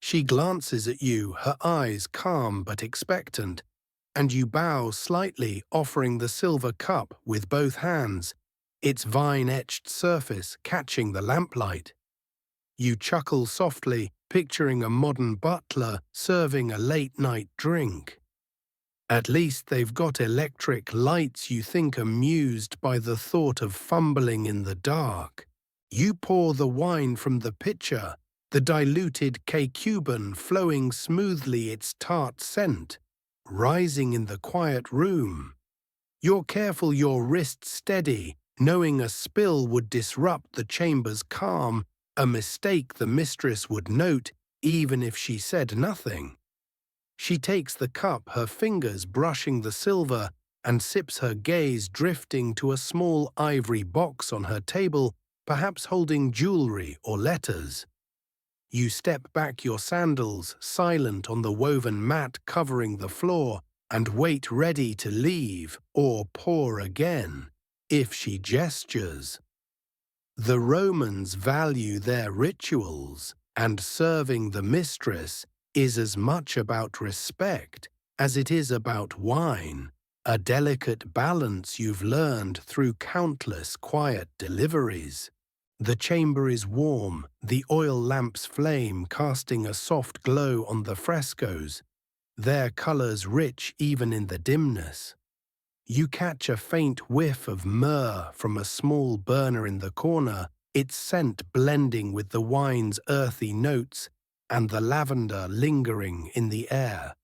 She glances at you, her eyes calm but expectant, and you bow slightly, offering the silver cup with both hands, its vine-etched surface catching the lamplight. You chuckle softly, picturing a modern butler serving a late-night drink. At least they've got electric lights, you think, amused by the thought of fumbling in the dark. You pour the wine from the pitcher, the diluted Cuban flowing smoothly, its tart scent rising in the quiet room. You're careful, your wrist steady, knowing a spill would disrupt the chamber's calm, a mistake the mistress would note even if she said nothing. She takes the cup, her fingers brushing the silver, and sips, her gaze drifting to a small ivory box on her table, perhaps holding jewelry or letters. You step back, your sandals silent on the woven mat covering the floor, and wait, ready to leave or pour again, if she gestures. The Romans value their rituals, and serving the mistress is as much about respect as it is about wine, a delicate balance you've learned through countless quiet deliveries. The chamber is warm, the oil lamp's flame casting a soft glow on the frescoes, their colors rich even in the dimness. You catch a faint whiff of myrrh from a small burner in the corner, its scent blending with the wine's earthy notes and the lavender lingering in the air.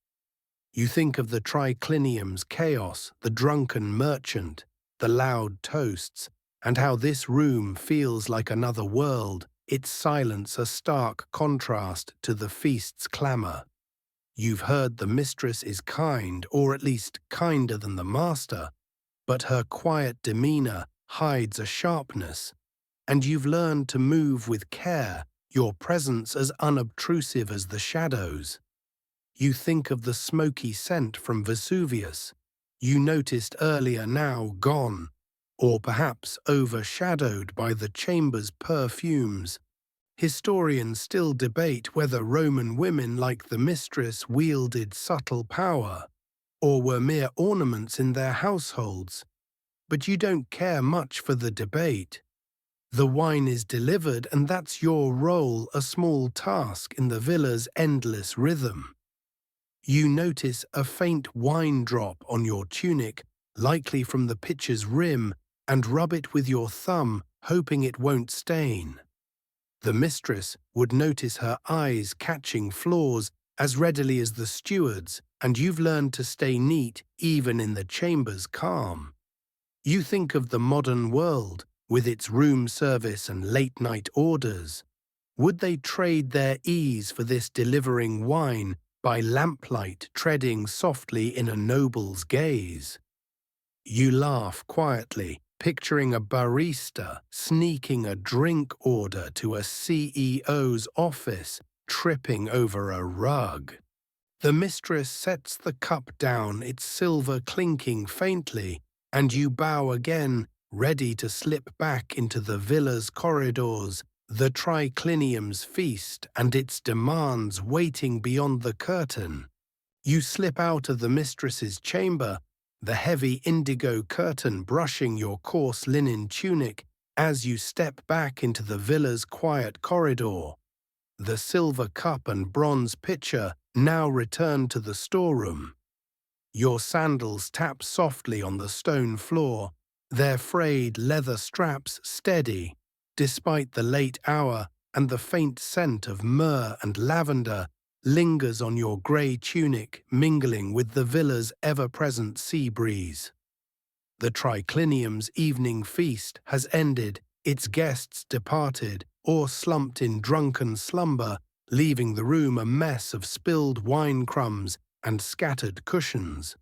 You think of the triclinium's chaos, the drunken merchant, the loud toasts, and how this room feels like another world, its silence a stark contrast to the feast's clamor. You've heard the mistress is kind, or at least kinder than the master, but her quiet demeanor hides a sharpness, and you've learned to move with care, your presence as unobtrusive as the shadows. You think of the smoky scent from Vesuvius you noticed earlier, now gone, or perhaps overshadowed by the chamber's perfumes. Historians still debate whether Roman women like the mistress wielded subtle power, or were mere ornaments in their households. But you don't care much for the debate. The wine is delivered, and that's your role, a small task in the villa's endless rhythm. You notice a faint wine drop on your tunic, likely from the pitcher's rim, and rub it with your thumb, hoping it won't stain. The mistress would notice her eyes catching flaws as readily as the steward's, and you've learned to stay neat even in the chamber's calm. You think of the modern world, with its room service and late-night orders. Would they trade their ease for this, delivering wine by lamplight, treading softly in a noble's gaze? You laugh quietly, picturing a barista sneaking a drink order to a CEO's office, tripping over a rug. The mistress sets the cup down, its silver clinking faintly, and you bow again, ready to slip back into the villa's corridors, the triclinium's feast and its demands waiting beyond the curtain. You slip out of the mistress's chamber, the heavy indigo curtain brushing your coarse linen tunic as you step back into the villa's quiet corridor. The silver cup and bronze pitcher now return to the storeroom. Your sandals tap softly on the stone floor, their frayed leather straps steady, despite the late hour, and the faint scent of myrrh and lavender lingers on your grey tunic, mingling with the villa's ever-present sea breeze. The triclinium's evening feast has ended, its guests departed or slumped in drunken slumber, leaving the room a mess of spilled wine crumbs and scattered cushions.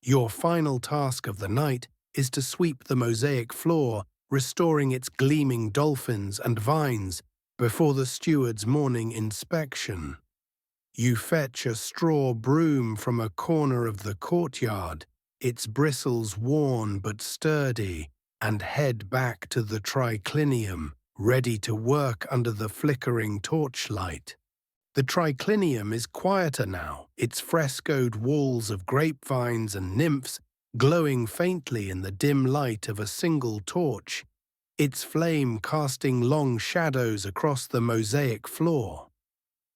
Your final task of the night is to sweep the mosaic floor, restoring its gleaming dolphins and vines before the steward's morning inspection. You fetch a straw broom from a corner of the courtyard, its bristles worn but sturdy, and head back to the triclinium, ready to work under the flickering torchlight. The triclinium is quieter now, its frescoed walls of grapevines and nymphs glowing faintly in the dim light of a single torch, its flame casting long shadows across the mosaic floor.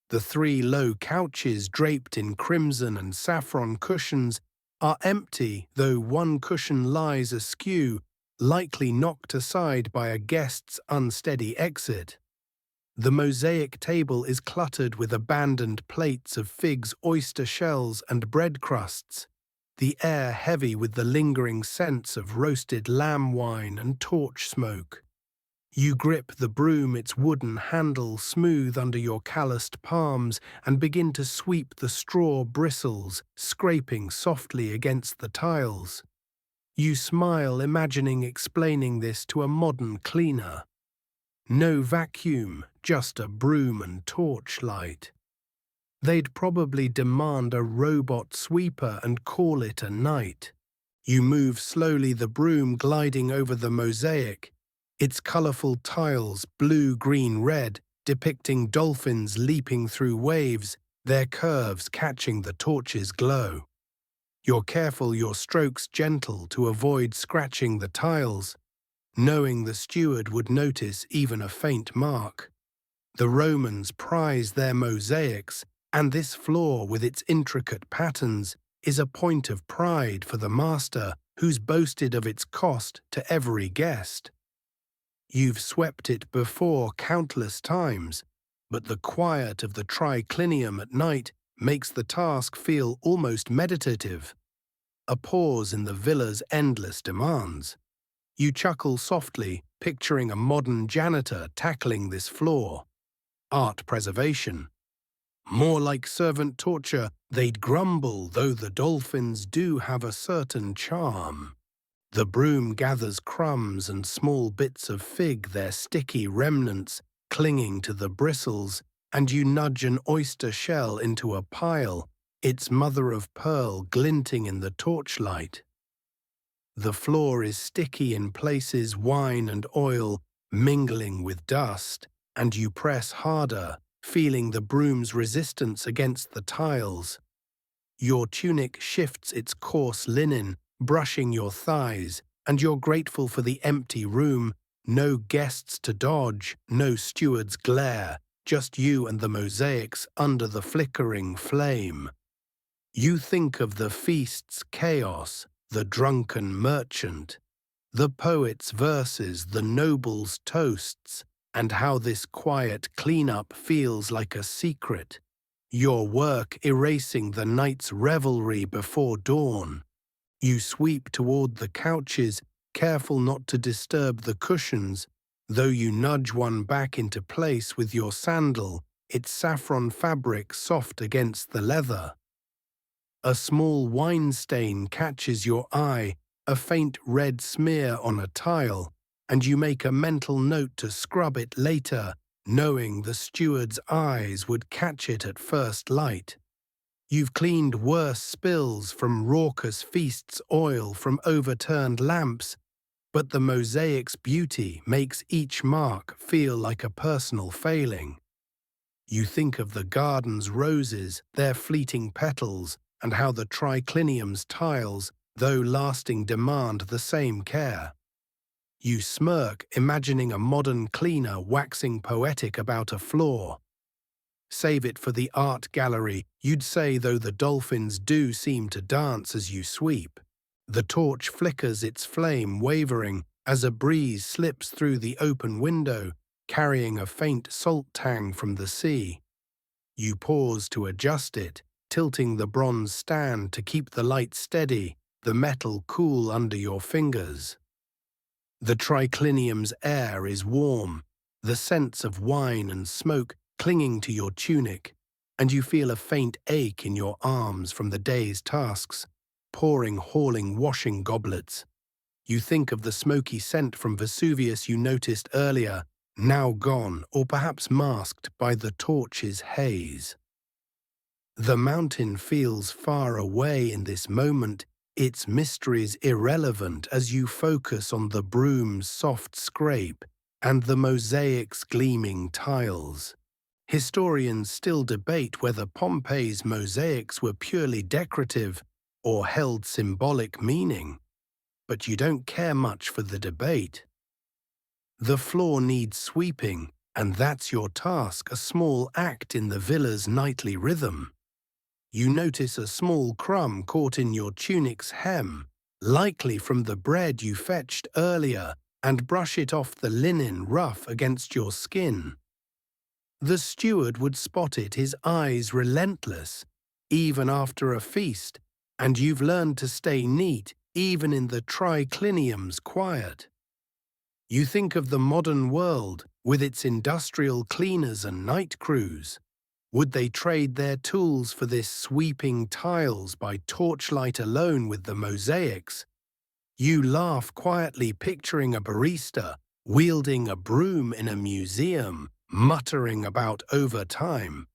The three low couches draped in crimson and saffron cushions are empty, though one cushion lies askew, likely knocked aside by a guest's unsteady exit. The mosaic table is cluttered with abandoned plates of figs, oyster shells, and bread crusts, the air heavy with the lingering scents of roasted lamb wine and torch smoke. You grip the broom, its wooden handle smooth under your calloused palms, and begin to sweep the straw bristles, scraping softly against the tiles. You smile, imagining explaining this to a modern cleaner. No vacuum, just a broom and torchlight. They'd probably demand a robot sweeper and call it a night. You move slowly, the broom gliding over the mosaic, its colourful tiles, blue, green, red, depicting dolphins leaping through waves, their curves catching the torch's glow. You're careful, your strokes gentle to avoid scratching the tiles, knowing the steward would notice even a faint mark. The Romans prized their mosaics, and this floor with its intricate patterns is a point of pride for the master who's boasted of its cost to every guest. You've swept it before countless times, but the quiet of the triclinium at night makes the task feel almost meditative. A pause in the villa's endless demands. You chuckle softly, picturing a modern janitor tackling this floor. Art preservation. More like servant torture, they'd grumble, though the dolphins do have a certain charm. The broom gathers crumbs and small bits of fig, their sticky remnants clinging to the bristles, and you nudge an oyster shell into a pile, its mother of pearl glinting in the torchlight. The floor is sticky in places, wine and oil mingling with dust, and you press harder, feeling the broom's resistance against the tiles. Your tunic shifts its coarse linen, brushing your thighs, and you're grateful for the empty room, no guests to dodge, no steward's glare, just you and the mosaics under the flickering flame. You think of the feast's chaos, the drunken merchant, the poet's verses, the noble's toasts, and how this quiet cleanup feels like a secret. Your work erasing the night's revelry before dawn. You sweep toward the couches, careful not to disturb the cushions, though you nudge one back into place with your sandal, its saffron fabric soft against the leather. A small wine stain catches your eye, a faint red smear on a tile, and you make a mental note to scrub it later, knowing the steward's eyes would catch it at first light. You've cleaned worse spills from raucous feasts, oil from overturned lamps, but the mosaic's beauty makes each mark feel like a personal failing. You think of the garden's roses, their fleeting petals, and how the triclinium's tiles, though lasting, demand the same care. You smirk, imagining a modern cleaner waxing poetic about a floor. Save it for the art gallery, you'd say, though the dolphins do seem to dance as you sweep. The torch flickers, its flame wavering as a breeze slips through the open window, carrying a faint salt tang from the sea. You pause to adjust it, tilting the bronze stand to keep the light steady, the metal cool under your fingers. The triclinium's air is warm, the scents of wine and smoke clinging to your tunic, and you feel a faint ache in your arms from the day's tasks, pouring, hauling, washing goblets. You think of the smoky scent from Vesuvius you noticed earlier, now gone or perhaps masked by the torch's haze. The mountain feels far away in this moment, its mysteries irrelevant as you focus on the broom's soft scrape and the mosaic's gleaming tiles. Historians still debate whether Pompeii's mosaics were purely decorative or held symbolic meaning, but you don't care much for the debate. The floor needs sweeping, and that's your task, a small act in the villa's nightly rhythm. You notice a small crumb caught in your tunic's hem, likely from the bread you fetched earlier, and brush it off the linen rough against your skin. The steward would spot it, his eyes relentless, even after a feast, and you've learned to stay neat even in the triclinium's quiet. You think of the modern world with its industrial cleaners and night crews. Would they trade their tools for this sweeping tiles by torchlight alone with the mosaics? You laugh quietly, picturing a barista wielding a broom in a museum, muttering about overtime.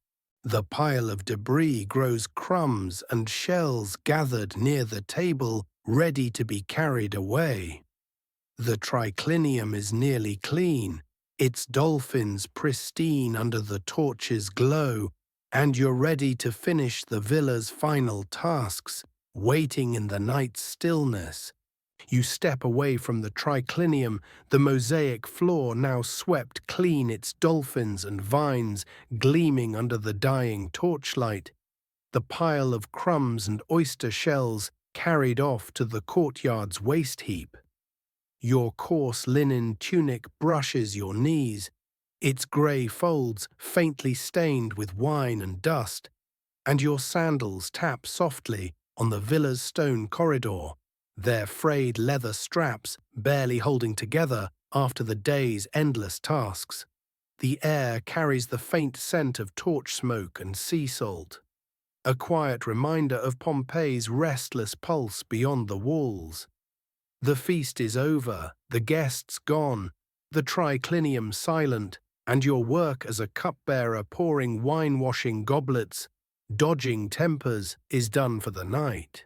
The pile of debris grows crumbs and shells gathered near the table, ready to be carried away. The triclinium is nearly clean, its dolphins pristine under the torch's glow, and you're ready to finish the villa's final tasks, waiting in the night's stillness. You step away from the triclinium, the mosaic floor now swept clean, its dolphins and vines gleaming under the dying torchlight. The pile of crumbs and oyster shells carried off to the courtyard's waste heap. Your coarse linen tunic brushes your knees, its grey folds faintly stained with wine and dust, and your sandals tap softly on the villa's stone corridor, their frayed leather straps barely holding together after the day's endless tasks. The air carries the faint scent of torch smoke and sea salt, a quiet reminder of Pompeii's restless pulse beyond the walls. The feast is over, the guests gone, the triclinium silent, and your work as a cupbearer pouring wine-washing goblets, dodging tempers, is done for the night.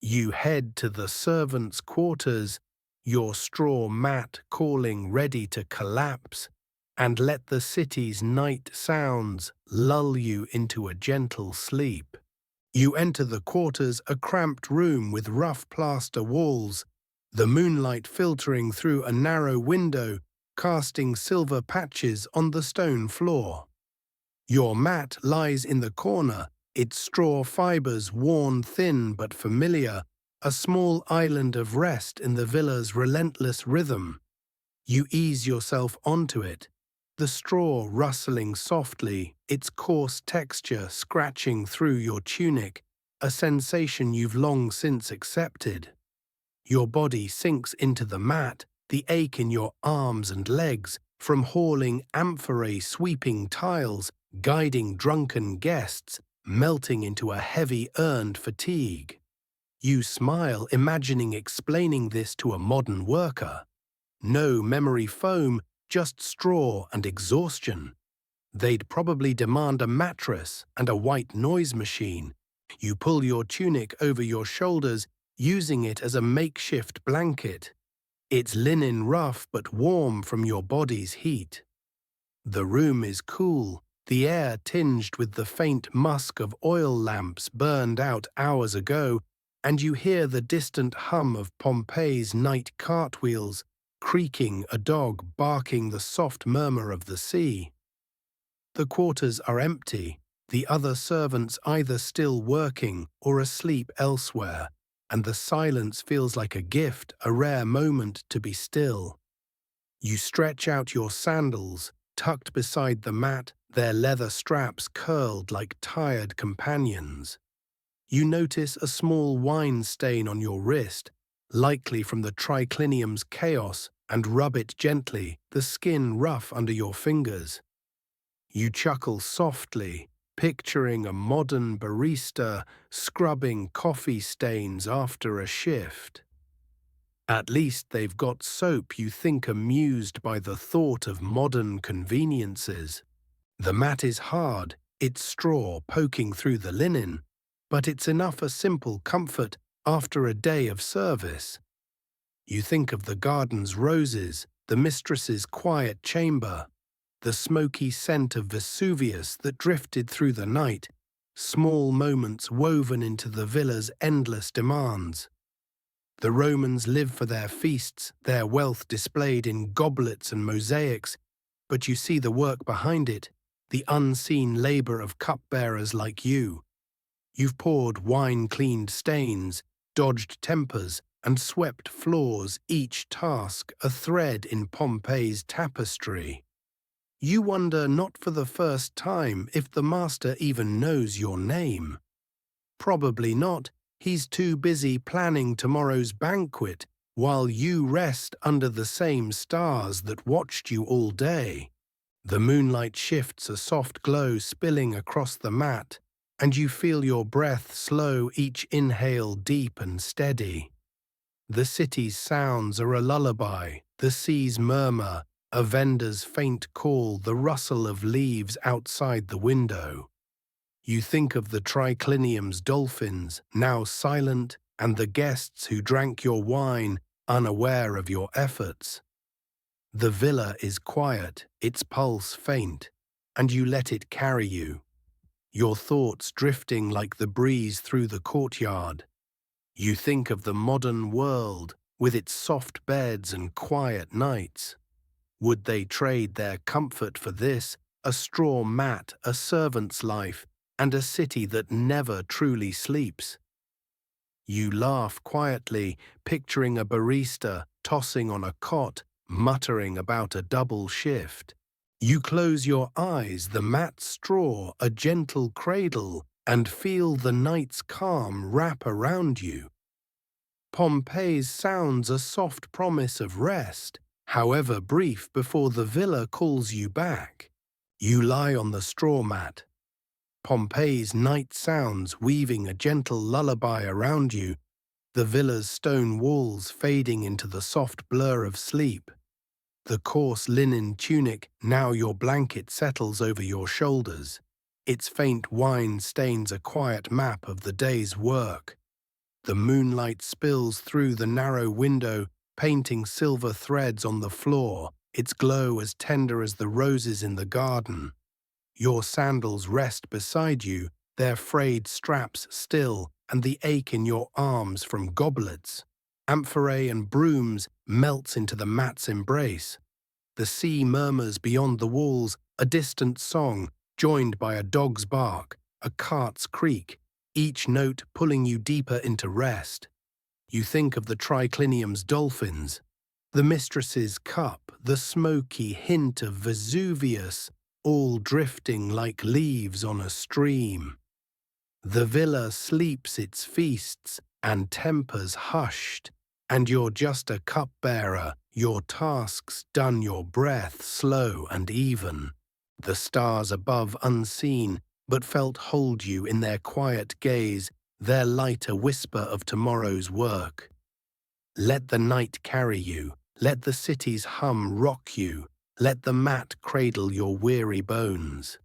You head to the servants' quarters, your straw mat calling ready to collapse, and let the city's night sounds lull you into a gentle sleep. You enter the quarters, a cramped room with rough plaster walls, the moonlight filtering through a narrow window, casting silver patches on the stone floor. Your mat lies in the corner, its straw fibers worn thin but familiar, a small island of rest in the villa's relentless rhythm. You ease yourself onto it, the straw rustling softly, its coarse texture scratching through your tunic, a sensation you've long since accepted. Your body sinks into the mat, the ache in your arms and legs, from hauling amphorae sweeping tiles, guiding drunken guests, melting into a heavy earned fatigue. You smile, imagining explaining this to a modern worker. No memory foam, just straw and exhaustion. They'd probably demand a mattress and a white noise machine. You pull your tunic over your shoulders, using it as a makeshift blanket. It's linen rough but warm from your body's heat. The room is cool, the air tinged with the faint musk of oil lamps burned out hours ago, and you hear the distant hum of Pompeii's night cartwheels, creaking, a dog barking, the soft murmur of the sea. The quarters are empty, the other servants either still working or asleep elsewhere, and the silence feels like a gift, a rare moment to be still. You stretch out your sandals, tucked beside the mat, their leather straps curled like tired companions. You notice a small wine stain on your wrist, likely from the triclinium's chaos, and rub it gently, the skin rough under your fingers. You chuckle softly, picturing a modern barista scrubbing coffee stains after a shift. At least they've got soap, you think, amused by the thought of modern conveniences. The mat is hard, its straw poking through the linen, but it's enough a simple comfort after a day of service. You think of the garden's roses, the mistress's quiet chamber. the smoky scent of Vesuvius that drifted through the night, small moments woven into the villa's endless demands. The Romans live for their feasts, their wealth displayed in goblets and mosaics, but you see the work behind it, the unseen labor of cupbearers like you. You've poured wine-cleaned stains, dodged tempers, and swept floors, each task a thread in Pompeii's tapestry. You wonder not for the first time if the master even knows your name. Probably not. He's too busy planning tomorrow's banquet while you rest under the same stars that watched you all day. The moonlight shifts a soft glow spilling across the mat, and you feel your breath slow, each inhale deep and steady. The city's sounds are a lullaby, the sea's murmur, a vendor's faint call, the rustle of leaves outside the window. You think of the triclinium's dolphins, now silent, and the guests who drank your wine, unaware of your efforts. The villa is quiet, its pulse faint, and you let it carry you, your thoughts drifting like the breeze through the courtyard. You think of the modern world, with its soft beds and quiet nights. Would they trade their comfort for this, a straw mat, a servant's life, and a city that never truly sleeps? You laugh quietly, picturing a barista tossing on a cot, muttering about a double shift. You close your eyes, the mat straw, a gentle cradle, and feel the night's calm wrap around you. Pompeii sounds a soft promise of rest, however brief, before the villa calls you back. You lie on the straw mat. Pompeii's night sounds weaving a gentle lullaby around you, the villa's stone walls fading into the soft blur of sleep. The coarse linen tunic, now your blanket, settles over your shoulders. Its faint wine stains a quiet map of the day's work. The moonlight spills through the narrow window, painting silver threads on the floor, its glow as tender as the roses in the garden. Your sandals rest beside you, their frayed straps still, and the ache in your arms from goblets, amphorae and brooms melts into the mat's embrace. The sea murmurs beyond the walls, a distant song, joined by a dog's bark, a cart's creak, each note pulling you deeper into rest. You think of the triclinium's dolphins, the mistress's cup, the smoky hint of Vesuvius, all drifting like leaves on a stream. The villa sleeps its feasts and tempers hushed, and you're just a cupbearer, your tasks done, your breath slow and even. The stars above unseen, but felt hold you in their quiet gaze, their light a whisper of tomorrow's work. Let the night carry you, let the city's hum rock you, let the mat cradle your weary bones.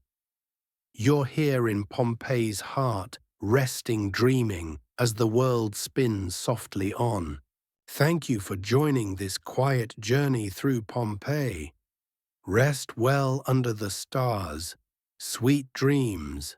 You're here in Pompeii's heart, resting, dreaming, as the world spins softly on. Thank you for joining this quiet journey through Pompeii. Rest well under the stars. Sweet dreams.